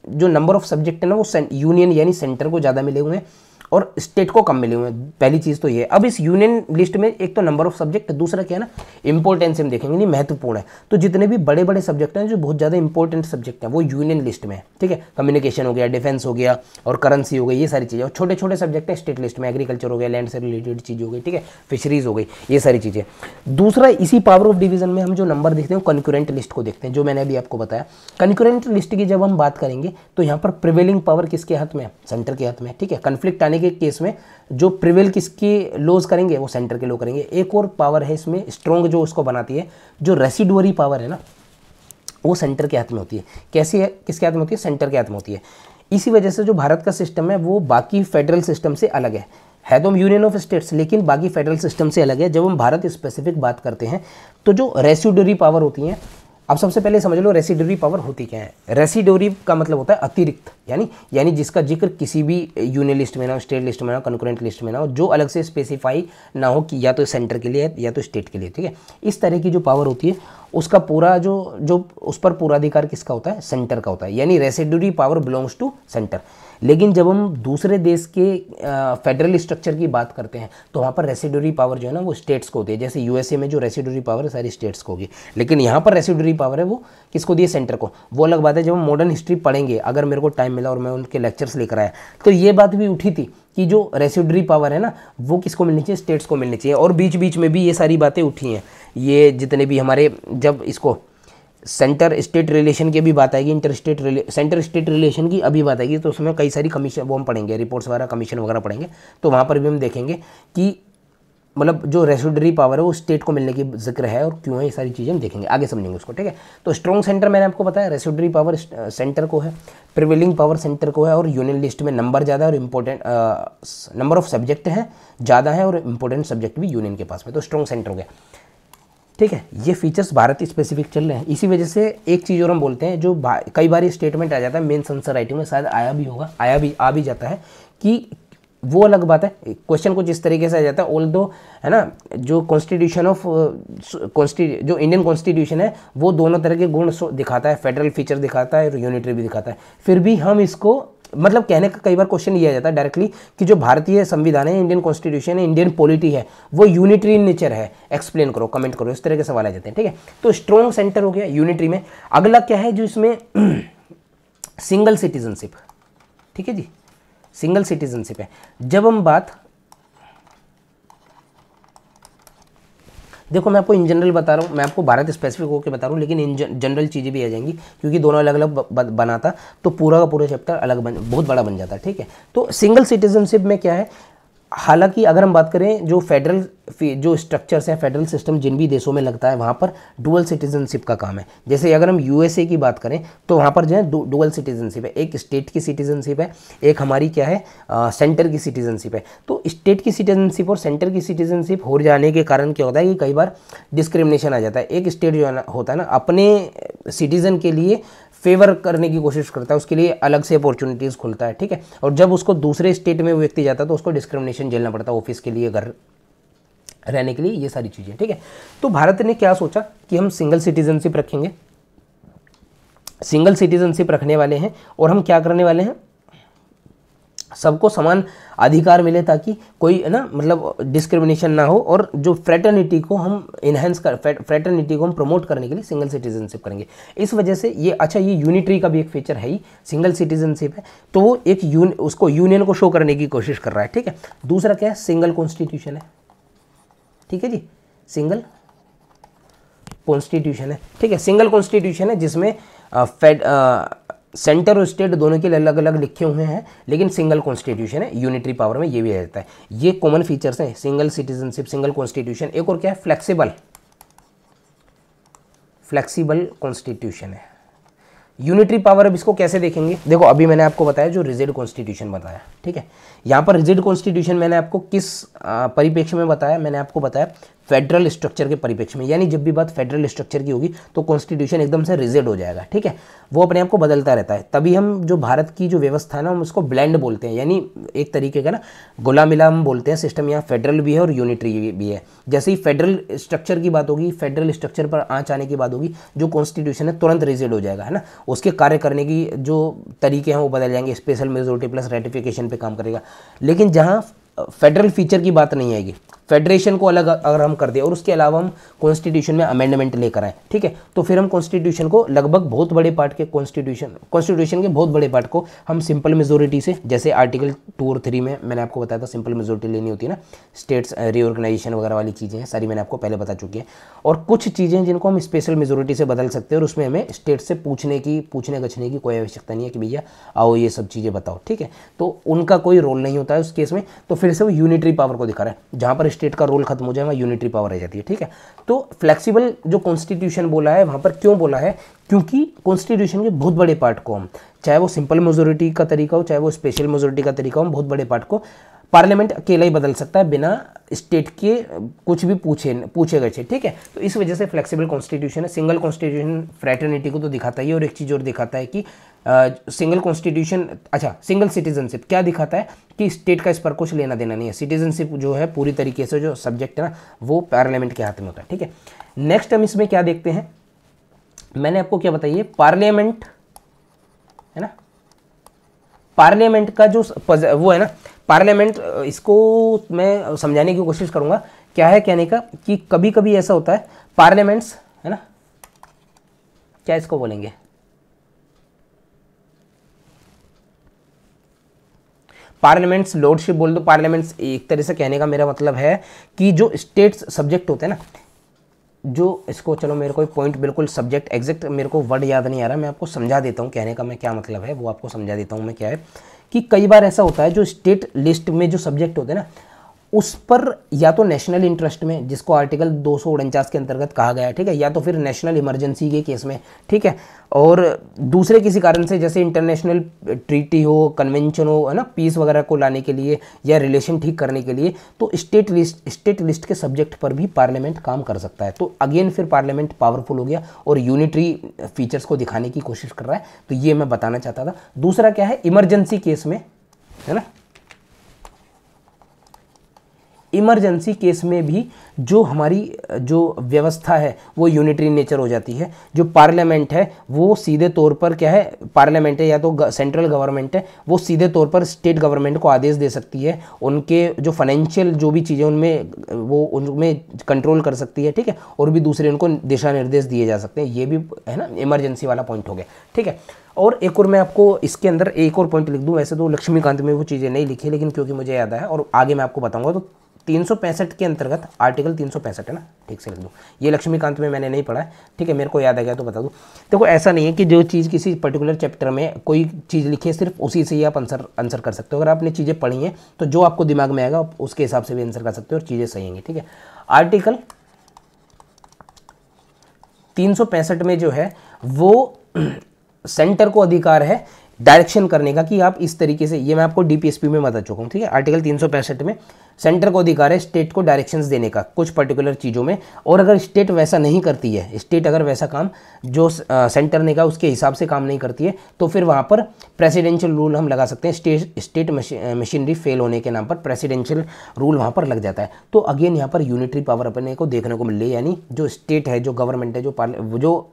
जो नंबर ऑफ सब्जेक्ट है ना वो यूनियन यानी सेंटर को ज़्यादा मिले हुए हैं और स्टेट को कम मिले हुए हैं। पहली चीज़ तो ये है। अब इस यूनियन लिस्ट में एक तो नंबर ऑफ सब्जेक्ट, दूसरा क्या है ना, इंपॉर्टेंस हम देखेंगे, नहीं महत्वपूर्ण है। तो जितने भी बड़े बड़े सब्जेक्ट हैं जो बहुत ज़्यादा इंपॉर्टेंट सब्जेक्ट हैं वो यूनियन लिस्ट में है, ठीक है। कम्युनिकेशन हो गया, डिफेंस हो गया और करेंसी हो गई, ये सारी चीज़ें। और छोटे छोटे सब्जेक्ट हैं स्टेट लिस्ट में, एग्रीकल्चर हो गया, लैंड से रिलेटेड चीज़ हो गई, ठीक है, फिशरीज हो गई, ये सारी चीज़ें। दूसरा, इसी पावर ऑफ डिवीजन में हम जो नंबर देखते हैं कंकरेंट लिस्ट को देखते हैं, जो मैंने अभी आपको बताया। कंकरेंट लिस्ट की जब हम बात करेंगे तो यहाँ पर प्रिवेलिंग पावर किसके हाथ में है, सेंटर के हाथ में, ठीक है। कन्फ्लिक्ट आने के केस में जो प्रिवेल किसके लॉज करेंगे, वो सेंटर के लॉ करेंगे। एक और पावर है इसमें स्ट्रॉन्ग, जो उसको बनाती है, जो रेसिडुअरी पावर है ना, वो सेंटर के हाथ में होती है। कैसी है, किसके हाथ में होती है, सेंटर के हाथ में होती है। इसी वजह से जो भारत का सिस्टम है वो बाकी फेडरल सिस्टम से अलग है तो हम यूनियन ऑफ स्टेट्स, लेकिन बाकी फेडरल सिस्टम से अलग है। जब हम भारत स्पेसिफिक बात करते हैं तो जो रेसिडुअरी पावर होती हैं, अब सबसे पहले समझ लो रेसिडुअरी पावर होती क्या है। रेसिडुअरी का मतलब होता है अतिरिक्त, यानी जिसका जिक्र किसी भी यूनियन लिस्ट में ना हो, स्टेट लिस्ट में ना हो, कंकरेंट लिस्ट में ना हो, जो अलग से स्पेसिफाई ना हो कि या तो सेंटर के लिए या तो स्टेट के लिए, ठीक है। इस तरह की जो पावर होती है उसका पूरा जो उस पर पूरा अधिकार किसका होता है, सेंटर का होता है, यानी residuary power belongs to centre. लेकिन जब हम दूसरे देश के फेडरल स्ट्रक्चर की बात करते हैं तो वहाँ पर रेसिडुअरी पावर जो है ना वो स्टेट्स को होती है। जैसे यूएसए में जो रेसिडुअरी पावर है सारी स्टेट्स को होगी, लेकिन यहाँ पर रेसिडुअरी पावर है वो किसको दी है, सेंटर को। वो अलग बात है, जब हम मॉडर्न हिस्ट्री पढ़ेंगे, अगर मेरे को टाइम मिला और मैं उनके लेक्चर्स लेकर आया तो ये बात भी उठी थी कि जो रेसिडुअरी पावर है ना वो किसको मिलनी चाहिए, स्टेट्स को मिलनी चाहिए। और बीच बीच में भी ये सारी बातें उठी हैं, ये जितने भी हमारे, जब इसको सेंटर स्टेट रिलेशन की भी बात आएगी, सेंटर स्टेट रिलेशन की अभी बात आएगी, तो उसमें कई सारी कमीशन वो हम पढ़ेंगे, रिपोर्ट्स वगैरह, कमीशन वगैरह पढ़ेंगे, तो वहाँ पर भी हम देखेंगे कि मतलब जो रेसिडुअरी पावर है वो स्टेट को मिलने की जिक्र है और क्यों है, ये सारी चीज़ें हम देखेंगे, आगे समझेंगे उसको, ठीक है। तो स्ट्रॉन्ग सेंटर मैंने आपको बताया रेसिडुअरी पावर सेंटर को है, प्रिवेलिंग पावर सेंटर को है, और यूनियन लिस्ट में नंबर ज़्यादा है और इम्पोर्टेंट नंबर ऑफ सब्जेक्ट हैं ज़्यादा है और इंपॉर्टेंट सब्जेक्ट भी यूनियन के पास में, तो स्ट्रॉन्ग सेंटर हो गया, ठीक है। ये फीचर्स भारत स्पेसिफिक चल रहे हैं। इसी वजह से एक चीज़ और हम बोलते हैं, जो कई बार ये स्टेटमेंट आ जाता है मेंस आंसर राइटिंग में, शायद आया भी होगा, आ भी जाता है कि वो अलग बात है, क्वेश्चन कुछ इस तरीके से आ जाता है, ऑल दो है ना, जो कॉन्स्टिट्यूशन ऑफ जो इंडियन कॉन्स्टिट्यूशन है वो दोनों तरह के गुण दिखाता है, फेडरल फीचर दिखाता है और यूनिटरी भी दिखाता है, फिर भी हम इसको मतलब कहने का कई बार क्वेश्चन ये आ जाता है डायरेक्टली कि जो भारतीय संविधान है, इंडियन कॉन्स्टिट्यूशन है, इंडियन पॉलिटी है, वो यूनिटरी इन नेचर है, एक्सप्लेन करो, कमेंट करो, इस तरह के सवाल आ जाते हैं, ठीक है। तो स्ट्रॉन्ग सेंटर हो गया यूनिटरी में। अगला क्या है जो इसमें सिंगल सिटीजनशिप, ठीक है जी, सिंगल सिटीजनशिप है। जब हम बात, देखो मैं आपको इन जनरल बता रहा हूँ, मैं आपको भारत स्पेसिफिक होकर बता रहा हूँ, लेकिन इन जनरल चीज़ें भी आ जाएंगी क्योंकि दोनों अलग अलग बनाता तो पूरा का पूरा चैप्टर अलग बहुत बड़ा बन जाता है, ठीक है। तो सिंगल सिटीजनशिप में क्या है, हालांकि अगर हम बात करें जो फेडरल जो स्ट्रक्चर्स हैं, फेडरल सिस्टम जिन भी देशों में लगता है वहाँ पर डुअल सिटीजनशिप का काम है। जैसे अगर हम यूएसए की बात करें तो वहाँ पर जो है डुअल सिटीजनशिप है, एक स्टेट की सिटीजनशिप है, एक हमारी क्या है सेंटर की सिटीजनशिप है। तो स्टेट की सिटीजनशिप और सेंटर की सिटीजनशिप हो जाने के कारण क्या होता है कि कई बार डिस्क्रिमिनेशन आ जाता है। एक स्टेट जो होता है ना अपने सिटीजन के लिए फेवर करने की कोशिश करता है, उसके लिए अलग से अपॉर्चुनिटीज़ खुलता है, ठीक है। और जब उसको दूसरे स्टेट में व्यक्ति जाता है तो उसको डिस्क्रिमिनेशन झेलना पड़ता है, ऑफिस के लिए, घर रहने के लिए, ये सारी चीज़ें, ठीक है। तो भारत ने क्या सोचा कि हम सिंगल सिटीजनशिप रखेंगे, सिंगल सिटीजनशिप रखने वाले हैं और हम क्या करने वाले हैं, सबको समान अधिकार मिले ताकि कोई है ना मतलब डिस्क्रिमिनेशन ना हो, और जो फ्रेटर्निटी को हम इन्हेंस कर, फ्रेटर्निटी को हम प्रमोट करने के लिए सिंगल सिटीजनशिप करेंगे। इस वजह से ये अच्छा, ये यूनिटरी का भी एक फीचर है ही, सिंगल सिटीजनशिप है, तो वो एक उसको यूनियन को शो करने की कोशिश कर रहा है, ठीक है। दूसरा क्या है, सिंगल कॉन्स्टिट्यूशन है, ठीक है जी, सिंगल कॉन्स्टिट्यूशन है, ठीक है। सिंगल कॉन्स्टिट्यूशन है जिसमें सेंटर और स्टेट दोनों के लिए अलग अलग लिखे हुए हैं, लेकिन सिंगल कॉन्स्टिट्यूशन है, यूनिटरी पावर में ये भी आ जाता है। ये कॉमन फीचर्स हैं, सिंगल सिटीजनशिप, सिंगल कॉन्स्टिट्यूशन। एक और क्या है, फ्लेक्सिबल कॉन्स्टिट्यूशन है। यूनिटरी पावर अब इसको कैसे देखेंगे, देखो अभी मैंने आपको बताया जो रिजिड कॉन्स्टिट्यूशन बताया, ठीक है। यहाँ पर रिजिड कॉन्स्टिट्यूशन मैंने आपको किस परिप्रेक्ष्य में बताया, मैंने आपको बताया फेडरल स्ट्रक्चर के परिप्रेक्ष्य में, यानी जब भी बात फेडरल स्ट्रक्चर की होगी तो कॉन्स्टिट्यूशन एकदम से रिजिड हो जाएगा, ठीक है, वो अपने आप को बदलता रहता है। तभी हम जो भारत की जो व्यवस्था है ना हम उसको ब्लेंड बोलते हैं, यानी एक तरीके का ना घुला मिला हम बोलते हैं सिस्टम। यहाँ फेडरल भी है और यूनिटरी भी है। जैसे ही फेडरल स्ट्रक्चर की बात होगी, फेडरल स्ट्रक्चर पर आँच आने की बात होगी, जो कॉन्स्टिट्यूशन है तुरंत रिजिड हो जाएगा, है ना, उसके कार्य करने की जो तरीके हैं वो बदल जाएंगे, स्पेशल मेजोरिटी प्लस रेटिफिकेशन पे काम करेगा। लेकिन जहाँ फेडरल फीचर की बात नहीं आएगी, फेडरेशन को अलग अगर हम कर दें और उसके अलावा हम कॉन्स्टिट्यूशन में अमेंडमेंट लेकर आए, ठीक है, तो फिर हम कॉन्स्टिट्यूशन को लगभग बहुत बड़े पार्ट के कॉन्स्टिट्यूशन के बहुत बड़े पार्ट को हम सिंपल मेजोरिटी से, जैसे आर्टिकल 2 और 3 में मैंने आपको बताया था सिंपल मेजोरिटी लेनी होती है ना, स्टेट्स रीऑर्गेनाइजेशन वगैरह वाली चीज़ें हैं, सारी मैंने आपको पहले बता चुकी है। और कुछ चीज़ें जिनको हम स्पेशल मेजोरिटी से बदल सकते हैं और उसमें हमें स्टेट से पूछने गछने की कोई आवश्यकता नहीं है कि भैया आओ ये सब चीज़ें बताओ, ठीक है, तो उनका कोई रोल नहीं होता है उस केस में। तो फिर से वो यूनिटरी पावर को दिखा रहा है, जहाँ पर स्टेट का रोल खत्म हो जाए वहाँ यूनिटरी पावर रह जाती है, ठीक है। तो फ्लेक्सिबल जो कॉन्स्टिट्यूशन बोला है वहाँ पर क्यों बोला है, क्योंकि कॉन्स्टिट्यूशन के बहुत बड़े पार्ट को हम, चाहे वो सिंपल मेजोरिटी का तरीका हो चाहे वो स्पेशल मेजोरिटी का तरीका हो, बहुत बड़े पार्ट को पार्लियामेंट अकेला ही बदल सकता है बिना स्टेट के कुछ भी पूछे गए, ठीक है। तो इस वजह से फ्लेक्सिबल कॉन्स्टिट्यूशन है। सिंगल कॉन्स्टिट्यूशन फ्रेटर्निटी को तो दिखाता ही, और एक चीज़ और दिखाता है कि सिंगल कॉन्स्टिट्यूशन, अच्छा सिंगल सिटीजनशिप क्या दिखाता है कि स्टेट का इस पर कुछ लेना देना नहीं है। सिटीजनशिप जो है पूरी तरीके से जो सब्जेक्ट है ना वो पार्लियामेंट के हाथ में होता है, ठीक है। नेक्स्ट हम इसमें क्या देखते हैं, मैंने आपको क्या बताइए, पार्लियामेंट है ना, पार्लियामेंट का जो वो है ना पार्लियामेंट, इसको मैं समझाने की कोशिश करूंगा। क्या है कहने का कि कभी कभी ऐसा होता है पार्लियामेंट्स, है ना, क्या इसको बोलेंगे, पार्लियामेंट्स लॉर्डशिप बोल दो, पार्लियामेंट्स एक तरह से कहने का मेरा मतलब है कि जो स्टेट्स सब्जेक्ट होते हैं ना, जो इसको, चलो मेरे को पॉइंट बिल्कुल सब्जेक्ट एग्जैक्ट मेरे को वर्ड याद नहीं आ रहा, मैं आपको समझा देता हूँ कहने का मैं क्या मतलब है, वो आपको समझा देता हूँ मैं क्या है कि कई बार ऐसा होता है जो स्टेट लिस्ट में जो सब्जेक्ट होते हैं ना उस पर या तो नेशनल इंटरेस्ट में, जिसको आर्टिकल 249 के अंतर्गत कहा गया है, ठीक है, या तो फिर नेशनल इमरजेंसी के केस में, ठीक है, और दूसरे किसी कारण से जैसे इंटरनेशनल ट्रीटी हो, कन्वेंशन हो, है ना, पीस वगैरह को लाने के लिए या रिलेशन ठीक करने के लिए, तो स्टेट लिस्ट के सब्जेक्ट पर भी पार्लियामेंट काम कर सकता है। तो अगेन फिर पार्लियामेंट पावरफुल हो गया और यूनिटरी फीचर्स को दिखाने की कोशिश कर रहा है। तो ये मैं बताना चाहता था। दूसरा क्या है, इमरजेंसी केस में, है ना, इमरजेंसी केस में भी जो हमारी जो व्यवस्था है वो यूनिटरी नेचर हो जाती है। जो पार्लियामेंट है वो सीधे तौर पर क्या है, पार्लियामेंट है या तो सेंट्रल गवर्नमेंट है, वो सीधे तौर पर स्टेट गवर्नमेंट को आदेश दे सकती है, उनके जो फाइनेंशियल जो भी चीज़ें उनमें वो उनमें कंट्रोल कर सकती है, ठीक है, और भी दूसरे उनको दिशा निर्देश दिए जा सकते हैं। ये भी है ना इमरजेंसी वाला पॉइंट हो गया, ठीक है। और एक और मैं आपको इसके अंदर एक और पॉइंट लिख दूँ। वैसे तो लक्ष्मीकांत में वो चीज़ें नहीं लिखी, लेकिन क्योंकि मुझे याद है और आगे मैं आपको बताऊँगा, तो 365 के अंतर्गत आर्टिकल 365 है ना, ठीक से लिख दूँ। ये लक्ष्मीकांत में मैंने नहीं पढ़ा है, ठीक है, मेरे को याद आ गया तो बता दूँ। देखो ऐसा नहीं है कि जो चीज़ किसी पर्टिकुलर चैप्टर में कोई चीज़ लिखी है सिर्फ उसी से ही आप आंसर कर सकते हो। अगर आपने चीज़ें पढ़ी हैं तो जो आपको दिमाग में आएगा उसके हिसाब से भी आंसर कर सकते हो और चीज़ें सही होंगी, ठीक है। आर्टिकल 365 में जो है वो सेंटर को अधिकार है डायरेक्शन करने का कि आप इस तरीके से, ये मैं आपको डीपीएसपी में बता चुका हूँ, ठीक है। आर्टिकल 365 में सेंटर को अधिकार है स्टेट को डायरेक्शंस देने का कुछ पर्टिकुलर चीज़ों में, और अगर स्टेट वैसा नहीं करती है, स्टेट अगर वैसा काम जो सेंटर ने कहा उसके हिसाब से काम नहीं करती है, तो फिर वहाँ पर प्रेसिडेंशियल रूल हम लगा सकते हैं। स्टेट मशीनरी फेल होने के नाम पर प्रेसिडेंशियल रूल वहाँ पर लग जाता है। तो अगेन यहाँ पर यूनिटरी पावर अपने को देखने को मिल रही है, यानी जो स्टेट है, जो गवर्नमेंट है, जो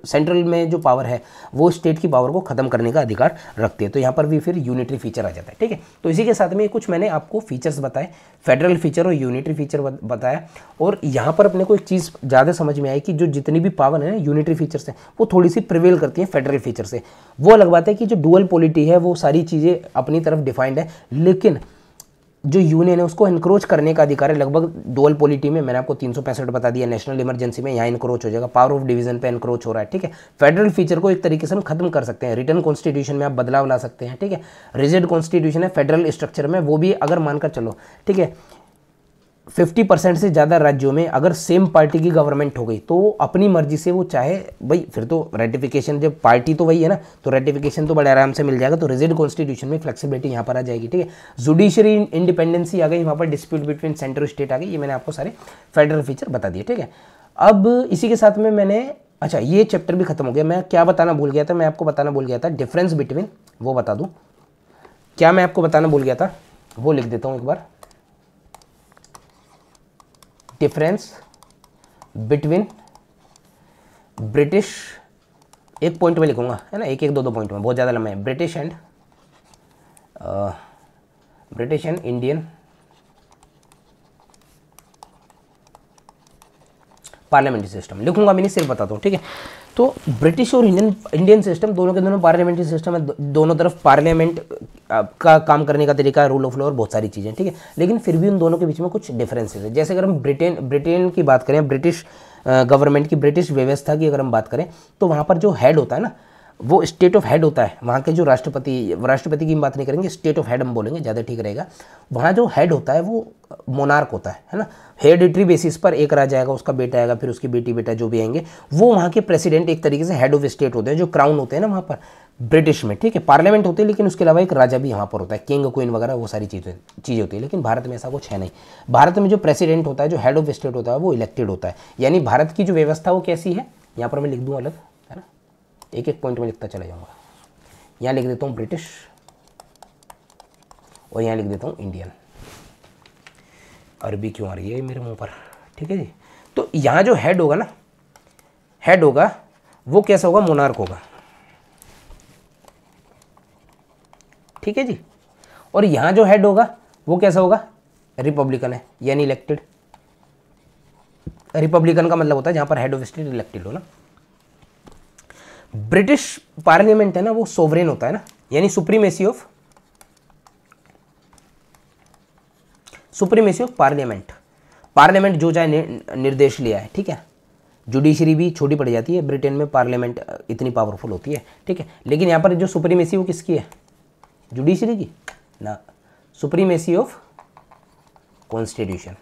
सेंट्रल में जो पावर है वो स्टेट की पावर को खत्म करने का अधिकार रखती है। तो यहाँ पर भी फिर यूनिटरी फीचर आ जाता है, ठीक है। तो इसी के साथ में कुछ मैंने आपको फीचर्स बताए, फेडरल फीचर और यूनिटरी फीचर बताया। और यहाँ पर अपने को एक चीज़ ज़्यादा समझ में आई कि जो जितनी भी पावर है ना यूनिटरी फीचर से, वो थोड़ी सी प्रिवेल करती हैं फेडरल फीचर से। वो अलग बात है कि जो डुअल पॉलिटी है वो सारी चीज़ें अपनी तरफ डिफाइंड है, लेकिन जो यूनियन है उसको इनक्रोच करने का अधिकार है लगभग डुअल पॉलिटी में। मैंने आपको 365 बता दिया, नेशनल इमरजेंसी में यहाँ इनक्रोच हो जाएगा, पावर ऑफ डिवीजन पे इनक्रोच हो रहा है, ठीक है। फेडरल फीचर को एक तरीके से हम खत्म कर सकते हैं, रिटर्न कॉन्स्टिट्यूशन में आप बदलाव ला सकते हैं, ठीक है। रिजिड कॉन्स्टिट्यूशन है फेडरल स्ट्रक्चर में, वो भी अगर मानकर चलो, ठीक है, 50% से ज़्यादा राज्यों में अगर सेम पार्टी की गवर्नमेंट हो गई तो अपनी मर्जी से वो चाहे, भाई फिर तो रेटिफिकेशन, जब पार्टी तो वही है ना, तो रेटिफिकेशन तो बड़े आराम से मिल जाएगा। तो रिजिड कॉन्स्टिट्यूशन में फ्लेक्सिबिलिटी यहाँ पर आ जाएगी, ठीक है। जुडिशरी इंडिपेंडेंसी आ गई, वहाँ पर डिस्प्यूट बिटवीन सेंटर और स्टेट आ गई। ये मैंने आपको सारे फेडरल फीचर बता दिए, ठीक है। अब इसी के साथ में मैंने, अच्छा ये चैप्टर भी खत्म हो गया। मैं क्या बताना भूल गया था, मैं आपको बताना भूल गया था डिफरेंस बिटवीन, वो बता दूँ क्या मैं आपको बताना भूल गया था, वो लिख देता हूँ एक बार। डिफरेंस बिटवीन ब्रिटिश, एक पॉइंट में लिखूंगा, है ना, एक एक दो पॉइंट में, बहुत ज़्यादा लंबा है। British and Indian parliamentary system लिखूंगा, मैं नहीं सिर्फ बताता हूँ, ठीक है। तो ब्रिटिश और इंडियन सिस्टम दोनों के दोनों पार्लियामेंट्री सिस्टम है, दोनों तरफ पार्लियामेंट का काम करने का तरीका, रूल ऑफ लॉ और बहुत सारी चीज़ें, ठीक है। लेकिन फिर भी उन दोनों के बीच में कुछ डिफरेंसेस है। जैसे अगर हम ब्रिटेन की बात करें, ब्रिटिश गवर्नमेंट की, ब्रिटिश व्यवस्था की अगर हम बात करें, तो वहाँ पर जो हेड होता है ना, वो स्टेट ऑफ हेड होता है। वहाँ के जो राष्ट्रपति की बात नहीं करेंगे, स्टेट ऑफ हेड हम बोलेंगे, ज़्यादा ठीक रहेगा। वहाँ जो हेड होता है वो मोनार्क होता है ना, हेरिडिटरी बेसिस पर एक राजा आएगा, उसका बेटा आएगा, फिर उसकी बेटी बेटा जो भी आएंगे, वो वहाँ के प्रेसिडेंट एक तरीके से हेड ऑफ स्टेट होते हैं, जो क्राउन होते हैं ना वहाँ पर ब्रिटिश में, ठीक है। पार्लियामेंट होते हैं, लेकिन उसके अलावा एक राजा भी यहाँ पर होता है, किंग क्वीन वगैरह वो सारी चीज़ें होती है। लेकिन भारत में ऐसा कुछ है नहीं। भारत में जो प्रेसिडेंट होता है, जो हेड ऑफ स्टेट होता है, वो इलेक्टेड होता है। यानी भारत की जो व्यवस्था वो कैसी है, यहाँ पर मैं लिख दूँ अलग, है ना, एक एक पॉइंट में लिखता चला जाऊँगा। यहाँ लिख देता हूँ ब्रिटिश और यहाँ लिख देता हूँ इंडियन। अरबी क्यों आ रही है मेरे मुंह पर, ठीक है जी। तो यहाँ जो हेड होगा ना, हेड होगा वो कैसा होगा, मोनार्क होगा, ठीक है जी। और यहाँ जो हेड होगा वो कैसा होगा, रिपब्लिकन है, यानी इलेक्टेड। रिपब्लिकन का मतलब होता है जहाँ पर हेड ऑफ स्टेट इलेक्टेड हो ना। ब्रिटिश पार्लियामेंट है ना, वो सोवरेन होता है ना, यानी सुप्रीमेसी ऑफ पार्लियामेंट जो चाहे निर्देश लिया है, ठीक है। जुडिशरी भी छोटी पड़ जाती है, ब्रिटेन में पार्लियामेंट इतनी पावरफुल होती है, ठीक है। लेकिन यहाँ पर जो सुप्रीमेसी वो किसकी है, जुडिशरी की ना, सुप्रीमेसी ऑफ कॉन्स्टिट्यूशन,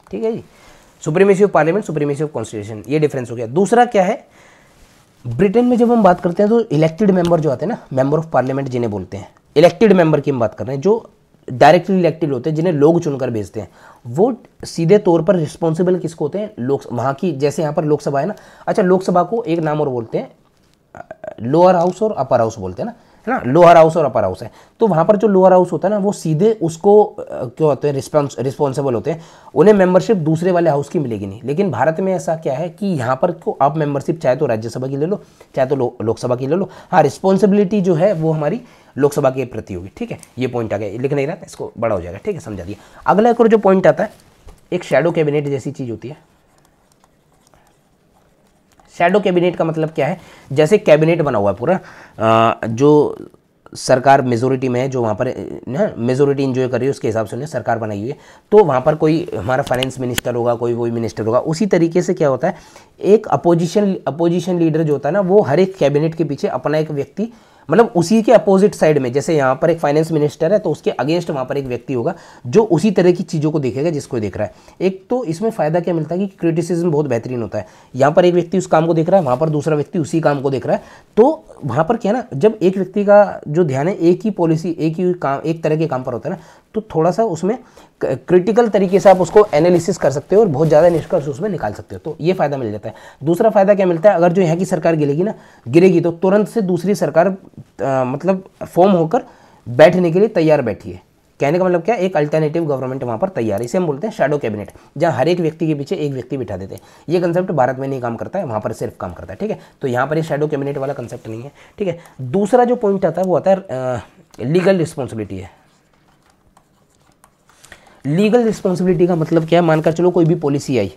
ठीक है जी। Supremacy of parliament, supremacy of constitution, ये डिफरेंस हो गया। दूसरा क्या है, ब्रिटेन में जब हम बात करते हैं तो इलेक्टेड मेंबर जो आते हैं ना, मेंबर ऑफ पार्लियामेंट जिन्हें बोलते हैं, इलेक्टेड मेंबर की हम बात कर रहे हैं, जो डायरेक्टली इलेक्टेड होते हैं, जिन्हें लोग चुनकर भेजते हैं, वो सीधे तौर पर रिस्पॉन्सिबल किसको होते हैं, लोक, वहाँ की, जैसे यहाँ पर लोकसभा है ना, अच्छा लोकसभा को एक नाम और बोलते हैं, लोअर हाउस और अपर हाउस बोलते हैं ना, है ना, लोअर हाउस और अपर हाउस है। तो वहाँ पर जो लोअर हाउस होता है ना, वो सीधे उसको क्या होते हैं, रिस्पॉन्सिबल होते हैं, उन्हें मेंबरशिप दूसरे वाले हाउस की मिलेगी नहीं। लेकिन भारत में ऐसा क्या है कि यहाँ पर को आप मेंबरशिप चाहे तो राज्यसभा की ले लो, चाहे तो लोकसभा की ले लो, हाँ रिस्पॉन्सिबिलिटी जो है वो हमारी लोकसभा के प्रति होगी, ठीक है। ये पॉइंट आ गया, लिख नहीं रहा, इसको बड़ा हो जाएगा, ठीक है, समझा दिया। अगला एक और जो पॉइंट आता है, एक शैडो कैबिनेट जैसी चीज़ होती है। शैडो कैबिनेट का मतलब क्या है, जैसे कैबिनेट बना हुआ है पूरा, जो सरकार मेजोरिटी में है, जो वहाँ पर ना मेजोरिटी इंजॉय कर रही है, उसके हिसाब से उन्हें सरकार बनाई हुई है, तो वहाँ पर कोई हमारा फाइनेंस मिनिस्टर होगा, कोई वही मिनिस्टर होगा। उसी तरीके से क्या होता है, एक अपोजिशन लीडर जो होता है ना, वो हर एक कैबिनेट के पीछे अपना एक व्यक्ति, मतलब उसी के अपोजिट साइड में, जैसे यहाँ पर एक फाइनेंस मिनिस्टर है तो उसके अगेंस्ट वहाँ पर एक व्यक्ति होगा जो उसी तरह की चीज़ों को देखेगा जिसको देख रहा है। एक तो इसमें फ़ायदा क्या मिलता है कि क्रिटिसिज्म बहुत बेहतरीन होता है। यहाँ पर एक व्यक्ति उस काम को देख रहा है, वहाँ पर दूसरा व्यक्ति उसी काम को देख रहा है, तो वहाँ पर क्या ना, जब एक व्यक्ति का जो ध्यान है एक ही पॉलिसी, एक ही काम, एक तरह के काम पर होता है ना, तो थोड़ा सा उसमें क्रिटिकल तरीके से आप उसको एनालिसिस कर सकते हो और बहुत ज़्यादा निष्कर्ष उसमें निकाल सकते हो, तो ये फ़ायदा मिल जाता है। दूसरा फ़ायदा क्या मिलता है, अगर जो यहाँ की सरकार गिरेगी तो तुरंत से दूसरी सरकार मतलब फॉर्म होकर बैठने के लिए तैयार बैठी है। कहने का मतलब क्या है, एक अल्टरनेटिव गवर्नमेंट वहाँ पर तैयार है, इसे हम बोलते हैं शैडो कैबिनेट, जहाँ हर एक व्यक्ति के पीछे एक व्यक्ति बिठा देते हैं। ये कंसेप्ट भारत में नहीं काम करता है, वहाँ पर सिर्फ काम करता है, ठीक है। तो यहाँ पर ये शैडो कैबिनेट वाला कंसेप्ट नहीं है, ठीक है। दूसरा जो पॉइंट आता है वो आता है लीगल रिस्पॉन्सिबिलिटी है। लीगल रिस्पॉन्सिबिलिटी का मतलब क्या है, मानकर चलो कोई भी पॉलिसी आई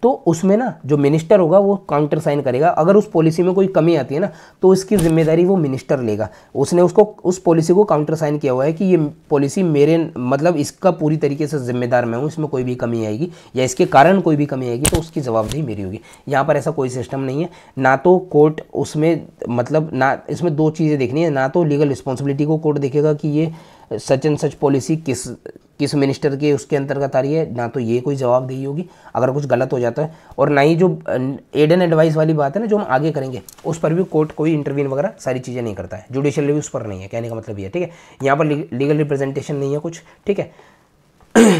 तो उसमें ना जो मिनिस्टर होगा वो काउंटर साइन करेगा। अगर उस पॉलिसी में कोई कमी आती है ना तो उसकी जिम्मेदारी वो मिनिस्टर लेगा। उसने उसको उस पॉलिसी को काउंटर साइन किया हुआ है कि ये पॉलिसी मेरे मतलब इसका पूरी तरीके से जिम्मेदार मैं हूँ, इसमें कोई भी कमी आएगी या इसके कारण कोई भी कमी आएगी तो उसकी जवाबदेही मेरी होगी। यहाँ पर ऐसा कोई सिस्टम नहीं है, ना तो कोर्ट उसमें मतलब ना, इसमें दो चीज़ें देखनी है, ना तो लीगल रिस्पॉन्सिबिलिटी को कोर्ट देखेगा कि ये सच एंड सच पॉलिसी किस मिनिस्टर के उसके अंतर्गत आ रही है, ना तो ये कोई जवाबदेही होगी अगर कुछ गलत हो जाता है, और ना ही जो एड एंड एडवाइस वाली बात है ना जो हम आगे करेंगे उस पर भी कोर्ट कोई इंटरवीन वगैरह सारी चीज़ें नहीं करता है। जुडिशियल रिव्यू उस पर नहीं है, कहने का मतलब ये है, ठीक है। यहाँ पर लीगल रिप्रेजेंटेशन नहीं है कुछ, ठीक है।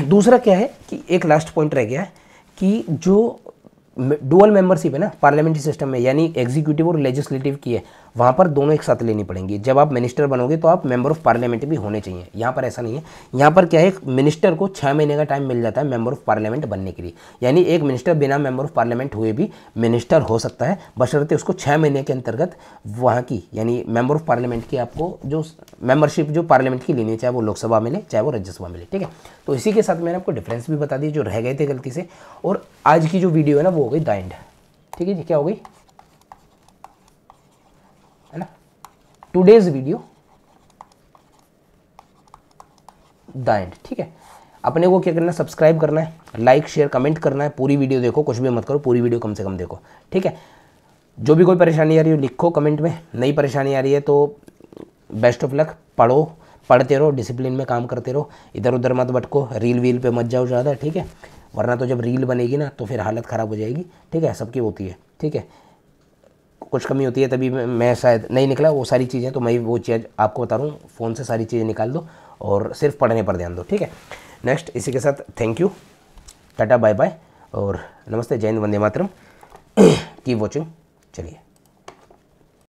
दूसरा क्या है कि एक लास्ट पॉइंट रह गया है कि जो डुअल मेंबरशिप है ना पार्लियामेंट्री सिस्टम में, यानी एग्जीक्यूटिव और लेजिस्लेटिव की है, वहाँ पर दोनों एक साथ लेनी पड़ेंगी। जब आप मिनिस्टर बनोगे तो आप मेंबर ऑफ पार्लियामेंट भी होने चाहिए। यहाँ पर ऐसा नहीं है, यहाँ पर क्या है, मिनिस्टर को 6 महीने का टाइम मिल जाता है मेंबर ऑफ पार्लियामेंट बनने के लिए। यानी एक मिनिस्टर बिना मेंबर ऑफ पार्लियामेंट हुए भी मिनिस्टर हो सकता है, बशर्ते उसको 6 महीने के अंतर्गत वहाँ की यानी मेंबर ऑफ पार्लियामेंट की आपको जो मेंबरशिप जो पार्लियामेंट की लेनी है, चाहे वो लोकसभा मिले चाहे वो राज्यसभा मिले, ठीक है। तो इसी के साथ मैंने आपको डिफरेंस भी बता दिए जो रह गए थे गलती से। और आज की जो वीडियो है ना वो हो गई द एंड, ठीक है जी। क्या हो गई है ना, टुडेज वीडियो द एंड, ठीक है। अपने को क्या करना है, सब्सक्राइब करना है, लाइक शेयर कमेंट करना है, पूरी वीडियो देखो, कुछ भी मत करो, पूरी वीडियो कम से कम देखो, ठीक है। जो भी कोई परेशानी आ रही हो लिखो कमेंट में, नई परेशानी आ रही है तो बेस्ट ऑफ लक, पढ़ते रहो, डिसिप्लिन में काम करते रहो, इधर उधर मत भटको, रील वील पे मत जाओ ज़्यादा, ठीक है। वरना तो जब रील बनेगी ना तो फिर हालत ख़राब हो जाएगी, ठीक है। सबकी होती है, ठीक है, कुछ कमी होती है, तभी मैं शायद नहीं निकला वो सारी चीज़ें, तो मैं वो चीज़ आपको बता रहा हूँ, फ़ोन से सारी चीज़ें निकाल दो और सिर्फ पढ़ने पर ध्यान दो, ठीक है। नेक्स्ट इसी के साथ thank you, ta-ta bye bye और नमस्ते, जय हिंद, वंदे मातरम, कीप वॉचिंग, चलिए।